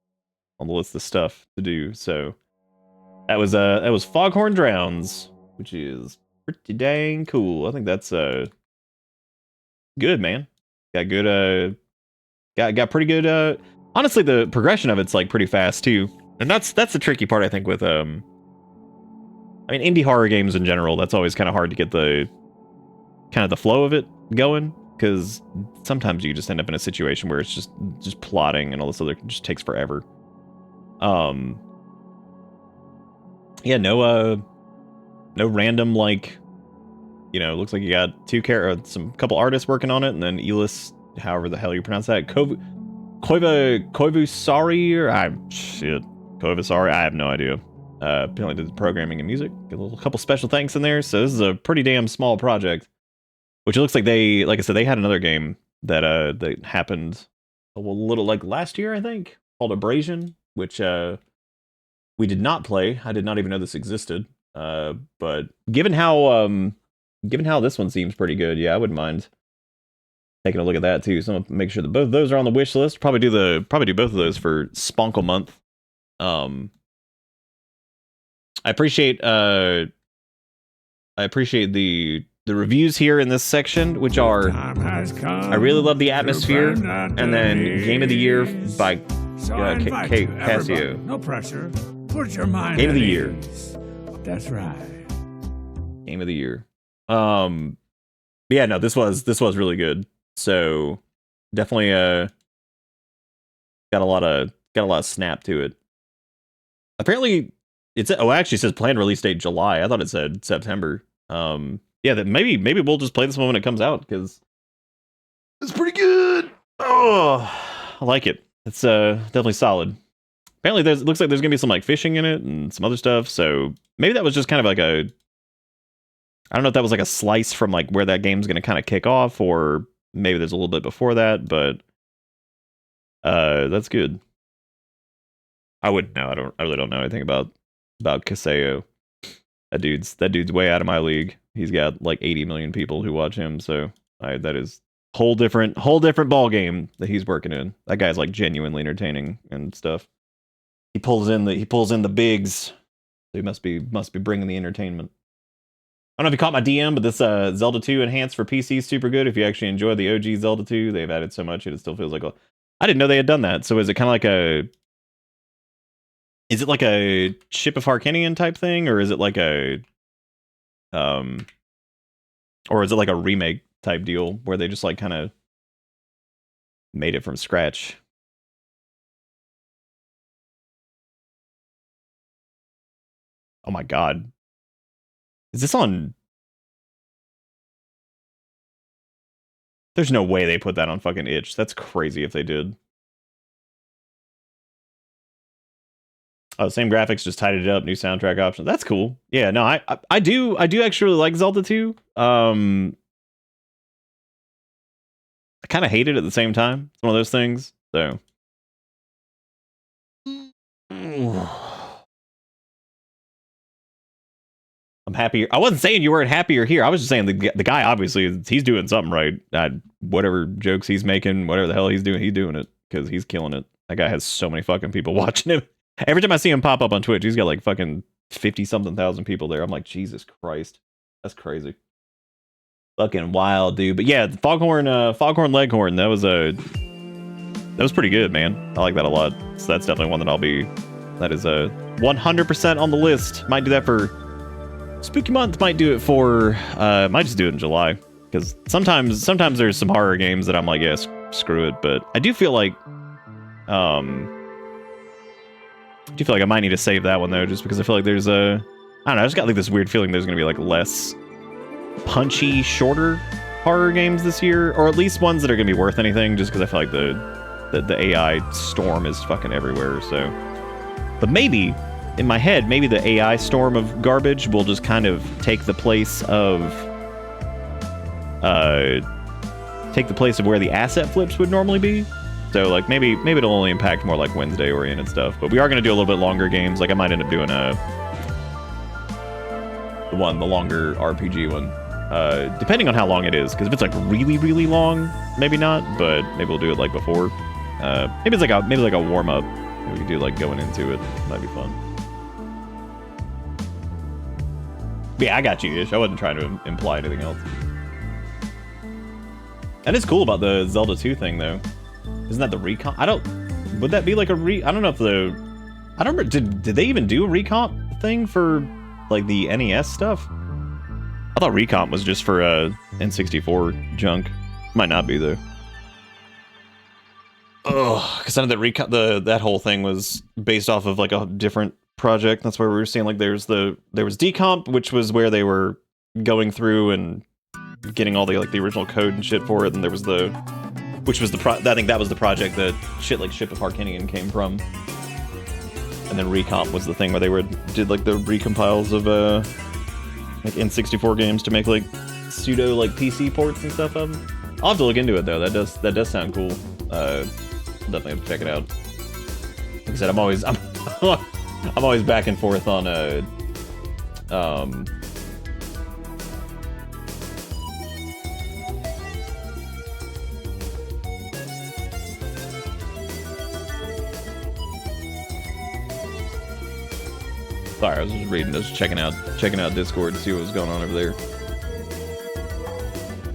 Speaker 1: On the list of stuff to do, so... That was Foghorn Drowns, which is pretty dang cool. I think that's, good, man. Got good, got pretty good, honestly, the progression of it's, like, pretty fast, too. And that's the tricky part, I think, with, I mean, indie horror games in general, that's always kind of hard to get the flow of it going, because sometimes you just end up in a situation where it's just plotting and all this other just takes forever. Yeah, no random, like, you know, looks like you got some couple artists working on it, and then Elis, however the hell you pronounce that, Koivusari, I have no idea. Apparently did the programming and music. Get a couple special thanks in there, so this is a pretty damn small project. Which it looks like like I said, they had another game that happened a little, like, last year, I think, called Abrasion, which we did not play. I did not even know this existed. But given how given how this one seems pretty good, yeah, I wouldn't mind taking a look at that too. So I'm gonna make sure that both of those are on the wish list. Probably do both of those for Sponkle month. I appreciate the reviews here in this section, which are I really love the atmosphere, and then Game of the Year by Casio.
Speaker 4: No pressure. Put your mind
Speaker 1: Game of the Year.
Speaker 4: That's right.
Speaker 1: Game of the Year. Yeah, no, this was really good. So definitely got a lot of snap to it. Apparently it actually says planned release date July. I thought it said September. Yeah, that maybe we'll just play this one when it comes out because it's pretty good. Oh, I like it. It's definitely solid. Apparently it looks like there's gonna be some like fishing in it and some other stuff. So maybe that was just kind of like I don't know if that was like a slice from like where that game's gonna kind of kick off, or maybe there's a little bit before that, but that's good. I wouldn't know. I really don't know anything about Kaseo. That dude's way out of my league. He's got like 80 million people who watch him, so that is whole different ball game that he's working in. That guy's like genuinely entertaining and stuff. He pulls in the bigs. So he must be bringing the entertainment. I don't know if you caught my DM, but this Zelda 2 Enhanced for PC is super good. If you actually enjoy the OG Zelda 2, they've added so much it still feels like I didn't know they had done that. So is it kind of like is it like a Ship of Harkinian type thing, or is it like or is it like a remake type deal where they just like kind of made it from scratch? Oh my god. Is this on? There's no way they put that on fucking itch. That's crazy if they did. Oh, same graphics, just tidied it up, new soundtrack options. That's cool. Yeah, no, I do actually really like Zelda 2. I kind of hate it at the same time. It's one of those things. So I'm happier. I wasn't saying you weren't happier here. I was just saying the guy obviously he's doing something right. Whatever jokes he's making, whatever the hell he's doing it because he's killing it. That guy has so many fucking people watching him. Every time I see him pop up on Twitch, he's got like fucking 50-something thousand people there. I'm like, Jesus Christ, that's crazy. Fucking wild, dude. But yeah, Foghorn Leghorn. That was pretty good, man. I like that a lot. So that's definitely one that is 100% on the list. Might do that for Spooky Month. Might do it for might just do it in July, because sometimes there's some horror games that I'm like, yeah, screw it. But I do feel like I might need to save that one though, just because I feel like there's I don't know, I just got like this weird feeling there's gonna be like less punchy, shorter horror games this year, or at least ones that are gonna be worth anything, just because I feel like the AI storm is fucking everywhere. So, but maybe in my head, maybe the AI storm of garbage will just kind of take the place of where the asset flips would normally be. So like maybe it'll only impact more like Wednesday oriented stuff. But we are gonna do a little bit longer games. Like I might end up doing the longer RPG one, depending on how long it is. Because if it's like really really long, maybe not. But maybe we'll do it like before. Maybe it's like a warm up. We could do like going into it. Might be fun. But yeah, I got you, Ish. I wasn't trying to imply anything else. That is cool about the Zelda 2 thing, though. Isn't that the recomp? Would that be like a I don't know if I don't remember, did they even do a recomp thing for, like, the NES stuff? I thought recomp was just for, N64 junk. Might not be, though. Oh, because I know that that whole thing was based off of, like, a different project. That's where we were seeing, like, there was decomp, which was where they were going through and getting all the, like, the original code and shit for it, and there was I think that was the project that shit like Ship of Harkinian came from. And then Recomp was the thing where they did like the recompiles of like N64 games to make like pseudo like PC ports and stuff of them. I'll have to look into it though. That does sound cool. Definitely have to check it out. Like I said, I'm always back and forth on Sorry, I was just reading this, checking out Discord to see what was going on over there.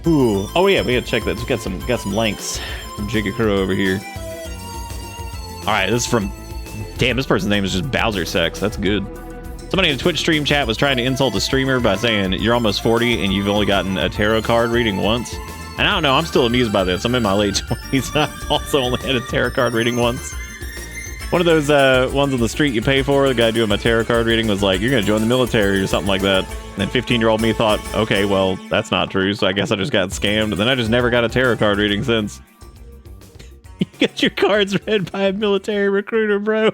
Speaker 1: Ooh. Oh yeah, we gotta check that. Just got some links from Jigakuro over here. Alright, this is from... Damn, this person's name is just Bowser Sex. That's good. Somebody in a Twitch stream chat was trying to insult a streamer by saying, you're almost 40 and you've only gotten a tarot card reading once. And I don't know, I'm still amused by this. I'm in my late 20s. I've also only had a tarot card reading once. One of those ones on the street you pay for, the guy doing my tarot card reading was like, you're going to join the military or something like that. And then 15-year-old me thought, okay, well, that's not true, so I guess I just got scammed. And then I just never got a tarot card reading since. You get your cards read by a military recruiter, bro.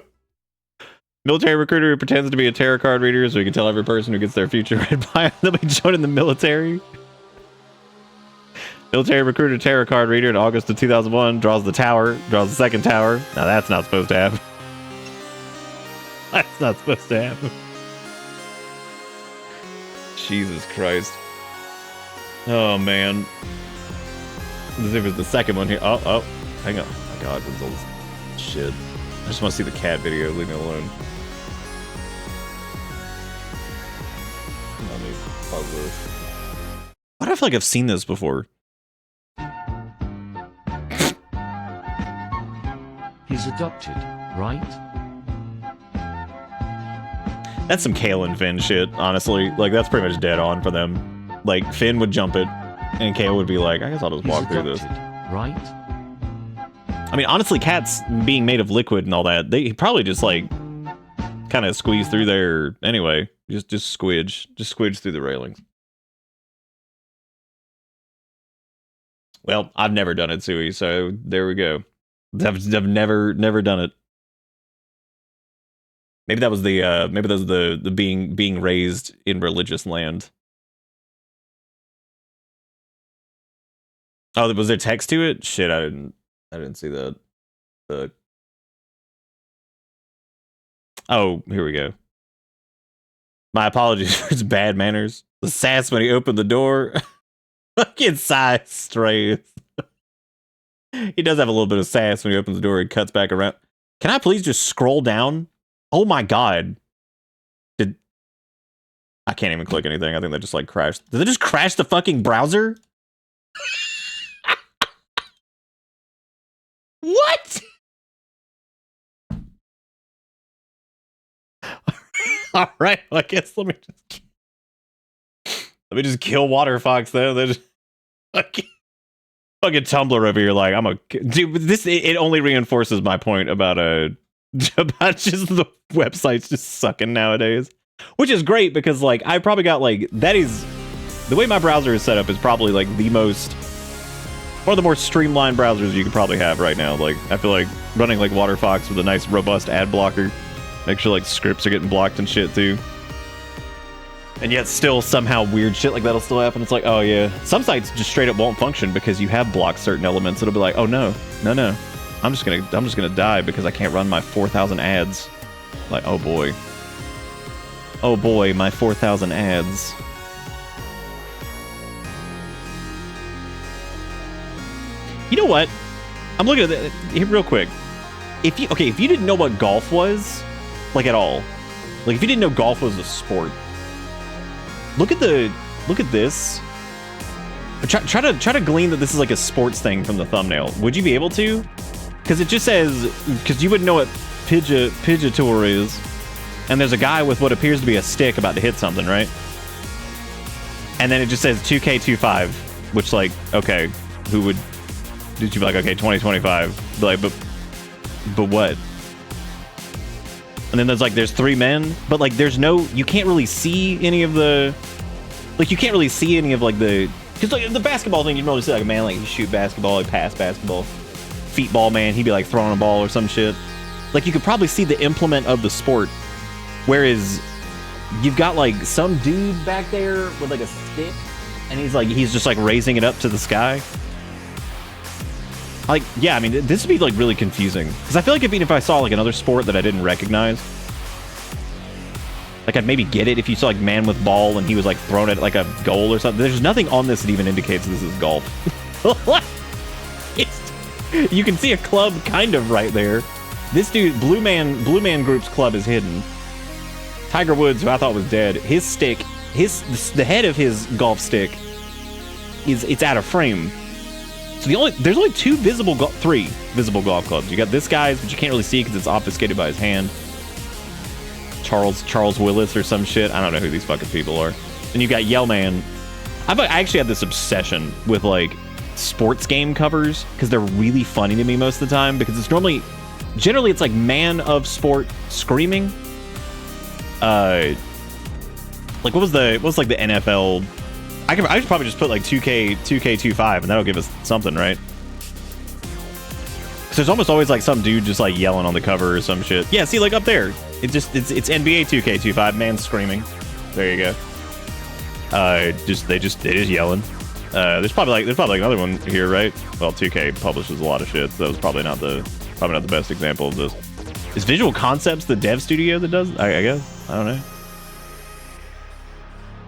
Speaker 1: Military recruiter who pretends to be a tarot card reader so he can tell every person who gets their future read by they'll be joining the military. Military recruiter tarot card reader in August of 2001 draws the tower, draws the second tower. Now that's not supposed to happen. That's not supposed to happen. Jesus Christ. Oh man. Let's see if it's the second one here. Oh, hang on. Oh my god, what's all this shit? I just want to see the cat video. Leave me alone. Let me pause this. Why do I feel like I've seen this before?
Speaker 5: He's adopted, right?
Speaker 1: That's some Kale and Finn shit, honestly. Like, that's pretty much dead on for them. Like, Finn would jump it, and Kale would be like, I guess I'll just walk through this.
Speaker 5: Right?
Speaker 1: I mean, honestly, cats being made of liquid and all that, they probably just, like, kind of squeeze through there anyway. Just squidge through the railings. Well, I've never done it, Sui, so there we go. I've never done it. Maybe that was the being raised in religious land. Oh, was there text to it? Shit, I didn't see that. Oh, here we go. My apologies for his bad manners. The sass when he opened the door. Fucking size strays. He does have a little bit of sass when he opens the door and cuts back around. Can I please just scroll down? Oh my god. I can't even click anything. I think that just like crashed. Did it just crash the fucking browser? What? All right, well, I guess let me just kill Water Fox though. They just fucking Tumblr over here. Like I'm a dude. This it only reinforces my point about about just the websites just sucking nowadays, which is great because like I probably got like that is the way my browser is set up is probably like the most one of the more streamlined browsers you could probably have right now. Like I feel like running like Water Fox with a nice robust ad blocker. Make sure like scripts are getting blocked and shit too. And yet still somehow weird shit like that'll still happen. It's like, oh yeah. Some sites just straight up won't function because you have blocked certain elements. It'll be like, oh no. I'm just gonna die because I can't run my 4,000 ads. Like, oh boy. Oh boy, my 4,000 ads. You know what? I'm looking at here real quick. If you didn't know what golf was, like at all, like if you didn't know golf was a sport, look at this. Try to glean that this is like a sports thing from the thumbnail. Would you be able to? Because it just says, because you wouldn't know what Pidgeotto is, and there's a guy with what appears to be a stick about to hit something, right? And then it just says 2K25, which like, okay, who would? Did you be like, okay, 2025? Like, but what? And then there's three men, but like there's no, you can't really see any of the, like you can't really see any of like the, because like the basketball thing, you'd normally see like a man like he shoot basketball, like pass basketball, feet ball man, he'd be like throwing a ball or some shit. Like you could probably see the implement of the sport, whereas you've got like some dude back there with like a stick, and he's just like raising it up to the sky. Like, yeah, I mean, this would be, like, really confusing. Because I feel like even if I saw, like, another sport that I didn't recognize, like, I'd maybe get it if you saw, like, man with ball and he was, like, throwing it at, like, a goal or something. There's nothing on this that even indicates this is golf. You can see a club kind of right there. This dude, Blue Man Group's club is hidden. Tiger Woods, who I thought was dead, his stick, the head of his golf stick it's out of frame. So there's only three visible golf clubs. You got this guy's, but you can't really see because it's obfuscated by his hand. Charles Willis or some shit. I don't know who these fucking people are. And you got Yellman. I actually have this obsession with like sports game covers because they're really funny to me most of the time because it's generally it's like man of sport screaming. Like what was like the NFL? I could probably just put like 2K25 and that'll give us something, right? Because there's almost always like some dude just like yelling on the cover or some shit. Yeah, see, like up there, it's NBA 2K25, man screaming. There you go. They just yelling. There's probably another one here, right? Well, 2K publishes a lot of shit, so that was probably not the best example of this. Is Visual Concepts the dev studio that does? I guess. I don't know.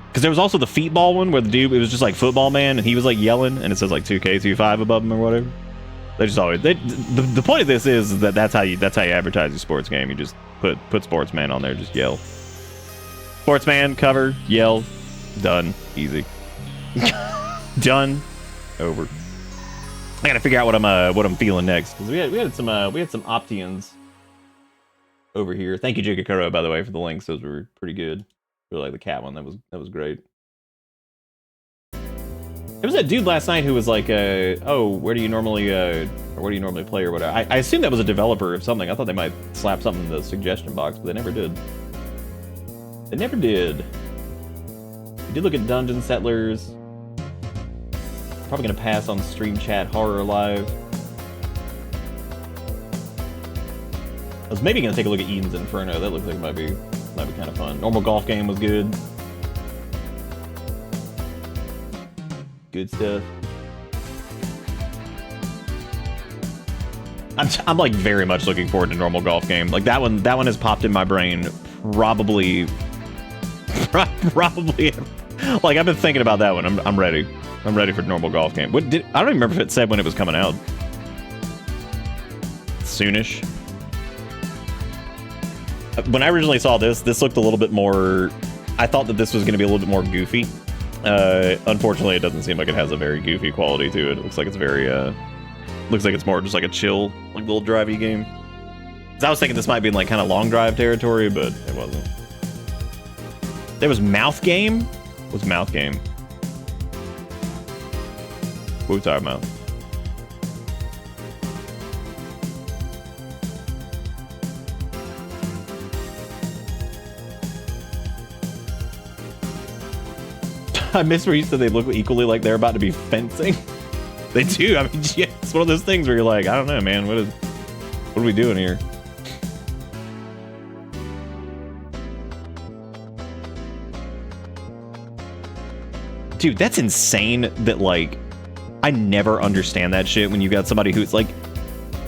Speaker 1: Because there was also the Feetball one where it was just like Football Man and he was like yelling and it says like 2K25 above him or whatever. They just always the point of this is that that's how you advertise your sports game. You just put Sportsman on there, just yell. Sportsman, cover, yell, done, easy. Done, over. I gotta figure out what I'm feeling next because we had some Optians over here. Thank you, Jigakuro, by the way, for the links. Those were pretty good. Really like the cat one. That was great. It was that dude last night who was like, "Oh, where do you normally play or whatever." I assumed that was a developer of something. I thought they might slap something in the suggestion box, but they never did. They never did. We did look at Dungeon Settlers. Probably gonna pass on Stream Chat Horror Live. I was maybe gonna take a look at Eden's Inferno. That looks like it might be kind of fun. Normal Golf Game was good. Good stuff. I'm like very much looking forward to Normal Golf Game. Like that one has popped in my brain probably like I've been thinking about that one. I'm ready. I'm ready for Normal Golf Game. I don't even remember if it said when it was coming out. Soonish. When I originally saw this looked a little bit more... I thought that this was going to be a little bit more goofy. Unfortunately, it doesn't seem like it has a very goofy quality to it. It looks like it's very... looks like it's more just like a chill, like little drivey game. So I was thinking this might be in like kind of long drive territory, but it wasn't. There was Mouth Game? What's Mouth Game? What are we talking about? I miss where you said they look equally like they're about to be fencing. They do. I mean, yeah, it's one of those things where you're like, I don't know, man. What are we doing here? Dude, that's insane that, like, I never understand that shit when you got somebody who's like...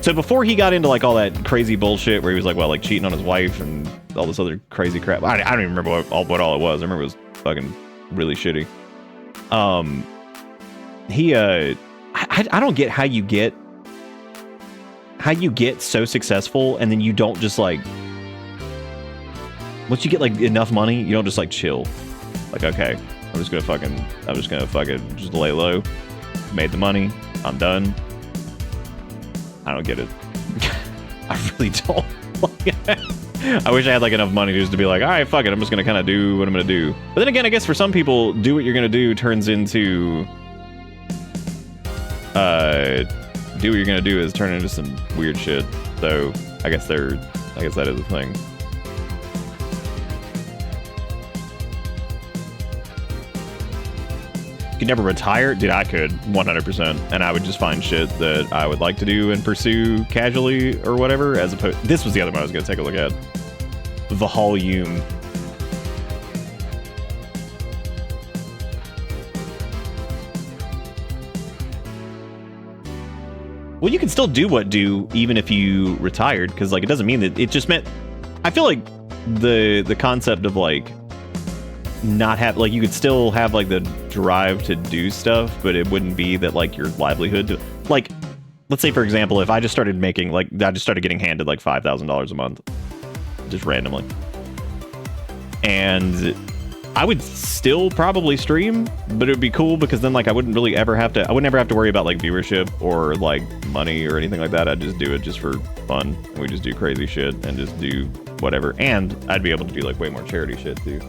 Speaker 1: So before he got into, like, all that crazy bullshit where he was, like, well, like, cheating on his wife and all this other crazy crap. I don't even remember what all it was. I remember it was fucking really shitty. I don't get how you get so successful and then you don't just, like... Once you get, like, enough money, you don't just, like, chill. Like, okay, I'm just gonna fucking just lay low. Made the money. I'm done. I don't get it. I really don't. I wish I had like enough money just to be like, all right, fuck it. I'm just gonna kind of do what I'm gonna do. But then again, I guess for some people, do what you're gonna do turns into do what you're gonna do is turn into some weird shit. So I guess that is a thing. Could never retire? Dude, I could 100%, and I would just find shit that I would like to do and pursue casually or whatever. As opposed, this was the other one I was gonna take a look at. The Volume. Well, you can still do even if you retired, because like it doesn't mean that it just meant. I feel like the concept of like not have like you could still have like the drive to do stuff, but it wouldn't be that like your livelihood to, like, let's say for example, if I just started making like I just started getting handed like $5,000 a month just randomly, And I would still probably stream, but it would be cool because then like I wouldn't have to worry about like viewership or like money or anything like that. I'd just do it just for fun. We just do crazy shit and just do whatever. And I'd be able to do like way more charity shit too.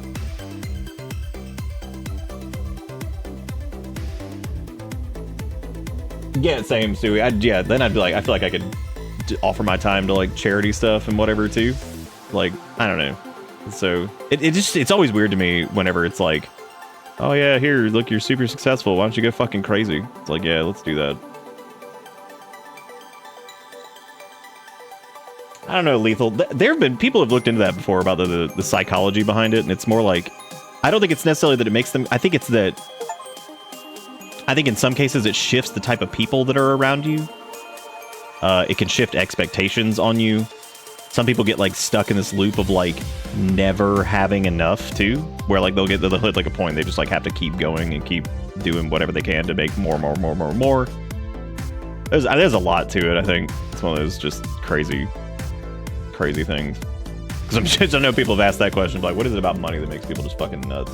Speaker 1: Yeah, same, Stewie. Yeah, then I'd be like, I feel like I could offer my time to like charity stuff and whatever too. Like, I don't know. So it's always weird to me whenever it's like, oh yeah, here, look, you're super successful. Why don't you go fucking crazy? It's like, yeah, let's do that. I don't know, Lethal. There have been people have looked into that before about the psychology behind it, and it's more like, I don't think it's necessarily that it makes them. I think it's that. I think in some cases it shifts the type of people that are around you. It can shift expectations on you. Some people get like stuck in this loop of like never having enough too, where like they'll hit like a point they just like have to keep going and keep doing whatever they can to make more. There's a lot to it. I think it's one of those just crazy things. Because I know people have asked that question, like, what is it about money that makes people just fucking nuts?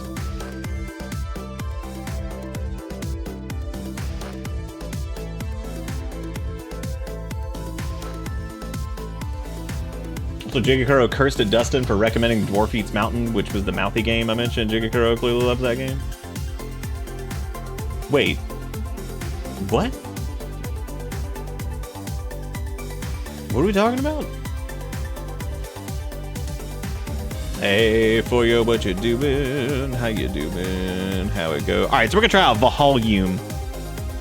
Speaker 1: So Jigakuro cursed at Dustin for recommending Dwarf Eats Mountain, which was the mouthy game I mentioned. Jigakuro clearly loves that game. Wait. What? What are we talking about? Hey, for you, what you doing? How you doing? How it go? All right, so we're gonna try out Valhalla,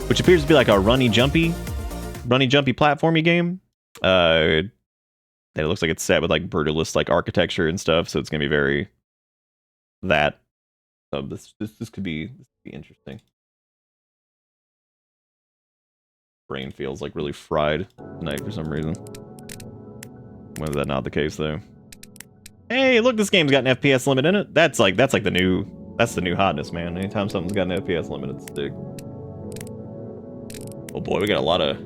Speaker 1: which appears to be like a runny jumpy platformy game. It looks like it's set with like brutalist like architecture and stuff, so it's gonna be very that. So this could be interesting. Brain feels like really fried tonight for some reason. Whether that's not the case though. Hey, look, this game's got an FPS limit in it. That's the new hotness, man. Anytime something's got an FPS limit, it's sick. Oh boy, we got a lot of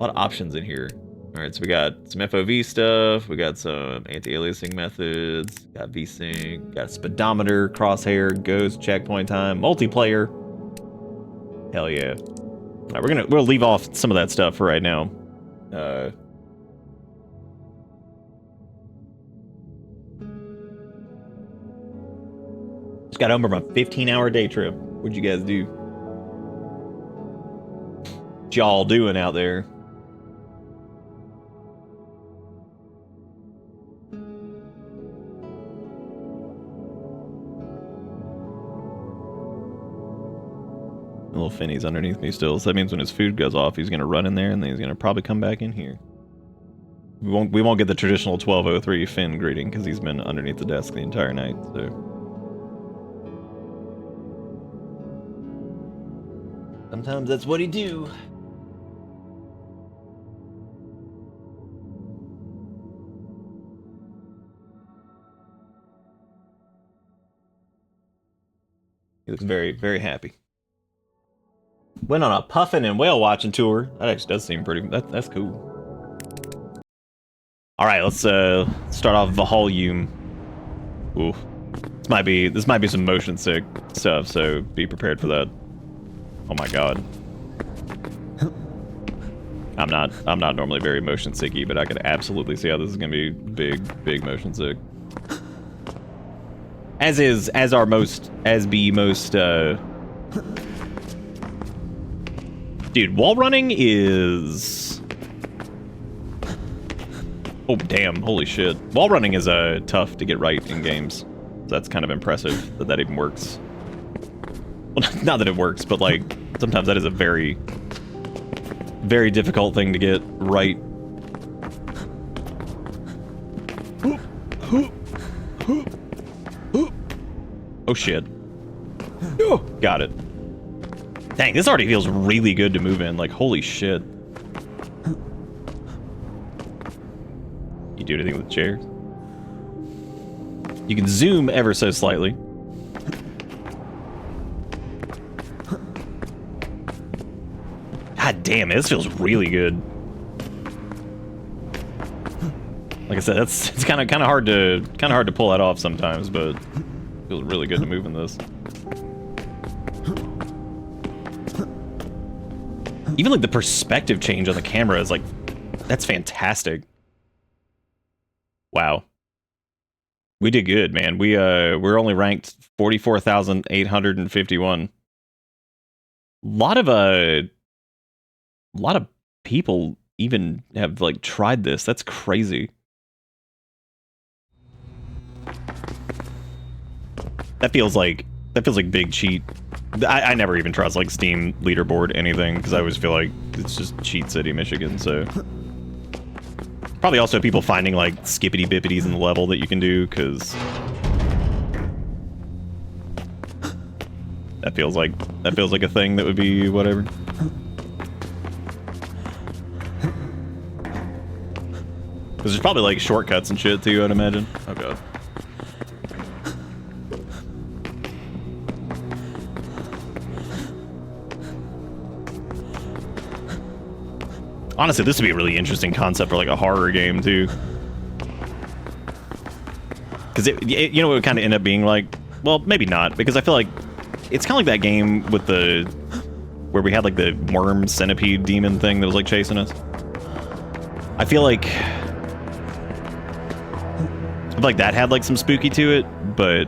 Speaker 1: options in here. All right, so we got some FOV stuff, we got some anti-aliasing methods, got VSync, got speedometer, crosshair, ghost, checkpoint time, multiplayer. Hell yeah! All right, we'll leave off some of that stuff for right now. Just got home from a 15-hour day trip. What'd you guys do? What y'all doing out there? Little Finny's underneath me still, so that means when his food goes off, he's gonna run in there, and then he's gonna probably come back in here. We won't get the traditional 12:03 Finn greeting because he's been underneath the desk the entire night. So sometimes that's what he do. He looks very, very happy. Went on a puffin and whale watching tour. That actually does seem pretty. That's cool. All right, let's start off Valhalla. Ooh, this might be some motion sick stuff. So be prepared for that. Oh my god. I'm not normally very motion sicky, but I could absolutely see how this is gonna be big motion sick. As be most. Dude, wall running is... Oh, damn. Holy shit. Wall running is tough to get right in games. That's kind of impressive that even works. Well, not that it works, but, like, sometimes that is a very, very difficult thing to get right. Oh, shit. Got it. Dang, this already feels really good to move in. Like, holy shit. You do anything with the chairs? You can zoom ever so slightly. God damn it, this feels really good. Like I said, it's kind of hard to pull that off sometimes, but Feels really good to move in this. Even like the perspective change on the camera is like, that's fantastic. Wow. We did good, man. We're only ranked 44,851. A lot of people even have like tried this. That's crazy. That feels like big cheat. I never even trust like Steam leaderboard anything because I always feel like it's just cheat city Michigan. So probably also people finding like skippity bippities in the level that you can do because that feels like a thing that would be whatever. Because there's probably like shortcuts and shit too, I'd imagine. Oh god. Honestly, this would be a really interesting concept for like a horror game too. Because you know, it would kind of end up being like, well, maybe not, because I feel like it's kind of like that game with where we had like the worm centipede demon thing that was like chasing us. I feel like that had like some spooky to it, but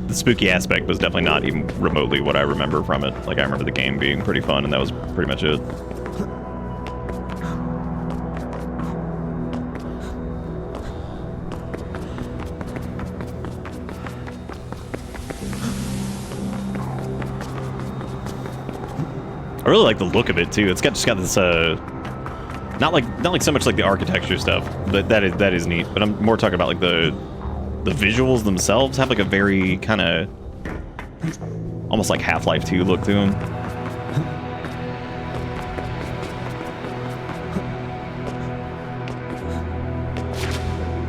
Speaker 1: the spooky aspect was definitely not even remotely what I remember from it. Like I remember the game being pretty fun, and that was pretty much it. I really like the look of it too. It's just got this not like so much like the architecture stuff, but that is neat. But I'm more talking about like the visuals themselves have like a very kind of almost like Half-Life 2 look to them.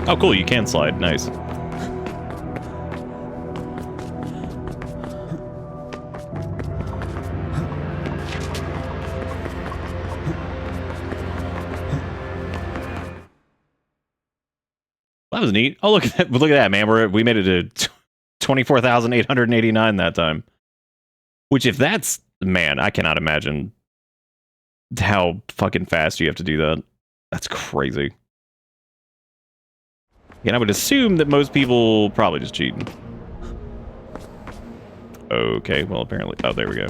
Speaker 1: Oh cool, you can slide. Nice. That was neat. Oh, look at that! Look at that, man. We made it to 24,889 that time. Which, if that's, man, I cannot imagine how fucking fast you have to do that. That's crazy. And I would assume that most people probably just cheating. Okay, well, apparently. Oh, there we go.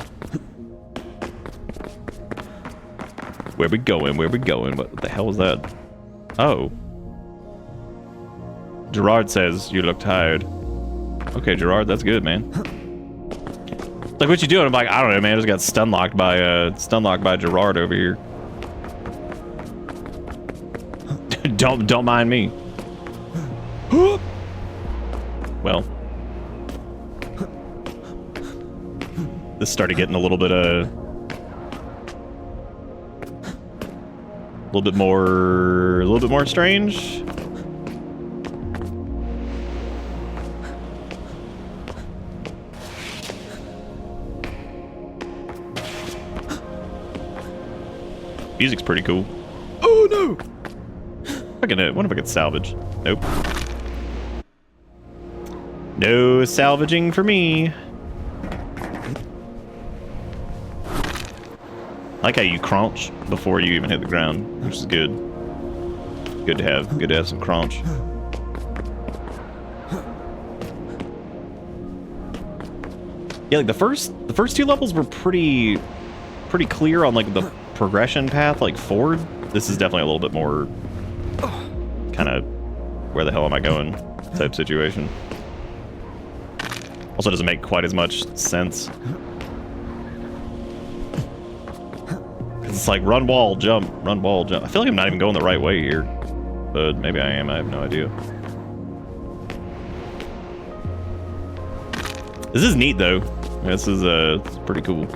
Speaker 1: Where we going? Where we going? What the hell was that? Oh. Gerard says you look tired. Okay, Gerard, that's good, man. Like, what you doing? I'm like, I don't know, man. I just got stun locked by Gerard over here. don't mind me. Well, this started getting a little bit more strange. Music's pretty cool. Oh no! I wonder if I could salvage. Nope. No salvaging for me. I like how you crunch before you even hit the ground, which is good. Good to have some crunch. Yeah, like the first two levels were pretty clear on like the progression path, like forward. This is definitely a little bit more kind of where the hell am I going type situation. Also doesn't make quite as much sense. It's like run wall, jump, run wall, jump. I feel like I'm not even going the right way here, but maybe I am. I have no idea. This is neat though. This is it's pretty cool.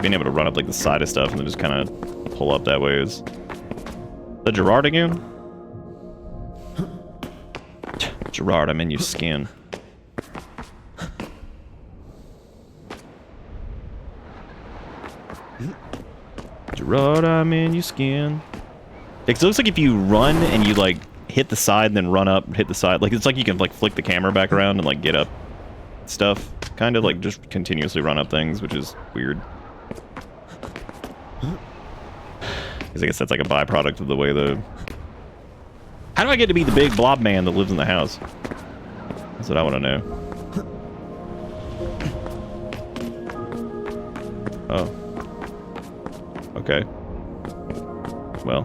Speaker 1: Being able to run up like the side of stuff and then just kind of pull up that way is the Gerard again. Gerard, I'm in your skin. Right, I'm in your skin. It looks like if you run and you like hit the side and then run up, hit the side, like it's like you can like flick the camera back around and like get up stuff. Kind of like just continuously run up things, which is weird. Because I guess that's like a byproduct of the way the... How do I get to be the big blob man that lives in the house? That's what I want to know. Oh. Okay. Well.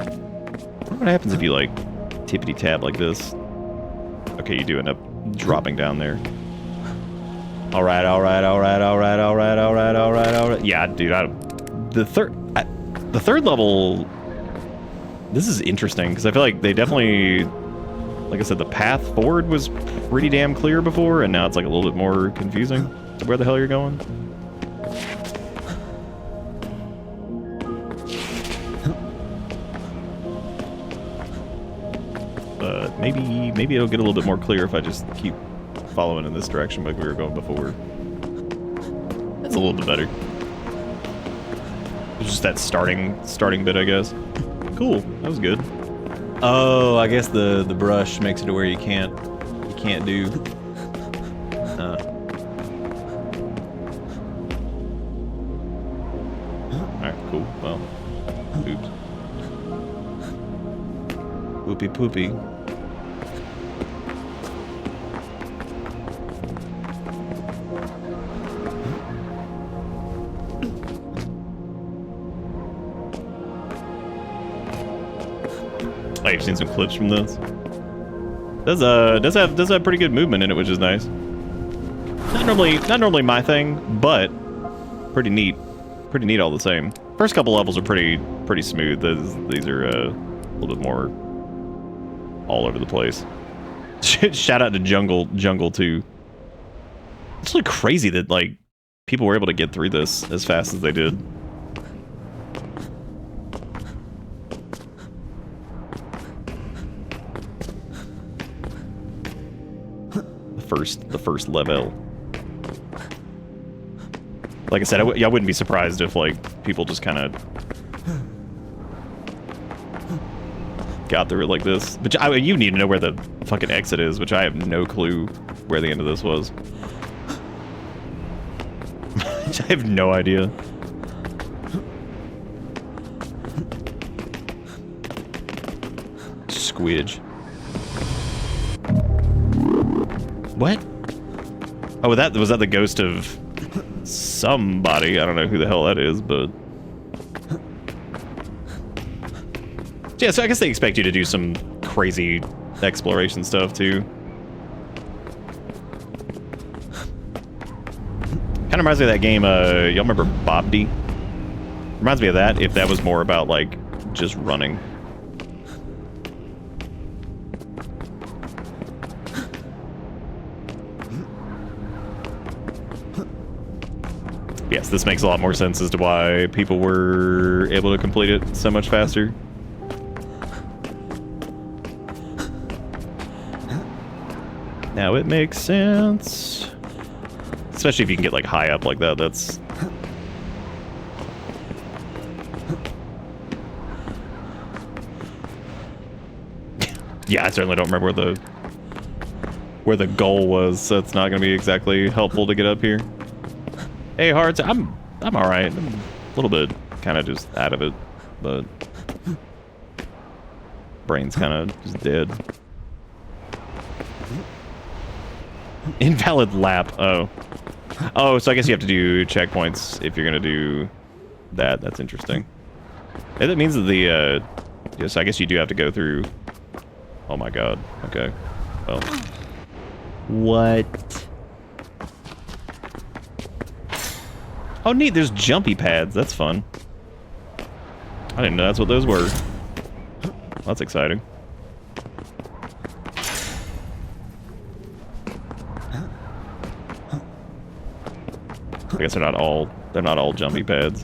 Speaker 1: I wonder what happens if you, like, tippity-tap like this. Okay, you do end up dropping down there. Alright, alright, alright, alright, alright, alright, alright, alright. Yeah, dude, the third level... This is interesting, because I feel like they definitely... Like I said, the path forward was pretty damn clear before, and now it's like a little bit more confusing to where the hell you're going. But maybe it'll get a little bit more clear if I just keep following in this direction like we were going before. That's a little bit better. It's just that starting bit, I guess. Cool, that was good. Oh, I guess the brush makes it to where you can't do. Alright, cool. Well, oops. Whoopie poopy. Oh, you've seen some clips from this. Does have pretty good movement in it, which is nice. Not normally my thing, but pretty neat. Pretty neat all the same. First couple levels are pretty smooth. These are a little bit more all over the place. Shout out to Jungle 2. It's really crazy that like people were able to get through this as fast as they did. The first level. Like I said, I wouldn't be surprised if like people just kind of got through it like this. But you need to know where the fucking exit is, which I have no clue where the end of this was. I have no idea. Squidge. What? Oh, was that the ghost of somebody? I don't know who the hell that is, but yeah. So I guess they expect you to do some crazy exploration stuff too. Kind of reminds me of that game. Y'all remember Bob D? Reminds me of that. If that was more about like just running. Yes, this makes a lot more sense as to why people were able to complete it so much faster. Now it makes sense. Especially if you can get like high up like that, that's... Yeah, I certainly don't remember where the goal was, so it's not going to be exactly helpful to get up here. Hey, Hearts, I'm alright. I'm a little bit kind of just out of it, but brain's kind of just dead. Invalid lap. Oh, so I guess you have to do checkpoints if you're gonna do that. That's interesting. And that means that the yes, I guess you do have to go through. Oh my god. Okay. Well. What? Oh, neat, there's jumpy pads. That's fun. I didn't know that's what those were. That's exciting. I guess they're not all jumpy pads.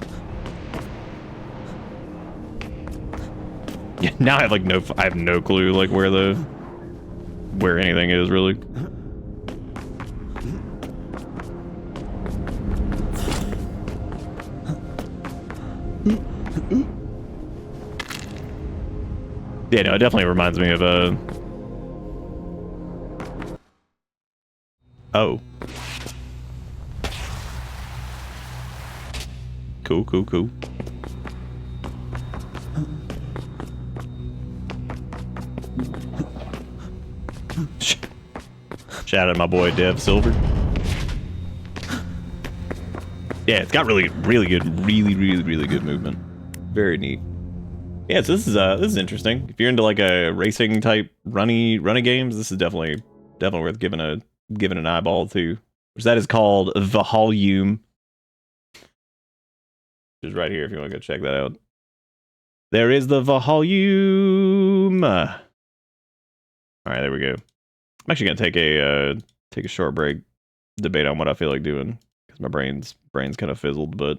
Speaker 1: Yeah, now I have I have no clue like where anything is really. Yeah, no, it definitely reminds me of a. Oh. Cool, cool, cool. Shout out to my boy Dev Silver. Yeah, it's got really good movement. Very neat. Yeah, so this is interesting. If you're into like a racing type runny games, this is definitely worth giving an eyeball to. Which that is called The Volume. Which is right here if you want to go check that out. There is the volume. All right, there we go. I'm actually gonna take a short break, debate on what I feel like doing because my brain's kind of fizzled. But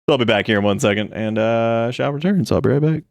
Speaker 1: I'll be back here in 1 second, and shall return. So I'll be right back.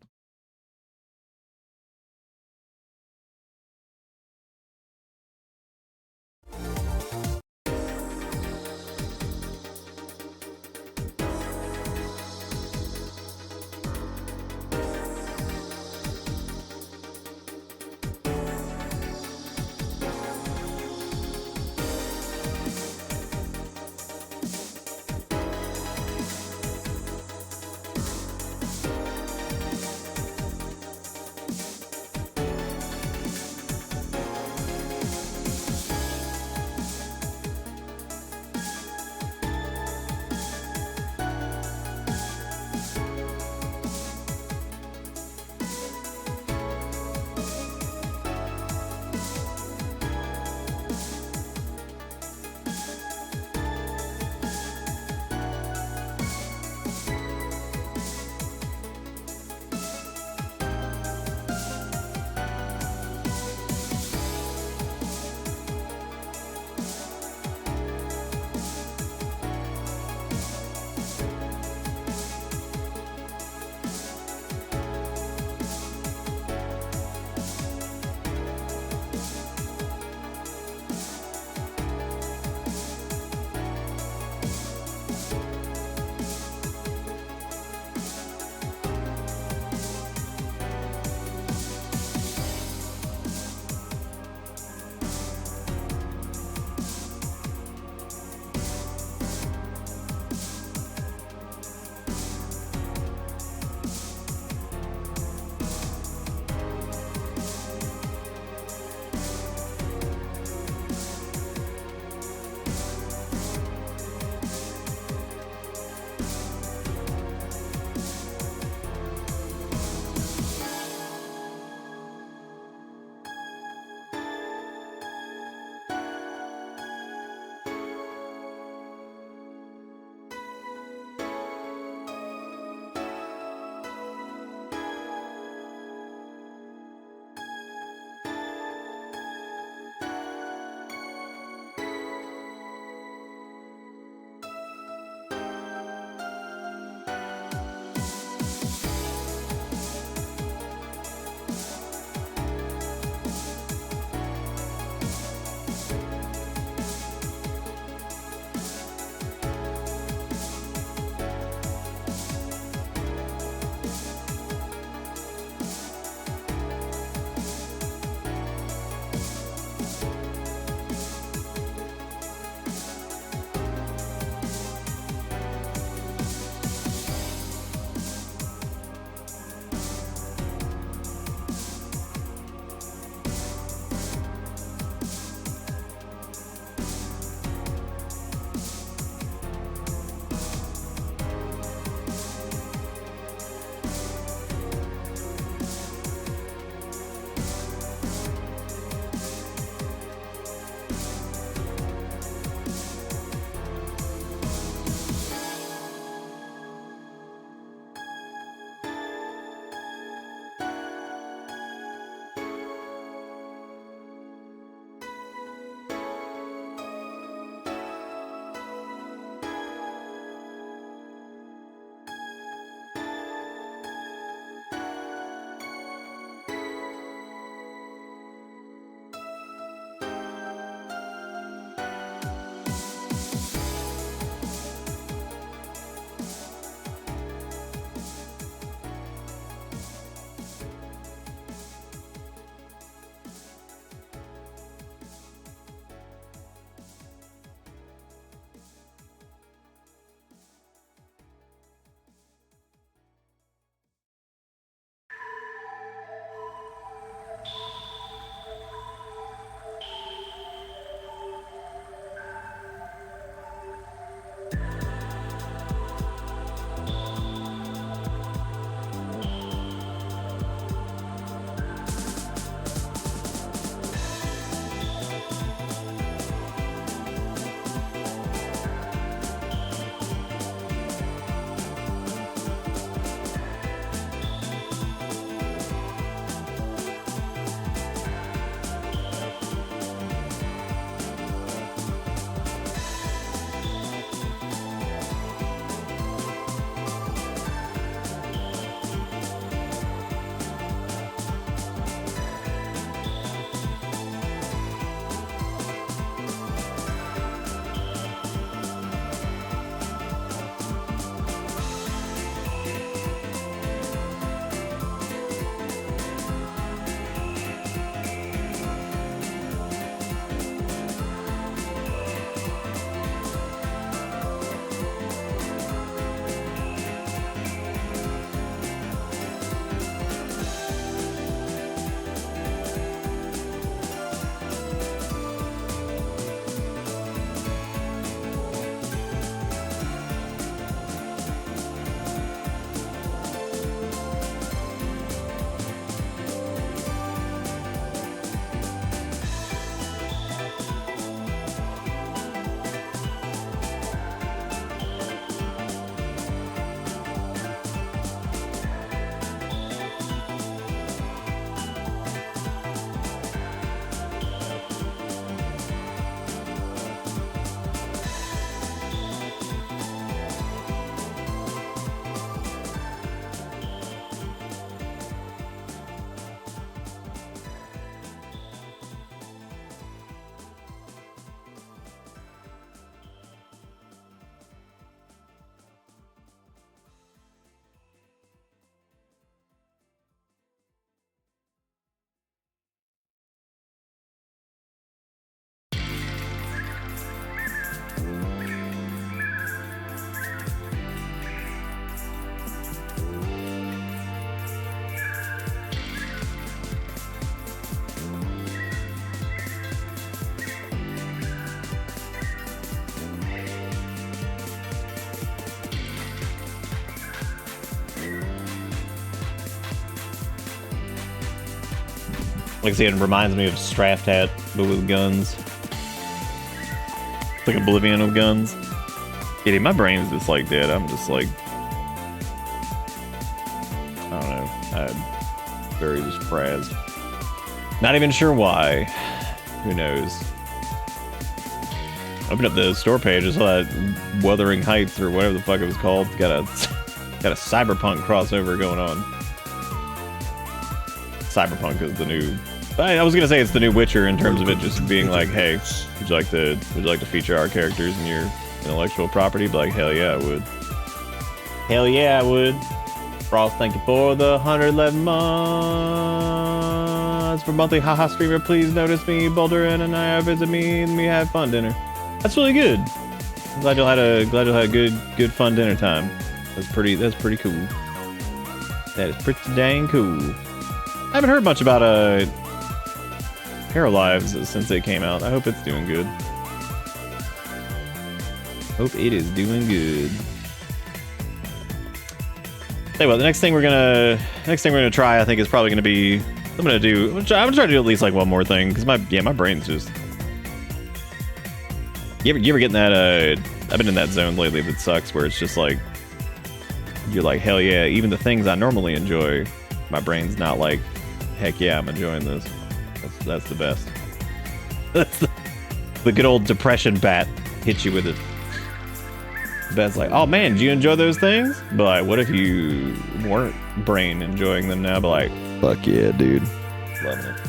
Speaker 1: Like I said, it reminds me of Straft Hat, but with guns. It's like Oblivion with guns. Yeah, dude, my brain's just like dead. I'm just like, I don't know. I'm very just frazzed. Not even sure why. Who knows? Open up the store page. I saw that Wuthering Heights or whatever the fuck it was called. Got a cyberpunk crossover going on. Cyberpunk is the new. I was gonna say it's the new Witcher in terms of it just being like, hey, would you like to feature our characters in your intellectual property? Be like, hell yeah, I would. Hell yeah, I would. Frost, thank you for the 111 months for monthly haha streamer. Please notice me, Boulder and I visit me and we have fun dinner. That's really good. I'm glad you'll had a good fun dinner time. That's pretty cool. That is pretty dang cool. I haven't heard much about Hero Lives since it came out. I hope it's doing good. Hope it is doing good. Tell you what, the next thing we're gonna try, I think, is probably gonna be I'm gonna try to do at least like one more thing because my brain's just. You ever get in that I've been in that zone lately that sucks where it's just like you're like, hell yeah, even the things I normally enjoy, my brain's not like, heck yeah, I'm enjoying this. That's the best. That's the good old depression bat hits you with it. Bat's like, oh man, do you enjoy those things? But like, what if you weren't brain enjoying them now? But like, fuck yeah, dude. Loving it.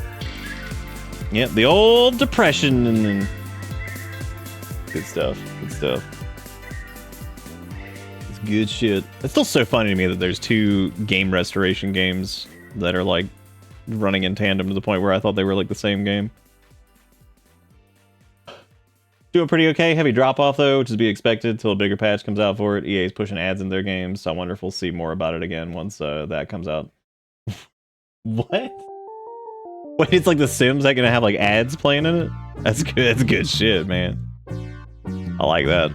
Speaker 1: Yep, the old depression and then good stuff. Good stuff. It's good shit. It's still so funny to me that there's two game restoration games that are like running in tandem to the point where I thought they were like the same game. Doing pretty okay. Heavy drop off though, which is to be expected till a bigger patch comes out for it. EA's pushing ads in their games, so I wonder if we'll see more about it again once that comes out. What? Wait, it's like The Sims that gonna have like ads playing in it? That's good. That's good shit, man. I like that.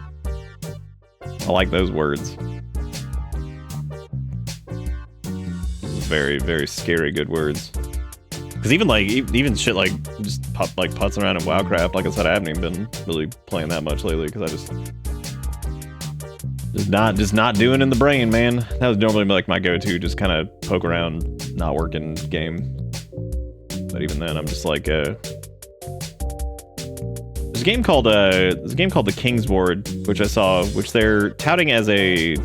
Speaker 1: I like those words. Very, very scary good words. Because even shit like just putzing around in WoWcraft, like I said, I haven't even been really playing that much lately because I just not doing in the brain, man. That was normally like my go-to, just kind of poke around, not working game. But even then, I'm just like, there's a game called The King's Ward, which I saw, which they're touting as a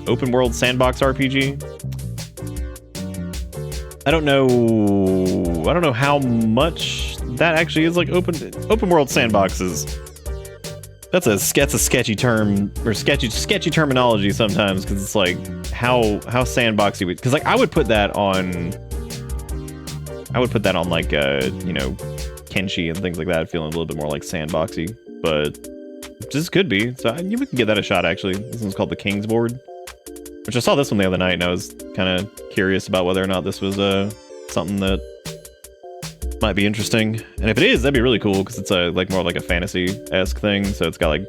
Speaker 1: open world sandbox RPG. I don't know how much that actually is like open world sandboxes. That's a sketchy term or sketchy terminology sometimes because it's like how sandboxy we, because like I would put that on like you know, Kenshi and things like that, feeling a little bit more like sandboxy, but this could be. So we can give that a shot actually. This one's called The King's Board. Which I saw this one the other night, and I was kind of curious about whether or not this was something that might be interesting. And if it is, that'd be really cool because it's like more like a fantasy-esque thing. So it's got like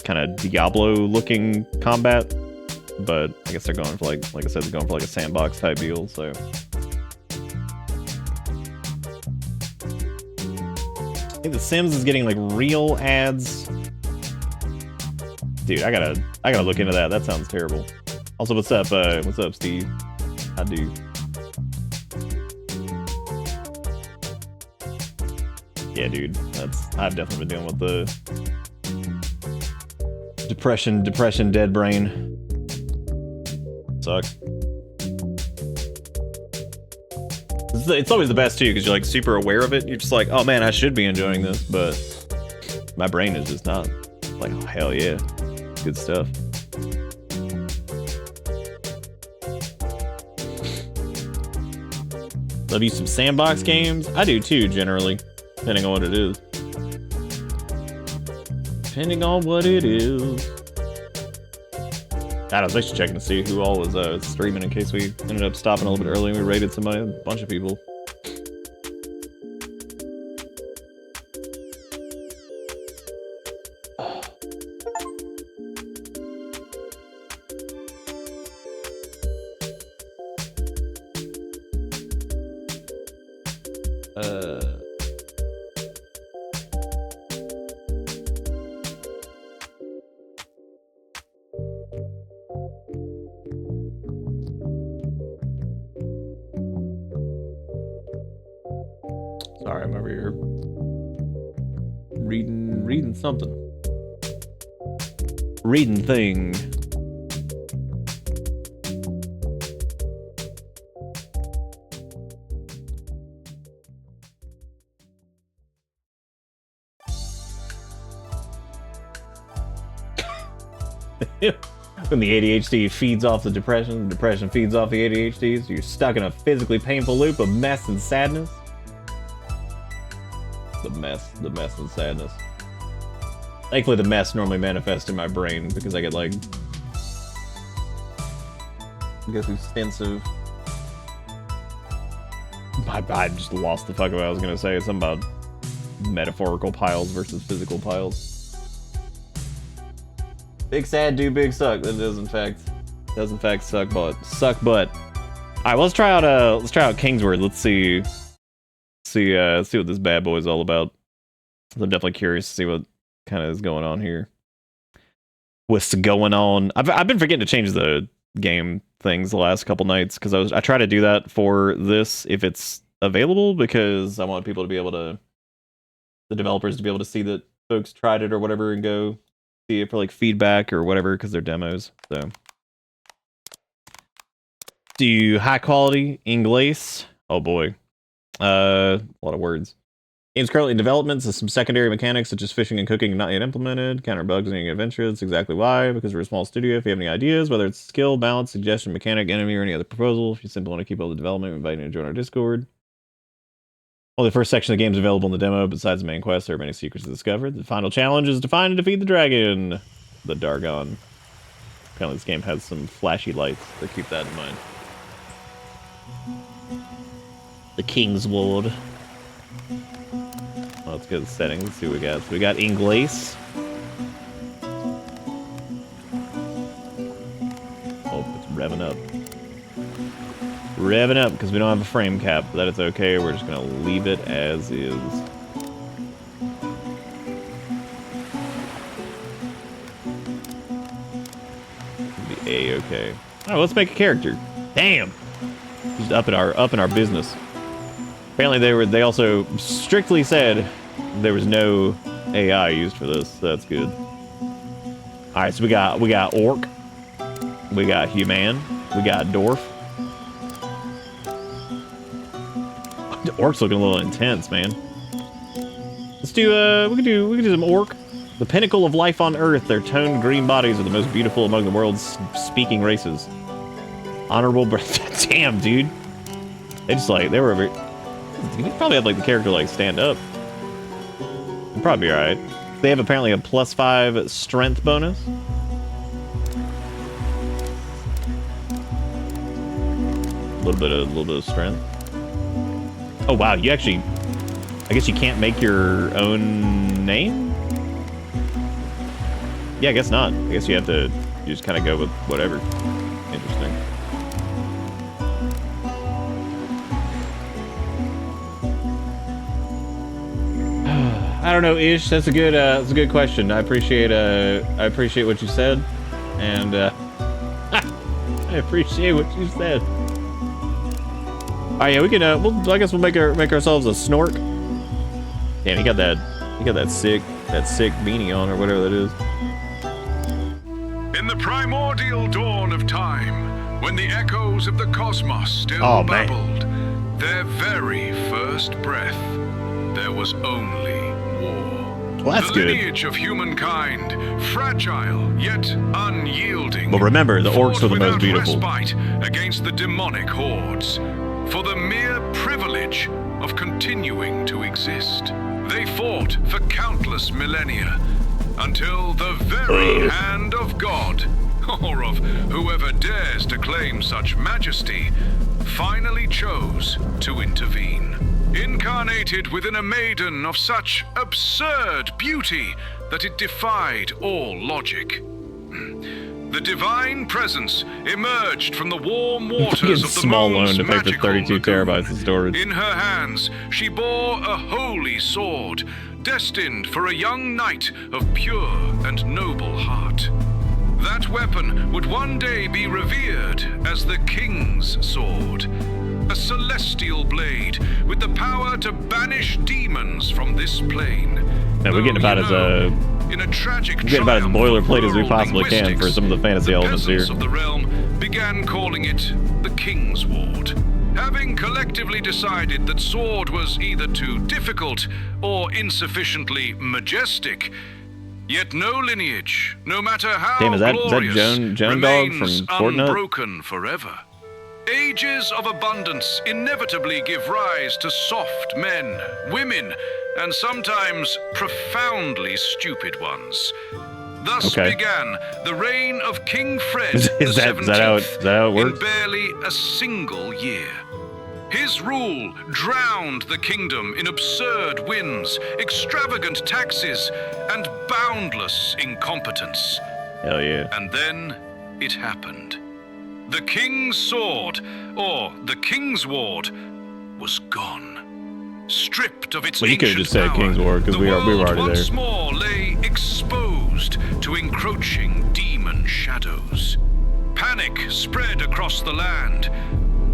Speaker 1: kind of Diablo-looking combat, but I guess they're going for like I said, they're going for like a sandbox type deal. So I think The Sims is getting like real ads. Dude, I gotta look into that. That sounds terrible. Also, what's up, Steve? I do. Yeah, dude, I've definitely been dealing with the depression, dead brain. Sucks. It's always the best too, because you're like super aware of it. You're just like, oh man, I should be enjoying this, but my brain is just not. Like, oh hell yeah, good stuff. Love you some sandbox games? I do too, generally. Depending on what it is. Depending on what it is. God, I was actually checking to see who all was streaming in case we ended up stopping a little bit early and we raided somebody, a bunch of people. Sorry, I'm over here reading something. Reading thing. When the ADHD feeds off the depression feeds off the ADHD, so you're stuck in a physically painful loop of mess and sadness. The mess and sadness. Thankfully, the mess normally manifests in my brain because I get like, I guess extensive. I just lost the fuck of what I was gonna say. It's something about metaphorical piles versus physical piles. Big sad do big suck. That does in fact suck butt. All right, let's try out Kingsword. Let's see what this bad boy is all about. I'm definitely curious to see what kind of is going on here. What's going on? I've been forgetting to change the game things the last couple nights because I try to do that for this if it's available because I want people to be able to, the developers to be able to see that folks tried it or whatever and go see it for like feedback or whatever because they're demos. So do high quality English. Oh boy. A lot of words. Game's currently in development, so some secondary mechanics such as fishing and cooking are not yet implemented. Counter bugs in any adventure. That's exactly why, because we're a small studio. If you have any ideas, whether it's skill, balance, suggestion, mechanic, enemy, or any other proposal, if you simply want to keep up the development, we invite you to join our Discord. Only the first section of the game is available in the demo. Besides the main quest, there are many secrets to discover. The final challenge is to find and defeat the dragon. The Dargon. Apparently this game has some flashy lights, so keep that in mind. The Kingsword. Well, let's go to the settings. Let's see what we got. So we got English. Oh, it's revving up. Revving up because we don't have a frame cap, but that is okay. We're just gonna leave it as is. Be A-okay. All right, let's make a character. Damn. Just up in our business. Apparently they also strictly said there was no AI used for this, so that's good. All right, so we got orc, we got human, we got dwarf. The orc's looking a little intense, man. Let's do we can do some orc. The pinnacle of life on Earth, their toned green bodies are the most beautiful among the world's speaking races. Honorable birth. Damn, dude. They just like they were over. You could probably have like the character like stand up. It'd probably be alright. They have apparently a +5 strength bonus. A little bit of strength. Oh wow, you actually, I guess you can't make your own name? Yeah, I guess not. I guess you just kind of go with whatever. Interesting. I don't know, Ish. That's a good question. I appreciate what you said, and I appreciate what you said. All right, yeah, we can. I guess we'll make ourselves a snork. Damn, he got that sick beanie on or whatever that is.
Speaker 6: In the primordial dawn of time, when the echoes of the cosmos still babbled, their very first breath, there was only war.
Speaker 1: Well, that's
Speaker 6: the
Speaker 1: good.
Speaker 6: lineage of humankind, fragile yet unyielding.
Speaker 1: But remember, the orcs were the most beautiful.
Speaker 6: Respite against the demonic hordes, for the mere privilege of continuing to exist. They fought for countless millennia, until the very hand of God, or of whoever dares to claim such majesty, finally chose to intervene. Incarnated within a maiden of such absurd beauty that it defied all logic. the divine presence emerged from the warm waters of the
Speaker 1: small loan
Speaker 6: moon's
Speaker 1: to pay for
Speaker 6: magical
Speaker 1: 32
Speaker 6: lagoon.
Speaker 1: terabytes of storage.
Speaker 6: In her hands, she bore a holy sword, destined for a young knight of pure and noble heart. That weapon would one day be revered as the King's Sword, a celestial blade with the power to banish demons from this plane.
Speaker 1: Yeah, we're getting about
Speaker 6: in a tragic
Speaker 1: getting about as
Speaker 6: triumph
Speaker 1: boilerplate
Speaker 6: of
Speaker 1: as we
Speaker 6: rural
Speaker 1: possibly can for
Speaker 6: linguistics,
Speaker 1: some of the fantasy elements here.
Speaker 6: peasants of the realm began calling it the King's Sword, having collectively decided that sword was either too difficult or insufficiently majestic. Yet no lineage, no matter how
Speaker 1: Damn, is that
Speaker 6: glorious,
Speaker 1: Joan Dog
Speaker 6: remains
Speaker 1: from Fortnite?
Speaker 6: unbroken forever. Ages of abundance inevitably give rise to soft men, women, and sometimes profoundly stupid ones. Thus began the reign of King Fred
Speaker 1: Is
Speaker 6: the
Speaker 1: that
Speaker 6: 17th
Speaker 1: how it works?
Speaker 6: in barely a single year. His rule drowned the kingdom in absurd whims, extravagant taxes, and boundless incompetence.
Speaker 1: Hell yeah.
Speaker 6: And then it happened. The King's Sword, or the King's Ward, was gone. Stripped of its
Speaker 1: Well, you could have
Speaker 6: ancient
Speaker 1: just said
Speaker 6: power,
Speaker 1: King's Ward, because
Speaker 6: the
Speaker 1: we were
Speaker 6: world
Speaker 1: already
Speaker 6: once
Speaker 1: there.
Speaker 6: more lay exposed to encroaching demon shadows. Panic spread across the land.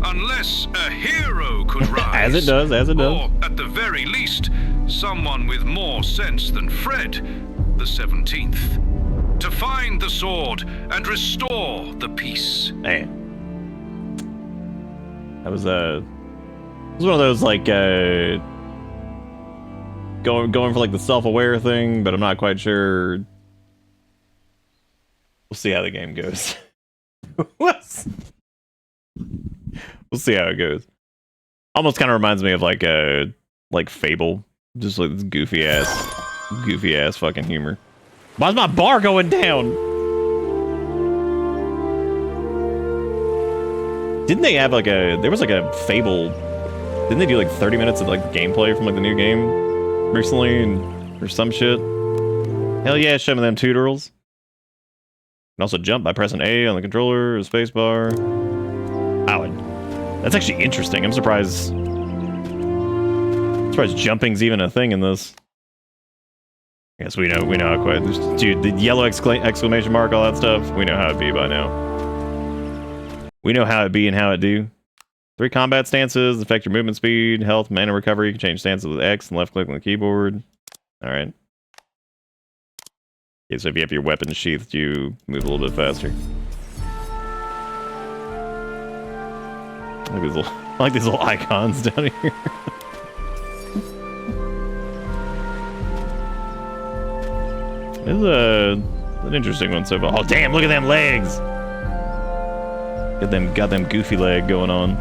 Speaker 6: Unless a hero could rise.
Speaker 1: As it does.
Speaker 6: Or, at the very least, someone with more sense than Fred, the 17th. To find the sword and restore the peace.
Speaker 1: Man. That was it was one of those like going for like the self-aware thing, but I'm not quite sure. We'll see how the game goes. We'll see how it goes. Almost kind of reminds me of like Fable, just like this goofy ass fucking humor. Why's my bar going down? Didn't they have like there was like a Fable, didn't they do like 30 minutes of like gameplay from like the new game recently or some shit? Hell yeah, show me them tutorials. You can also jump by pressing A on the controller or spacebar. That's actually interesting. I'm surprised jumping's even a thing in this. I guess we know how quick. Dude, the yellow exclamation mark, all that stuff. We know how it be by now. We know how it be and how it do. 3 combat stances affect your movement speed, health, mana recovery. You can change stances with X and left click on the keyboard. All right. Okay, so if you have your weapon sheathed, you move a little bit faster. I like these little icons down here. This is an interesting one so far. Oh damn! Look at them legs. Got them goofy leg going on.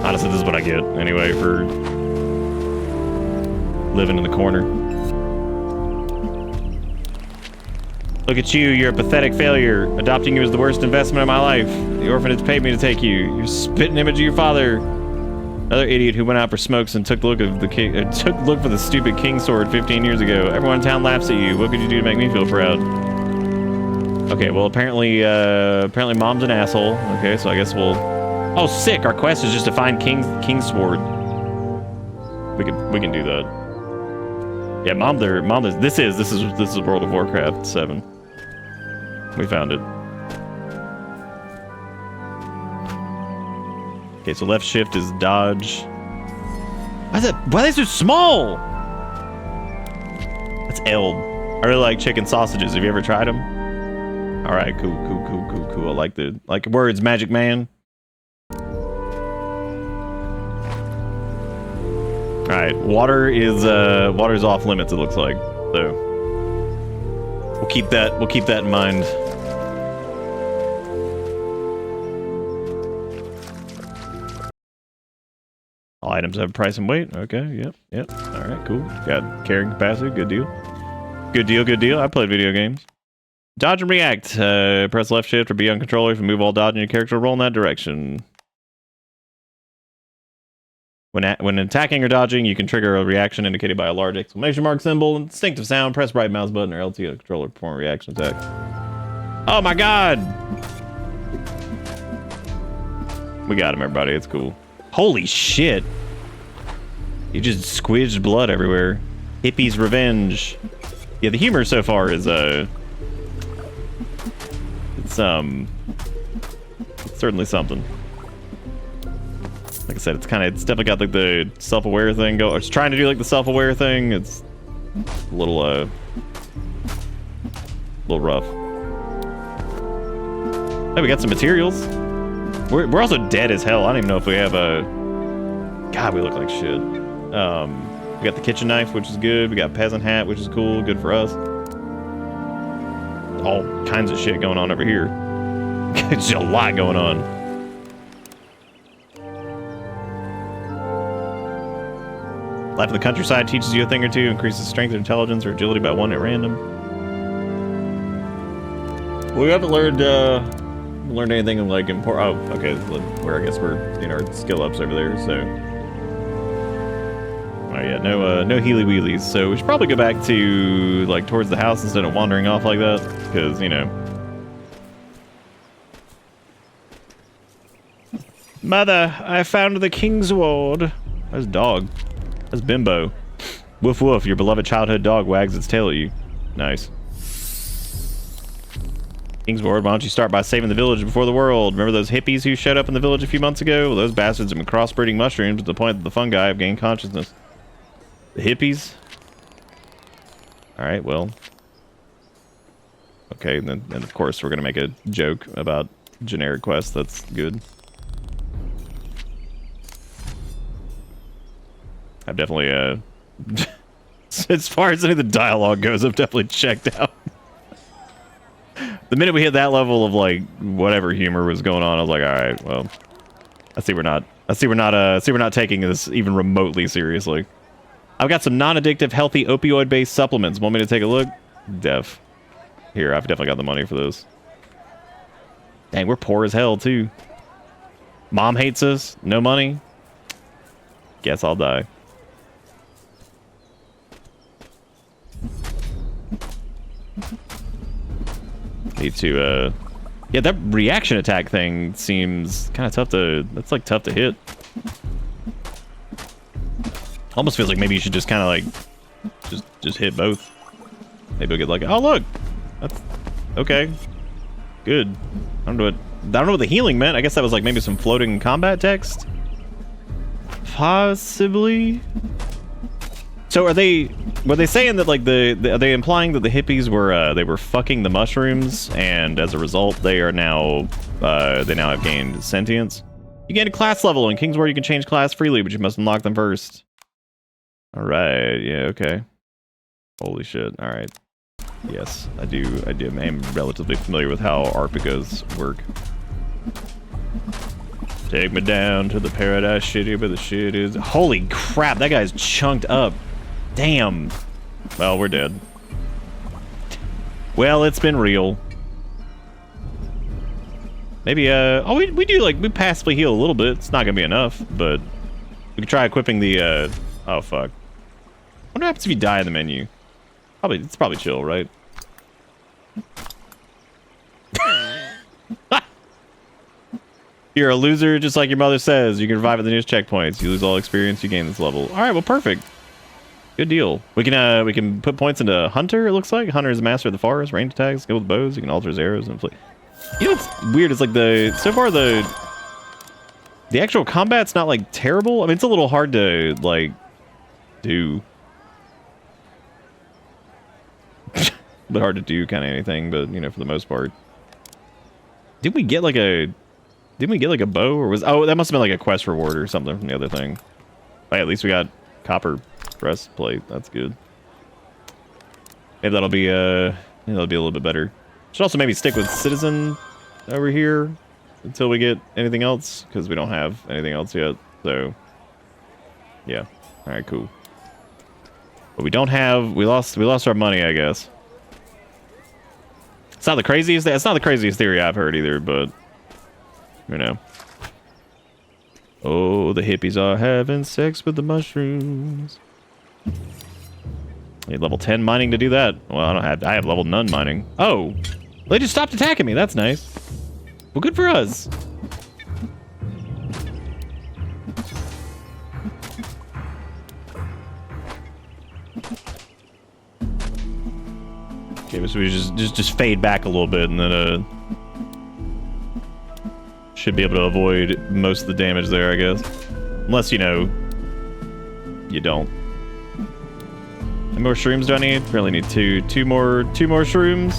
Speaker 1: Honestly, this is what I get anyway for living in the corner. Look at you, you're a pathetic failure. Adopting you was the worst investment of my life. The orphanage paid me to take you. You're a spitting image of your father. Another idiot who went out for smokes and took a look at for the stupid King Sword 15 years ago. Everyone in town laughs at you. What could you do to make me feel proud? Okay, well apparently Mom's an asshole. Okay, so I guess we'll. Oh, sick! Our quest is just to find King's Sword. We can do that. Yeah, Mom. This is World of Warcraft 7. We found it. Okay, so left shift is dodge. Why are they so small? That's Eld. I really like chicken sausages. Have you ever tried them? All right, cool. I like words, Magic Man. All right, water's off limits. It looks like, so we'll keep that in mind. All items have price and weight. Okay, yep. All right, cool. Got carrying capacity. Good deal. I played video games. Dodge and react. Press left shift or B on controller if you move all dodge in your character. Roll in that direction. When attacking or dodging, you can trigger a reaction indicated by a large exclamation mark symbol, instinctive sound, press right mouse button or LT on the controller to perform a reaction attack. Oh my god! We got him, everybody. It's cool. Holy shit! You just squidged blood everywhere. Hippie's revenge. Yeah, the humor so far is it's certainly something. Like I said, it's definitely got like the self-aware thing go. It's trying to do like the self-aware thing. It's a little rough. Oh, we got some materials. We're also dead as hell. I don't even know if we have a. God, we look like shit. We got the kitchen knife, which is good. We got peasant hat, which is cool. Good for us. All kinds of shit going on over here. There's a lot going on. Life in the countryside teaches you a thing or two, increases strength or intelligence or agility by 1 at random. We haven't learned anything like important. Oh, okay. Where I guess we're doing our skill ups over there. So, oh yeah, no healy wheelies. So we should probably go back to like towards the house instead of wandering off like that, because you know. Mother, I found the king's ward. That's dog. That's Bimbo. Woof woof, your beloved childhood dog wags its tail at you. Nice. King's Ward, why don't you start by saving the village before the world? Remember those hippies who showed up in the village a few months ago? Well, those bastards have been crossbreeding mushrooms to the point that the fungi have gained consciousness. The hippies? Alright, well. Okay, and of course we're gonna make a joke about generic quests. That's good. I've definitely, as far as any of the dialogue goes, I've definitely checked out. The minute we hit that level of like whatever humor was going on, I was like, all right, well, I see we're not taking this even remotely seriously. I've got some non-addictive, healthy opioid-based supplements. Want me to take a look? Def. Here, I've definitely got the money for this. Dang, we're poor as hell too. Mom hates us. No money. Guess I'll die. Need to, yeah, that reaction attack thing seems kind of tough to, that's like tough to hit. Almost feels like maybe you should just kind of like, just hit both. Maybe we'll get like, oh look, that's, okay, good. I don't know what the healing meant. I guess that was like maybe some floating combat text. Possibly. So were they saying that like are they implying that the hippies were they were fucking the mushrooms and as a result they are now they now have gained sentience? You gain a class level in King's Ward. You can change class freely, but you must unlock them first. All right, yeah, okay. Holy shit! All right, yes, I am relatively familiar with how Arpicas work. Take me down to the paradise shitty where the shit is. Holy crap! That guy's chunked up. Damn. Well, we're dead. Well, it's been real. Maybe, oh, we do, like, we passively heal a little bit. It's not gonna be enough, but we can try equipping the, oh, fuck. What happens if you die in the menu? It's probably chill, right? You're a loser, just like your mother says. You can revive at the nearest checkpoints. You lose all experience, you gain this level. All right, well, perfect. Good deal. We can put points into Hunter, it looks like. Hunter is a master of the forest, range attacks, go with bows, you can alter his arrows and flee. You know what's weird is like so far the actual combat's not like terrible. I mean, it's a little hard to like do. A bit hard to do kind of anything, but you know, for the most part. Didn't we get like a bow or was that must have been like a quest reward or something from the other thing. But at least we got copper breastplate. That's good. Maybe that'll be a little bit better. Should also maybe stick with citizen over here until we get anything else, because we don't have anything else yet. So yeah. All right, cool. But we lost our money, I guess. It's not the craziest theory I've heard either, but you know. Oh, the hippies are having sex with the mushrooms. Need level 10 mining to do that. Well, I have level none mining. Oh, they just stopped attacking me. That's nice. Well, good for us. Okay, so we just fade back a little bit and then should be able to avoid most of the damage there, I guess. Unless, you know, you don't. How many more shrooms do I need? Really need two more shrooms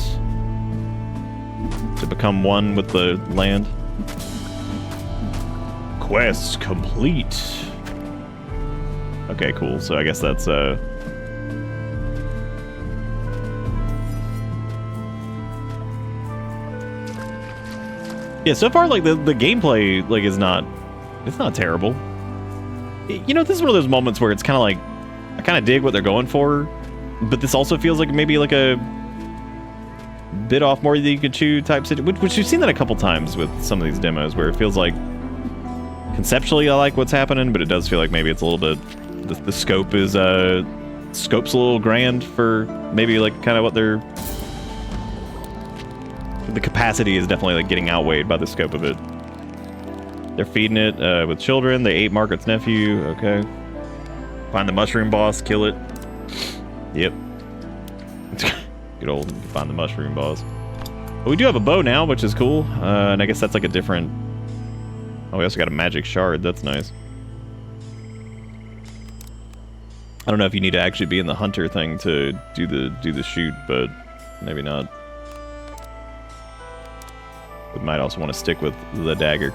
Speaker 1: to become one with the land. Quest complete. Okay, cool. So I guess that's yeah, so far, like, the gameplay, like, it's not terrible. You know, this is one of those moments where it's kind of like, I kind of dig what they're going for, but this also feels like maybe like a bit off more than you could chew type situation, which we've seen that a couple times with some of these demos, where it feels like, conceptually I like what's happening, but it does feel like maybe it's a little bit, the scope is, scope's a little grand for maybe, like, kind of what they're... The capacity is definitely like getting outweighed by the scope of it. They're feeding it with children. They ate Margaret's nephew. Okay. Find the mushroom boss. Kill it. Yep. Good old find the mushroom boss. But we do have a bow now, which is cool. And I guess that's like a different... Oh, we also got a magic shard. That's nice. I don't know if you need to actually be in the hunter thing to do the shoot, but maybe not. We might also want to stick with the dagger.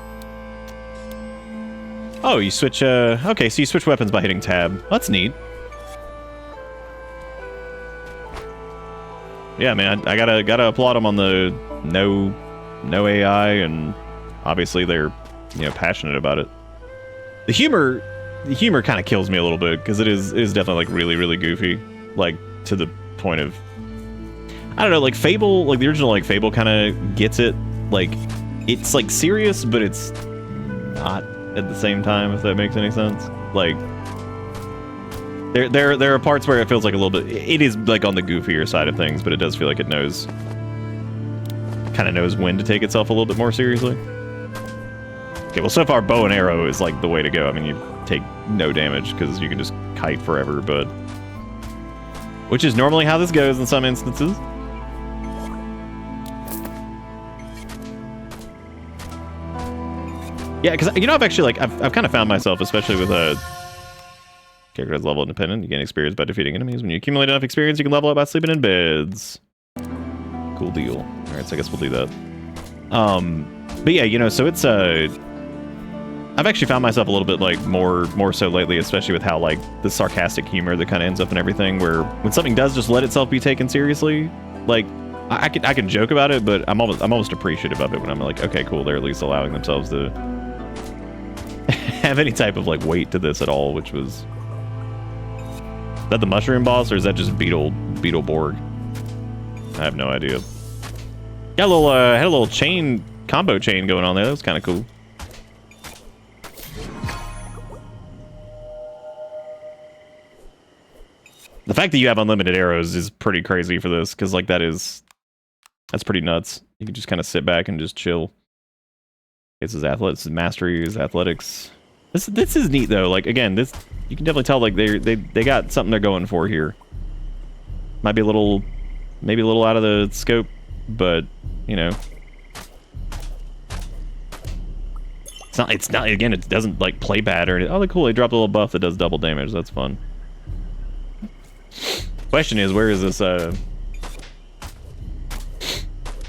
Speaker 1: Oh, you switch, okay, so you switch weapons by hitting tab. That's neat. Yeah, man, I gotta applaud them on the no AI, and obviously they're, you know, passionate about it. The humor kind of kills me a little bit, because it is definitely, like, really goofy. Like, to the point of... I don't know, like, Fable, like, the original, like, Fable kind of gets it. Like, it's, like, serious, but it's not at the same time, if that makes any sense. Like, there are parts where it feels like a little bit... It is, like, on the goofier side of things, but it does feel like it knows... kind of knows when to take itself a little bit more seriously. Okay, well, so far, bow and arrow is, like, the way to go. I mean, you take no damage, because you can just kite forever, but... Which is normally how this goes in some instances. Yeah, because, you know, I've actually, like, I've kind of found myself, especially with a character that's level independent. You gain experience by defeating enemies. When you accumulate enough experience, you can level up by sleeping in beds. Cool deal. All right, so I guess we'll do that. But yeah, you know, so it's, I've actually found myself a little bit, like, more so lately, especially with how, like, the sarcastic humor that kind of ends up in everything, where when something does just let itself be taken seriously, like, I can joke about it, but I'm almost appreciative of it when I'm like, okay, cool, they're at least allowing themselves to have any type of, like, weight to this at all, which was... Is that the mushroom boss, or is that just Beetleborg? I have no idea. Got a little, had a little combo chain going on there. That was kind of cool. The fact that you have unlimited arrows is pretty crazy for this, because, like, that's pretty nuts. You can just kind of sit back and just chill. This is athletics, mastery is athletics. This is neat though. Like, again, this, you can definitely tell, like, they got something they're going for here. Might be maybe a little out of the scope, but, you know, it's not again, it doesn't, like, play bad or anything. Oh, cool, they dropped a little buff that does double damage. That's fun. Question is, where's this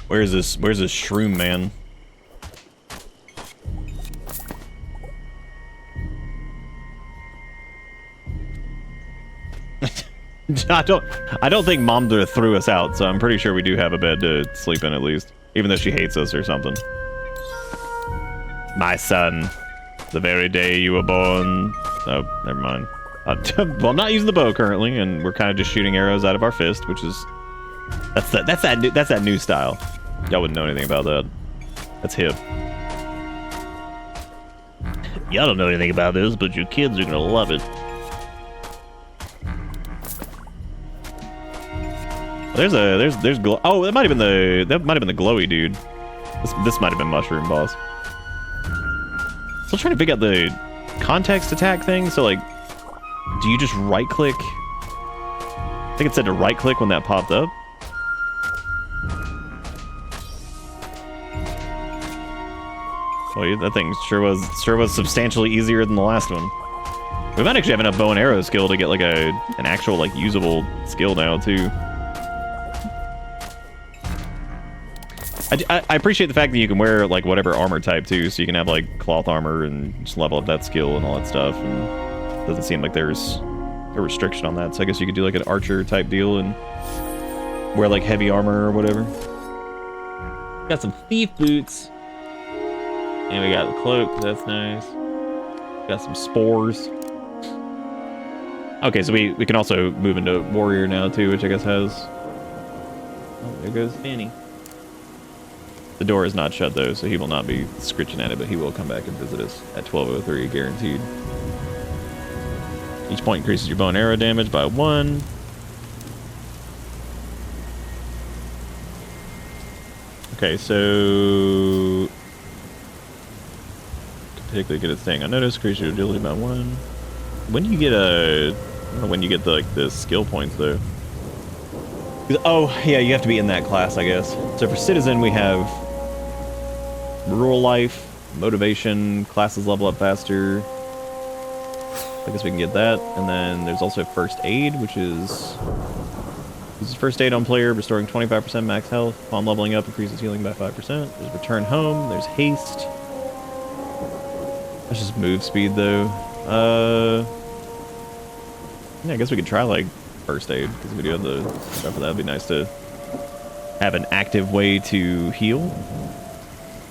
Speaker 1: shroom man? I don't think Mom threw us out, so I'm pretty sure we do have a bed to sleep in at least, even though she hates us or something. My son, the very day you were born. Oh, never mind. Well, I'm not using the bow currently, and we're kind of just shooting arrows out of our fist, which is that's that new style. Y'all wouldn't know anything about that. That's hip. Y'all don't know anything about this, but your kids are gonna love it. There's glow. Oh, that might have been the glowy dude. This might have been mushroom boss. Still trying to figure out the context attack thing. So like, do you just right click? I think it said to right click when that popped up. Oh, yeah, that thing sure was substantially easier than the last one. We might actually have enough bow and arrow skill to get like an actual like usable skill now too. I appreciate the fact that you can wear like whatever armor type too, so you can have like cloth armor and just level up that skill and all that stuff. And it doesn't seem like there's a restriction on that, so I guess you could do like an archer type deal and wear like heavy armor or whatever. Got some thief boots, and we got the cloak. That's nice. Got some spores. Okay, so we can also move into warrior now too, which I guess has. Oh, there goes Fanny. The door is not shut though, so he will not be scritching at it, but he will come back and visit us at 12:03, guaranteed. Each point increases your bow and arrow damage by 1. Okay, so particularly good at staying unnoticed, increase your agility by 1. When do you get I don't know when you get the skill points though. Oh yeah, you have to be in that class, I guess. So for citizen we have rural life, motivation, classes level up faster. I guess we can get that. And then there's also first aid, which is uses first aid on player, restoring 25% max health. Upon leveling up, increases healing by 5%. There's return home. There's haste. That's just move speed though. Yeah, I guess we could try like first aid because we do have the stuff for that. It'd be nice to have an active way to heal.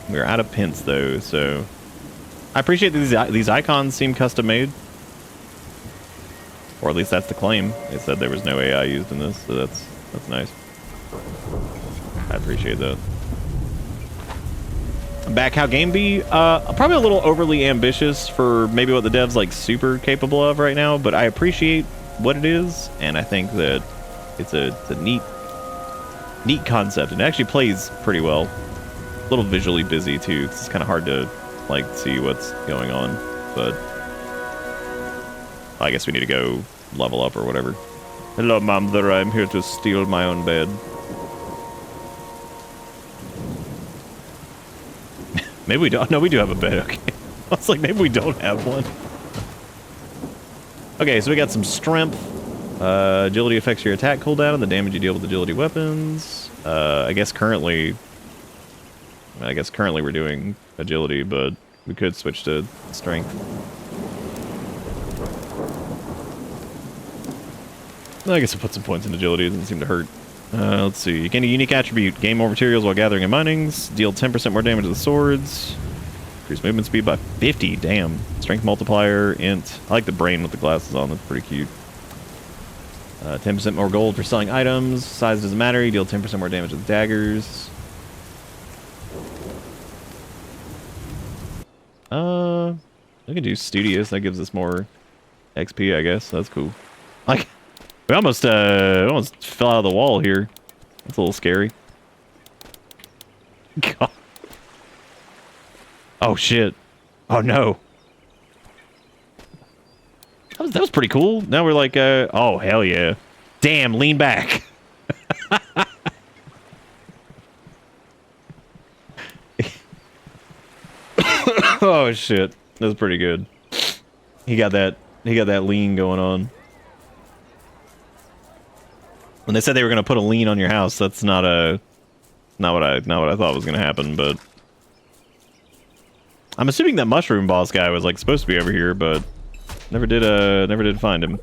Speaker 1: We're out of pins though, so I appreciate that these icons seem custom made, or at least that's the claim. They said there was no AI used in this, so that's nice. I appreciate that. Back how game be? Probably a little overly ambitious for maybe what the devs like super capable of right now, but I appreciate what it is, and I think that it's a neat concept, and it actually plays pretty well. A little visually busy too, 'cause it's kind of hard to like see what's going on, but I guess we need to go level up or whatever. Hello, Mother, I'm here to steal my own bed. Maybe we don't. No, we do have a bed. Okay. I was like, maybe we don't have one. Okay, so we got some strength. Agility affects your attack cooldown and the damage you deal with agility weapons. I guess currently we're doing agility, but we could switch to strength. I guess we'll put some points in agility. It doesn't seem to hurt. Let's see. You gain a unique attribute. Gain more materials while gathering and mining. Deal 10% more damage to the swords. Increase movement speed by 50. Damn. Strength multiplier. Int. I like the brain with the glasses on. That's pretty cute. 10% more gold for selling items. Size doesn't matter. You deal 10% more damage with daggers. We can do studious. That gives us more XP, I guess. That's cool. Like, we almost fell out of the wall here. That's a little scary. God. Oh shit. Oh no. That was pretty cool. Now we're like, oh hell yeah. Damn, lean back. Oh shit. That was pretty good. He got that lean going on. When they said they were gonna put a lien on your house, that's not what I thought was gonna happen, but I'm assuming that mushroom boss guy was like supposed to be over here, but never did find him.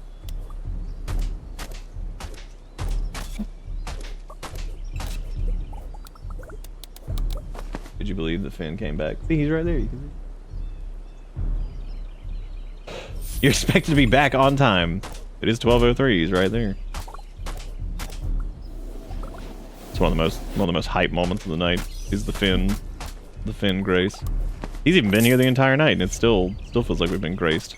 Speaker 1: Could you believe the Finn came back? See, he's right there. You can see. You're expected to be back on time. It is 12:03. He's right there. It's one of the most hype moments of the night. Is the Finn grace. He's even been here the entire night, and it still feels like we've been graced.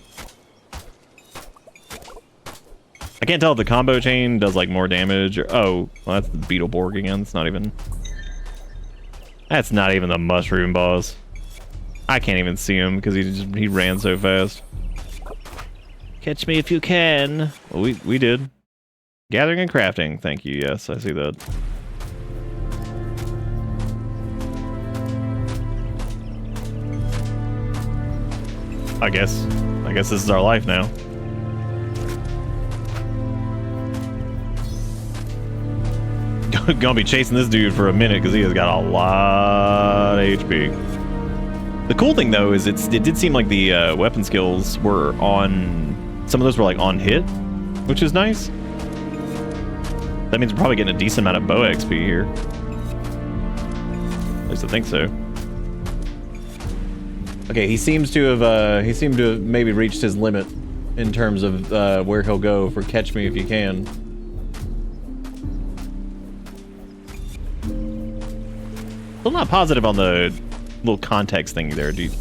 Speaker 1: I can't tell if the combo chain does like more damage or well, that's the Beetleborg again. It's not even. That's not even the mushroom boss. I can't even see him because he ran so fast.
Speaker 2: Catch me if you can.
Speaker 1: Well, we did. Gathering and crafting. Thank you. Yes, I see that. I guess this is our life now. Gonna be chasing this dude for a minute because he has got a lot of HP. The cool thing though is it did seem like the weapon skills were on. Some of those were like on hit, which is nice. That means we're probably getting a decent amount of bow XP here. At least I think so. Okay, he seemed to have maybe reached his limit in terms of where he'll go for catch me if you can. Still not positive on the little context thing there, dude.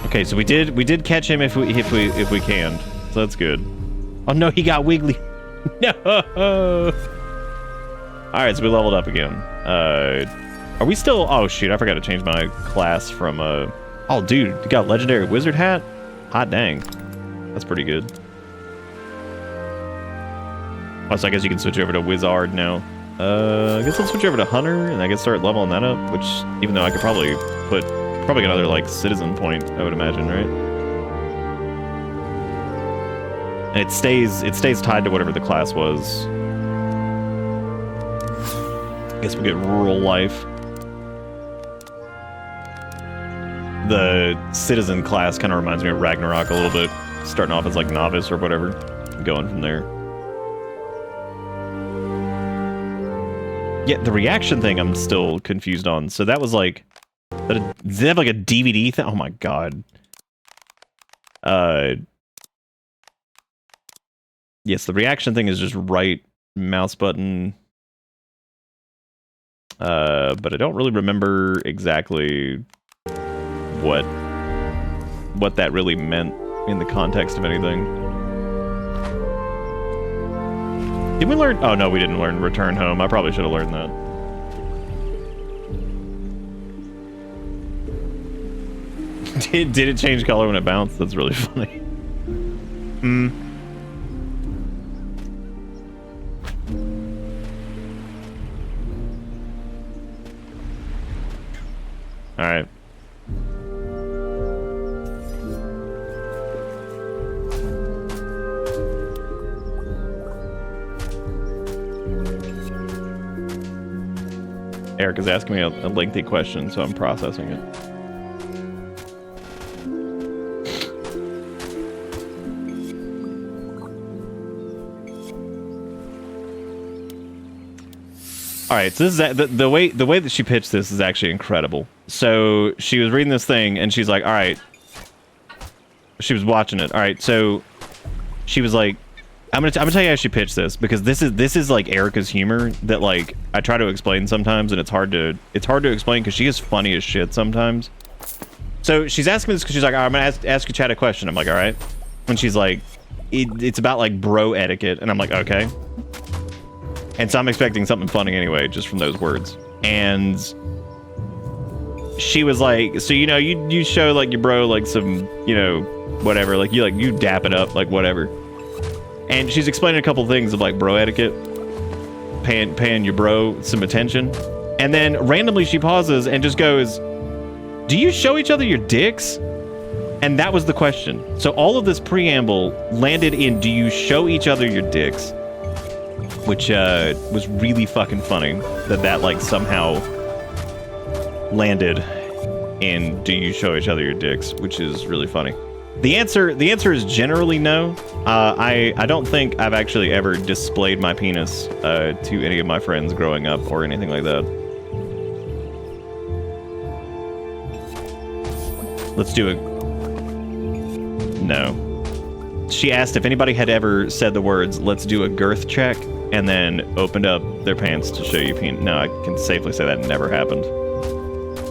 Speaker 1: Okay, so we did catch him if we can. So that's good. Oh no, he got wiggly. No. All right, so we leveled up again. Are we still? Oh shoot, I forgot to change my class from Oh dude, you got legendary wizard hat? Hot dang, that's pretty good. Oh, so I guess you can switch over to wizard now. I guess I'll switch over to hunter and I can start leveling that up. Which, even though I could probably put another like citizen point, I would imagine, right? And it stays tied to whatever the class was. I guess we'll get rural life. The citizen class kind of reminds me of Ragnarok a little bit. Starting off as like novice or whatever, and going from there. Yeah, the reaction thing I'm still confused on. So that was like, did they have like a DVD thing? Oh my god. Yes, the reaction thing is just right mouse button. But I don't really remember exactly what that really meant in the context of anything. Did we learn? Oh no, we didn't learn return home. I probably should have learned that. Did it change color when it bounced? That's really funny. All right. Eric is asking me a lengthy question, so I'm processing it. All right, so this is the way that she pitched this is actually incredible. So she was reading this thing and she's like, all right. She was watching it. All right, so she was like, I'm gonna tell you how she pitched this, because this is like Erica's humor that like I try to explain sometimes, and it's hard to explain because she is funny as shit sometimes. So she's asking me this because she's like, all right, I'm gonna ask you Chad a question. I'm like, all right, and she's like, it's about like bro etiquette, and I'm like, okay. And so I'm expecting something funny anyway, just from those words. And she was like, so, you know, you show like your bro like some, you know, whatever, like you dap it up, like whatever. And she's explaining a couple things of like bro etiquette, paying your bro some attention. And then randomly she pauses and just goes, do you show each other your dicks? And that was the question. So all of this preamble landed in, do you show each other your dicks? Which was really fucking funny that like somehow landed in, do you show each other your dicks? Which is really funny. The answer is generally no. I don't think I've actually ever displayed my penis to any of my friends growing up or anything like that. Let's do it. No. She asked if anybody had ever said the words, let's do a girth check, and then opened up their pants to show you penis. No, I can safely say that never happened.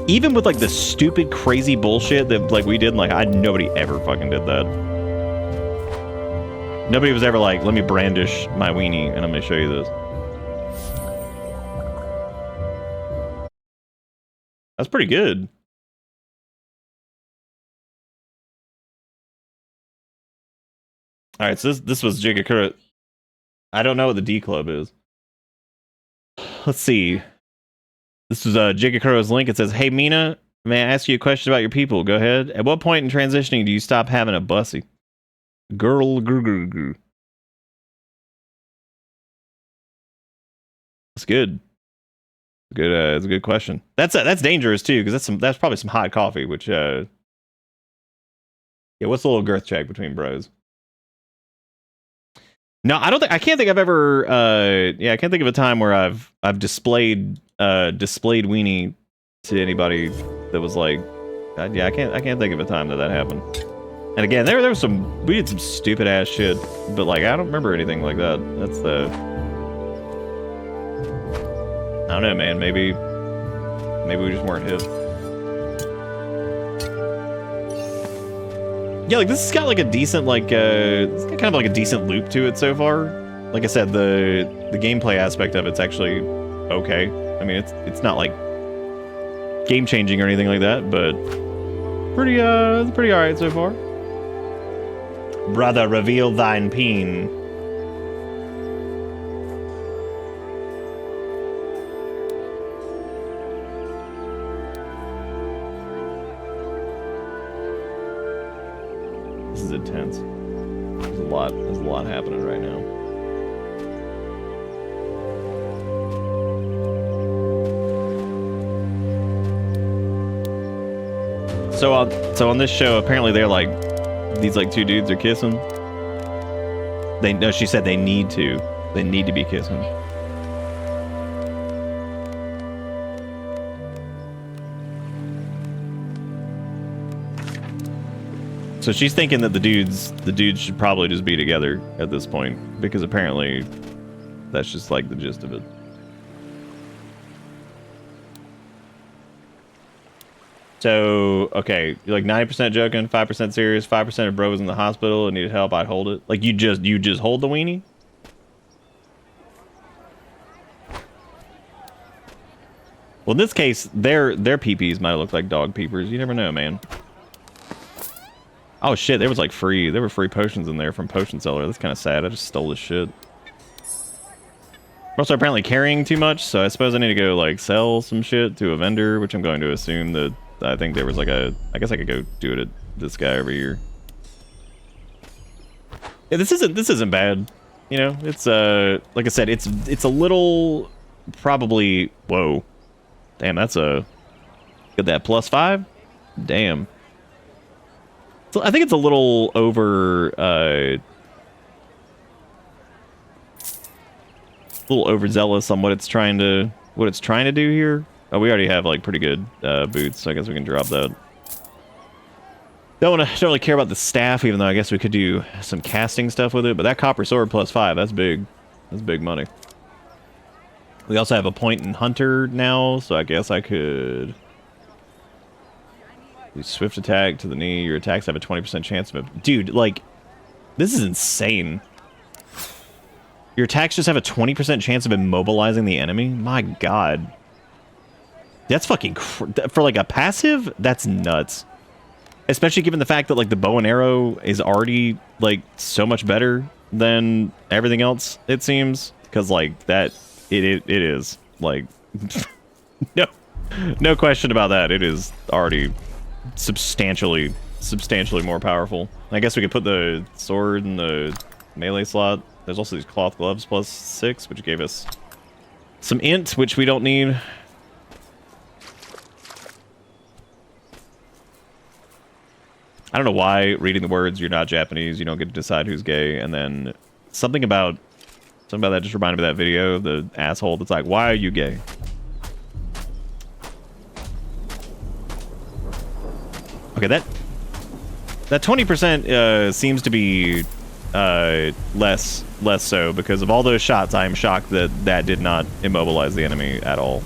Speaker 1: Even with like the stupid, crazy bullshit that like we did, like nobody ever fucking did that. Nobody was ever like, let me brandish my weenie and I'm gonna show you this. That's pretty good. All right, so this was Jigakura. I don't know what the D Club is. Let's see. This is Jigakuro's link. It says, "Hey Mina, may I ask you a question about your people? Go ahead. At what point in transitioning do you stop having a bussy? Girl, grr. That's good. Good. It's a good question. That's dangerous too, because that's probably some hot coffee. Which yeah, what's the little girth check between bros? No, I can't think I've ever. I can't think of a time where I've displayed weenie to anybody that was like, yeah, I can't think of a time that happened. And again, there was we did some stupid ass shit, but like I don't remember anything like that. That's I don't know, man. Maybe we just weren't hip. Yeah, like this has got like a decent it's got kind of like a decent loop to it so far. Like I said, the gameplay aspect of it's actually okay. I mean, it's not like game changing or anything like that, but it's pretty alright so far. Brother, reveal thine peen. This is intense. There's a lot happening right now. So on this show, apparently they're like, these like two dudes are kissing. She said they need to be kissing. So she's thinking that the dudes should probably just be together at this point, because apparently that's just like the gist of it. So, okay, you're like 90% joking, 5% serious, 5% of bro was in the hospital and needed help, I'd hold it. Like you just hold the weenie? Well, in this case, their peepees might look like dog peepers. You never know, man. Oh shit, there was like there were free potions in there from Potion Seller. That's kind of sad. I just stole this shit. I'm also apparently carrying too much, so I suppose I need to go like sell some shit to a vendor, which I'm going to assume that I think there was like I guess I could go do it at this guy over here. Yeah, this isn't bad. You know, it's like I said, it's a little probably whoa. Damn, that's got that +5? Damn. So I think it's a little overzealous on what it's trying to do here. Oh, we already have like pretty good boots, so I guess we can drop that. Don't really care about the staff, even though I guess we could do some casting stuff with it. But that copper sword +5, that's big. That's big money. We also have a point in Hunter now, so I guess I could do swift attack to the knee. Your attacks have a 20% chance of... Dude, like, this is insane. Your attacks just have a 20% chance of immobilizing the enemy? My god. That's fucking... For, like, a passive? That's nuts. Especially given the fact that, like, the bow and arrow is already, like, so much better than everything else, it seems. Because, like, that... It is. Like... No question about that. It is already substantially more powerful. I guess we could put the sword in the melee slot. There's also these cloth gloves +6, which gave us some int, which we don't need. I don't know why reading the words, you're not Japanese, you don't get to decide who's gay, and then something about that just reminded me of that video of the asshole that's like, why are you gay? Okay, that 20% seems to be less less so, because of all those shots, I am shocked that that did not immobilize the enemy at all.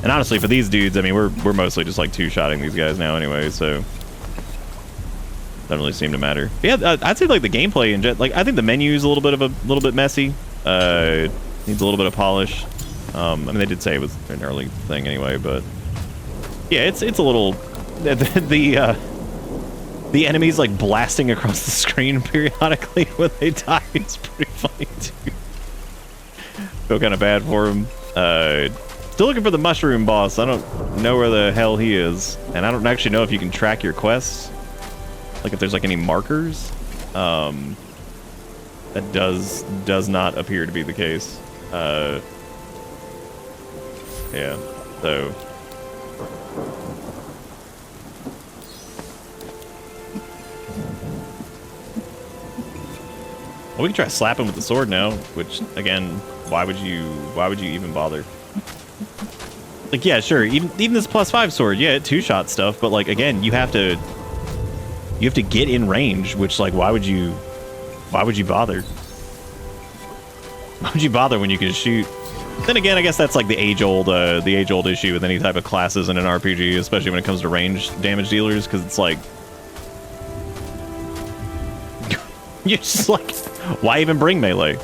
Speaker 1: And honestly, for these dudes, I mean, we're mostly just like two-shotting these guys now anyway, so doesn't really seem to matter. But yeah, I'd say like the gameplay and like I think the menu's a little bit messy. Needs a little bit of polish. I mean, they did say it was an early thing anyway, but yeah, it's a little the enemies like blasting across the screen periodically when they die. It's pretty funny too. Feel kind of bad for him. Still looking for the mushroom boss. I don't know where the hell he is, and I don't actually know if you can track your quests. Like if there's like any markers. That does not appear to be the case. Yeah, so. Well, we can try slapping with the sword now, which again, why would you even bother? Like, yeah, sure, even this +5 sword, yeah, it two-shot stuff, but like again, you have to get in range, which like why would you bother? Why would you bother when you can shoot? Then again, I guess that's like the age-old issue with any type of classes in an RPG, especially when it comes to range damage dealers, because it's like you're just like, why even bring melee?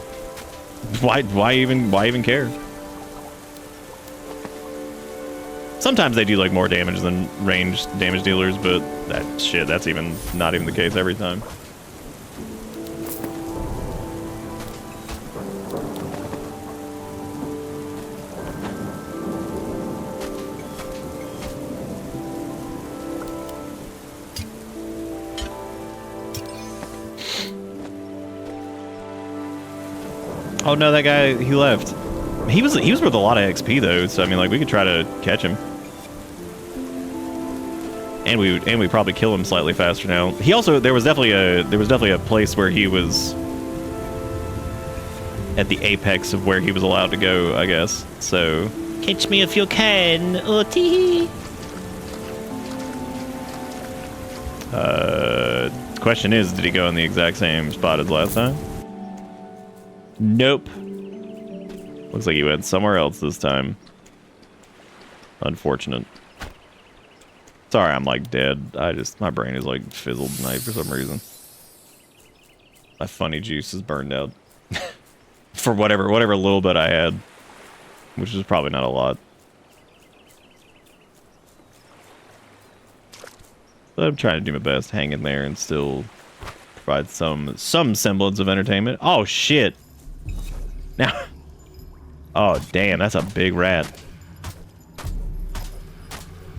Speaker 1: Why even care? Sometimes they do like more damage than range damage dealers, but that's even not even the case every time. Oh no, that guy, he left. He was worth a lot of XP though, so I mean, like we could try to catch him, and we probably kill him slightly faster now. He also there was definitely a place where he was at the apex of where he was allowed to go, I guess. So catch me if you can, oh tee. Question is, did he go in the exact same spot as last time? Nope. Looks like he went somewhere else this time. Unfortunate. Sorry, I'm like dead. My brain is like fizzled tonight for some reason. My funny juice is burned out. For whatever little bit I had. Which is probably not a lot. But I'm trying to do my best, hang in there and still provide some semblance of entertainment. Oh shit! Now, oh damn, that's a big rat.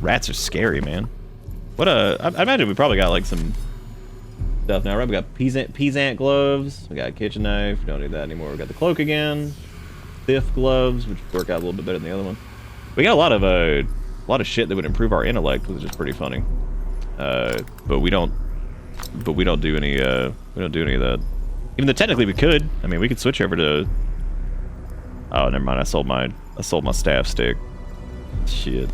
Speaker 1: Rats are scary, man. I imagine we probably got like some stuff now, right? We got peasant gloves. We got a kitchen knife. We don't need that anymore. We got the cloak again. Thief gloves, which work out a little bit better than the other one. We got a lot of shit that would improve our intellect, which is pretty funny. But we don't do any of that. Even though technically we could. I mean, we could switch over to. Oh, never mind. I sold my staff stick. Shit.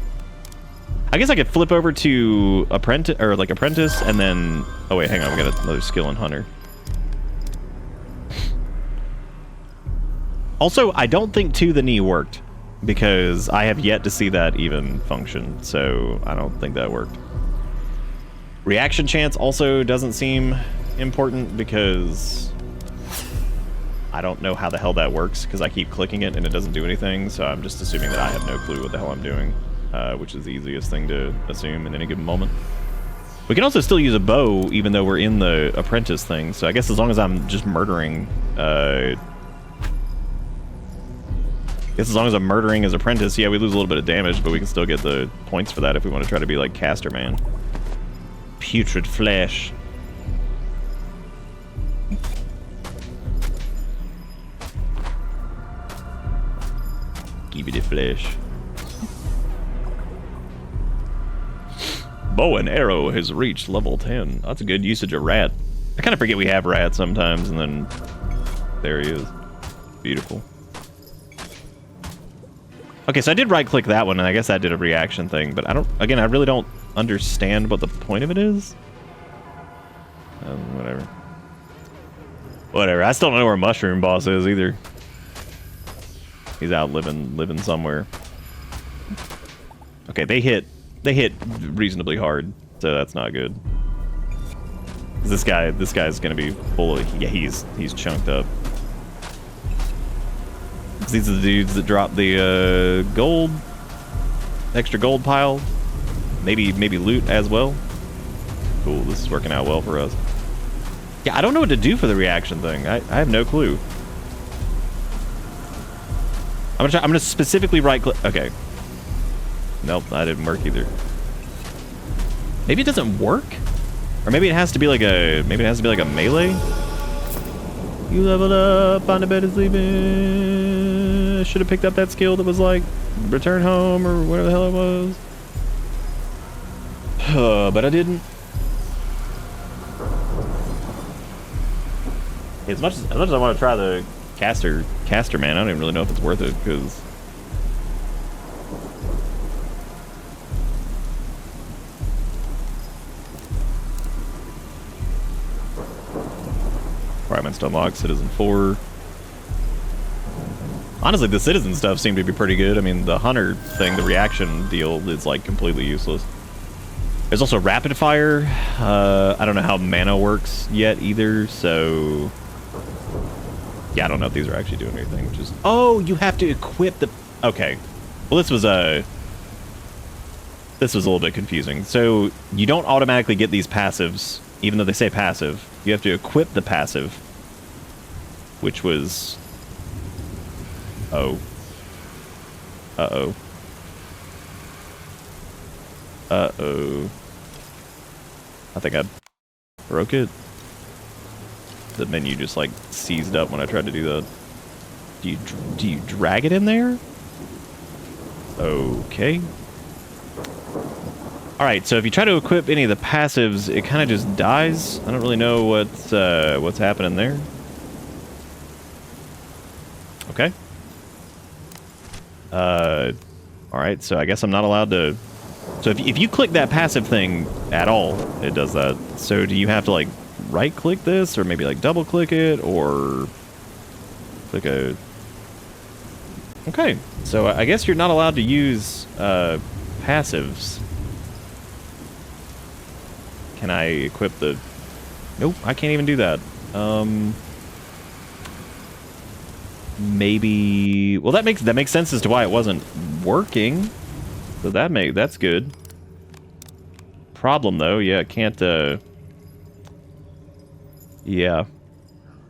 Speaker 1: I guess I could flip over to apprentice, and then. Oh wait, hang on. We got another skill in hunter. Also, I don't think to the knee worked because I have yet to see that even function. So I don't think that worked. Reaction chance also doesn't seem important because I don't know how the hell that works because I keep clicking it and it doesn't do anything, so I'm just assuming that I have no clue what the hell I'm doing, which is the easiest thing to assume in any given moment. We can also still use a bow even though we're in the apprentice thing, so I guess as long as I'm just murdering, as long as I'm murdering as apprentice, yeah, we lose a little bit of damage, but we can still get the points for that if we want to try to be like Caster Man. Putrid flesh. Give it the flesh. Bow and arrow has reached level 10. That's a good usage of rat. I kind of forget we have rat sometimes, and then there he is. Beautiful. Okay, so I did right-click that one, and I guess that did a reaction thing, but I really don't understand what the point of it is. Whatever. Whatever. I still don't know where Mushroom Boss is either. He's out living somewhere. Okay, they hit reasonably hard, so that's not good. This guy's gonna be full of, yeah, he's chunked up. These are the dudes that drop the gold, extra gold pile, maybe loot as well. Cool, this is working out well for us. Yeah, I don't know what to do for the reaction thing. I have no clue. I'm gonna specifically right click. Okay. Nope, that didn't work either. Maybe it doesn't work, or maybe it has to be like a melee. You leveled up on the bed of sleeping. Should have picked up that skill that was like return home or whatever the hell it was. But I didn't. As much as I want to try the caster man, I don't even really know if it's worth it because. Requirements to unlock Citizen 4. Honestly, the Citizen stuff seemed to be pretty good. I mean, the Hunter thing, the reaction deal, is like completely useless. There's also Rapid Fire. I don't know how mana works yet either, so... Yeah, I don't know if these are actually doing anything, which is... Oh, you have to equip the... Okay. Well, this was a little bit confusing. So, you don't automatically get these passives, even though they say passive. You have to equip the passive, which was... Oh. Uh-oh. Uh-oh. I think I broke it. The menu just like seized up when I tried to do that. Do you drag it in there? Okay. All right, so if you try to equip any of the passives, it kind of just dies. I don't really know what's happening there. Okay. All right, so I guess I'm not allowed to... So if you click that passive thing at all, it does that. So do you have to like right-click this, or maybe like double-click it, or click a... Okay, so I guess you're not allowed to use passives. Can I equip the... Nope, I can't even do that. Maybe... Well, that makes sense as to why it wasn't working. So that's good. Problem though, yeah, it can't yeah.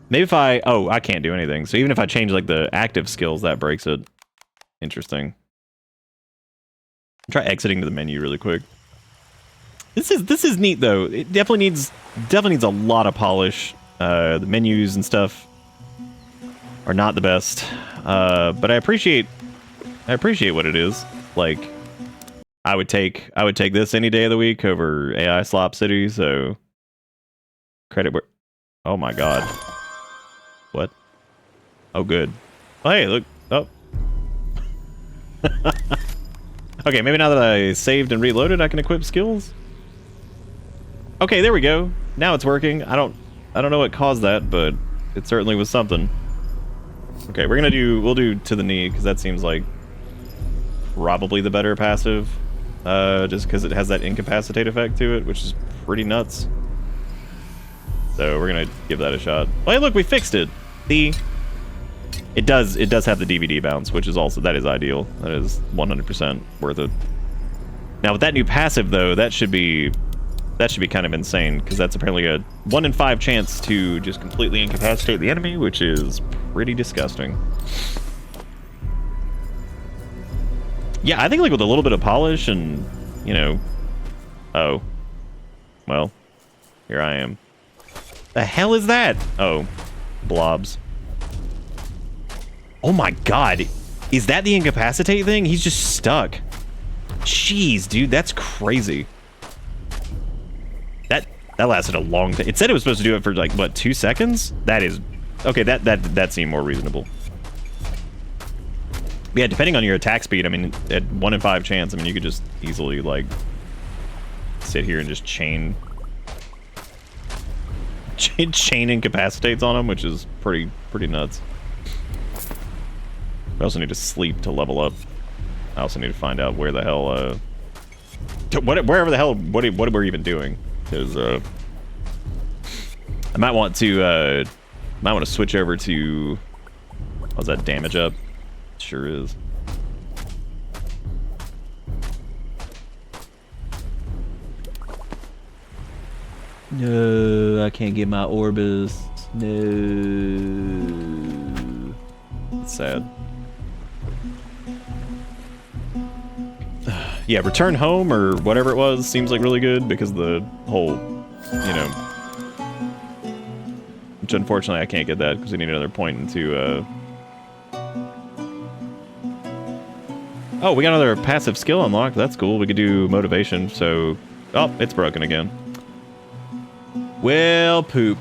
Speaker 1: Maybe if I can't do anything. So even if I change like the active skills, that breaks it. Interesting. Try exiting to the menu really quick. This is neat though. It definitely needs a lot of polish. The menus and stuff are not the best. But I appreciate what it is. Like I would take this any day of the week over AI Slop City, so credit where... Oh my god. What? Oh good. Oh, hey, look. Oh. Okay, maybe now that I saved and reloaded, I can equip skills? Okay, there we go. Now it's working. I don't know what caused that, but it certainly was something. Okay, we'll do to the knee, because that seems like probably the better passive. Just because it has that incapacitate effect to it, which is pretty nuts. So we're gonna give that a shot. Oh, hey, look, we fixed it. It does have the DVD bounce, which is also, that is ideal. That is 100% worth it. Now with that new passive though, that should be kind of insane, because that's apparently a 1 in 5 chance to just completely incapacitate the enemy, which is pretty disgusting. Yeah, I think like with a little bit of polish and, you know... Oh. Well, here I am. The hell is that? Oh, blobs. Oh my god. Is that the incapacitate thing? He's just stuck. Jeez, dude, that's crazy. That lasted a long time. It said it was supposed to do it for like, what, 2 seconds? That is... Okay, that seemed more reasonable. Yeah, depending on your attack speed, I mean, at 1 in 5 chance, I mean, you could just easily, like, sit here and just chain. chain incapacitates on him, which is pretty nuts. We also need to sleep to level up. I also need to find out where the hell, wherever the hell, what we're even doing, because I might want to switch over to. Was that damage up? Sure is.
Speaker 2: No, I can't get my Orbis. No.
Speaker 1: It's sad. Yeah, return home or whatever it was seems like really good because the whole, you know, which unfortunately I can't get that because we need another point into, oh, we got another passive skill unlocked. That's cool. We could do motivation, so, oh, it's broken again. Well, poop.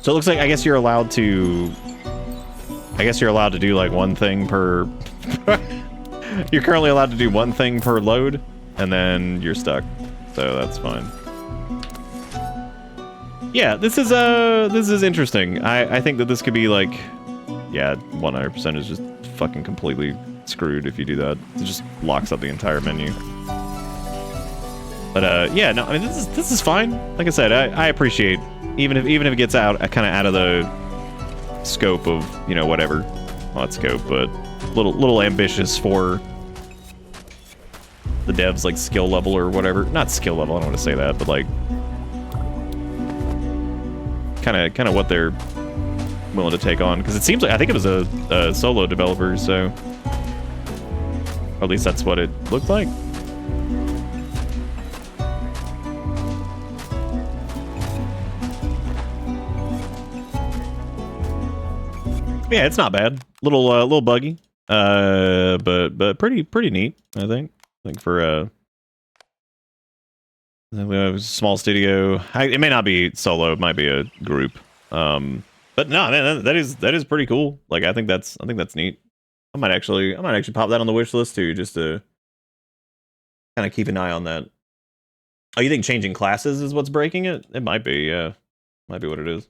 Speaker 1: So it looks like, I guess you're allowed to do like one thing per, you're currently allowed to do one thing per load, and then you're stuck. So that's fine. Yeah, this is interesting. I think that this could be like, yeah, 100% is just fucking completely screwed if you do that. It just locks up the entire menu. But yeah, no, I mean this is fine. Like I said, I appreciate even if it gets out kind of out of the scope of, you know, whatever, not scope, but little ambitious for the devs, like skill level or whatever. Not skill level, I don't want to say that, but like kind of what they're willing to take on, because it seems like, I think it was a solo developer, so, or at least that's what it looked like. Yeah, it's not bad. Little buggy, but pretty neat. I think for we have a small studio. It may not be solo. It might be a group. But no, man, that is pretty cool. Like I think that's neat. I might actually pop that on the wish list too, just to kind of keep an eye on that. Oh, you think changing classes is what's breaking it? It might be. Yeah, might be what it is.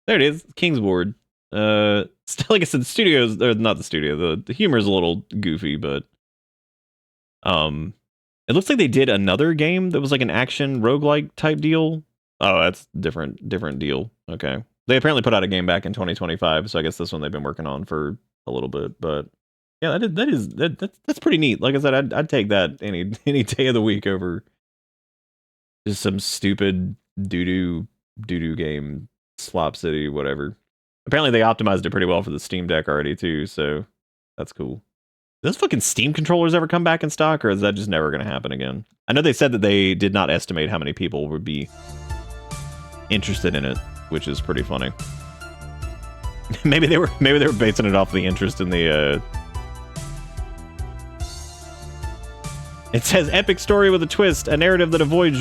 Speaker 1: There it is, Kingsboard. Still, like I said, the studios, or not the studio, the humor is a little goofy, but it looks like they did another game that was like an action roguelike type deal. Oh, that's different deal. Okay. They apparently put out a game back in 2025, so I guess this one they've been working on for a little bit, but yeah, that's pretty neat. Like I said, I'd take that any day of the week over just some stupid doo-doo game, Slop City, whatever. Apparently they optimized it pretty well for the Steam Deck already too, so that's cool. Do those fucking Steam controllers ever come back in stock, or is that just never going to happen again? I know they said that they did not estimate how many people would be interested in it, which is pretty funny. maybe they were basing it off the interest in the It says epic story with a twist, a narrative that avoids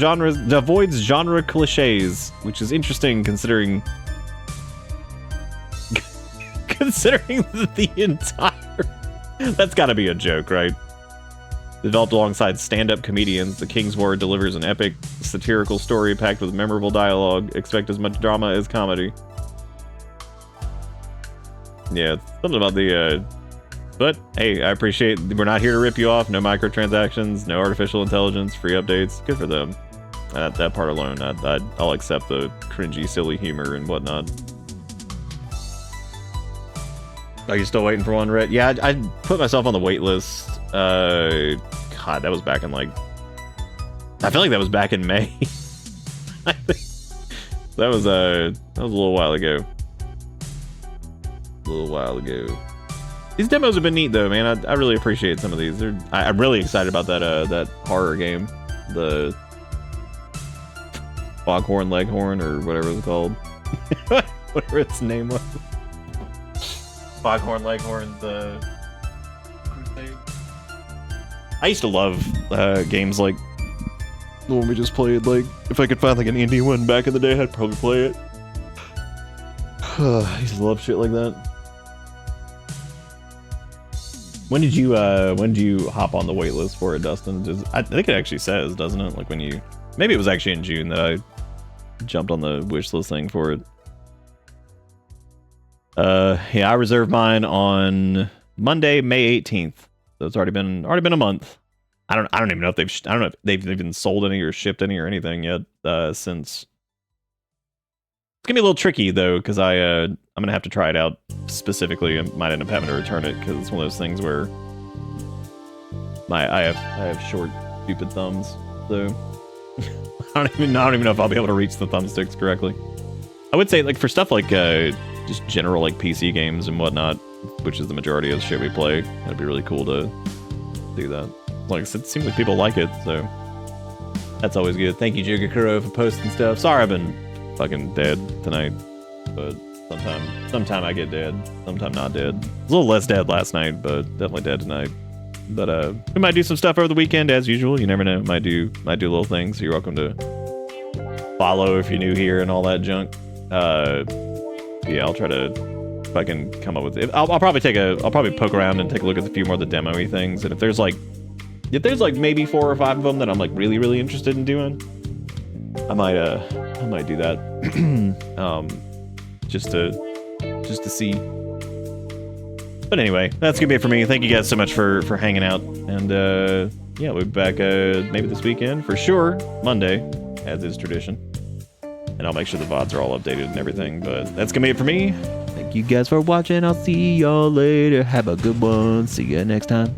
Speaker 1: genre cliches, which is interesting considering the entire... That's gotta be a joke, right? Developed alongside stand-up comedians, The King's War delivers an epic, satirical story packed with memorable dialogue. Expect as much drama as comedy. Yeah, something about the, But, hey, I appreciate... We're not here to rip you off. No microtransactions, no artificial intelligence, free updates. Good for them. That part alone, I'll accept the cringy, silly humor and whatnot. Are you still waiting for one, Rhett? Yeah, I put myself on the wait list. God, that was back in like... I feel like that was back in May. I think that was a little while ago. These demos have been neat though, man. I really appreciate some of these. I'm really excited about that horror game, the Foghorn Leghorn or whatever it's called, whatever its name was. Foghorn Leghorn's Crusade. I used to love games like the one we just played. Like, if I could find like an indie one back in the day, I'd probably play it. I used to love shit like that. When did you hop on the wait list for it, Dustin? I think it actually says, doesn't it? Like when you Maybe it was actually in June that I jumped on the wish list thing for it. Yeah, I reserved mine on Monday, May 18th. So it's already been a month. I don't even know if they've even sold any or shipped any or anything yet since. It's gonna be a little tricky though, because I'm gonna have to try it out specifically. I might end up having to return it because it's one of those things where I have short, stupid thumbs, so I don't even know if I'll be able to reach the thumbsticks correctly. I would say like for stuff like just general like PC games and whatnot, which is the majority of the shit we play, it'd be really cool to do that. Like it seems like people like it, so that's always good. Thank you, Jugakuro, for posting stuff. Sorry I've been fucking dead tonight, but sometime I get dead, sometime not dead. I was a little less dead last night, but definitely dead tonight. But we might do some stuff over the weekend as usual. You never know. Might do little things. So you're welcome to follow if you're new here and all that junk. Yeah, I'll try to fucking come up with it. I'll probably poke around and take a look at a few more of the demo-y things. And if there's like maybe 4 or 5 of them that I'm like really interested in doing, I might do that. just to see. But anyway, that's gonna be it for me. Thank you guys so much for hanging out, and yeah, we'll be back maybe this weekend for sure, Monday, as is tradition. And I'll make sure the VODs are all updated and everything. But that's gonna be it for me. Thank you guys for watching. I'll see y'all later. Have a good one. See ya next time.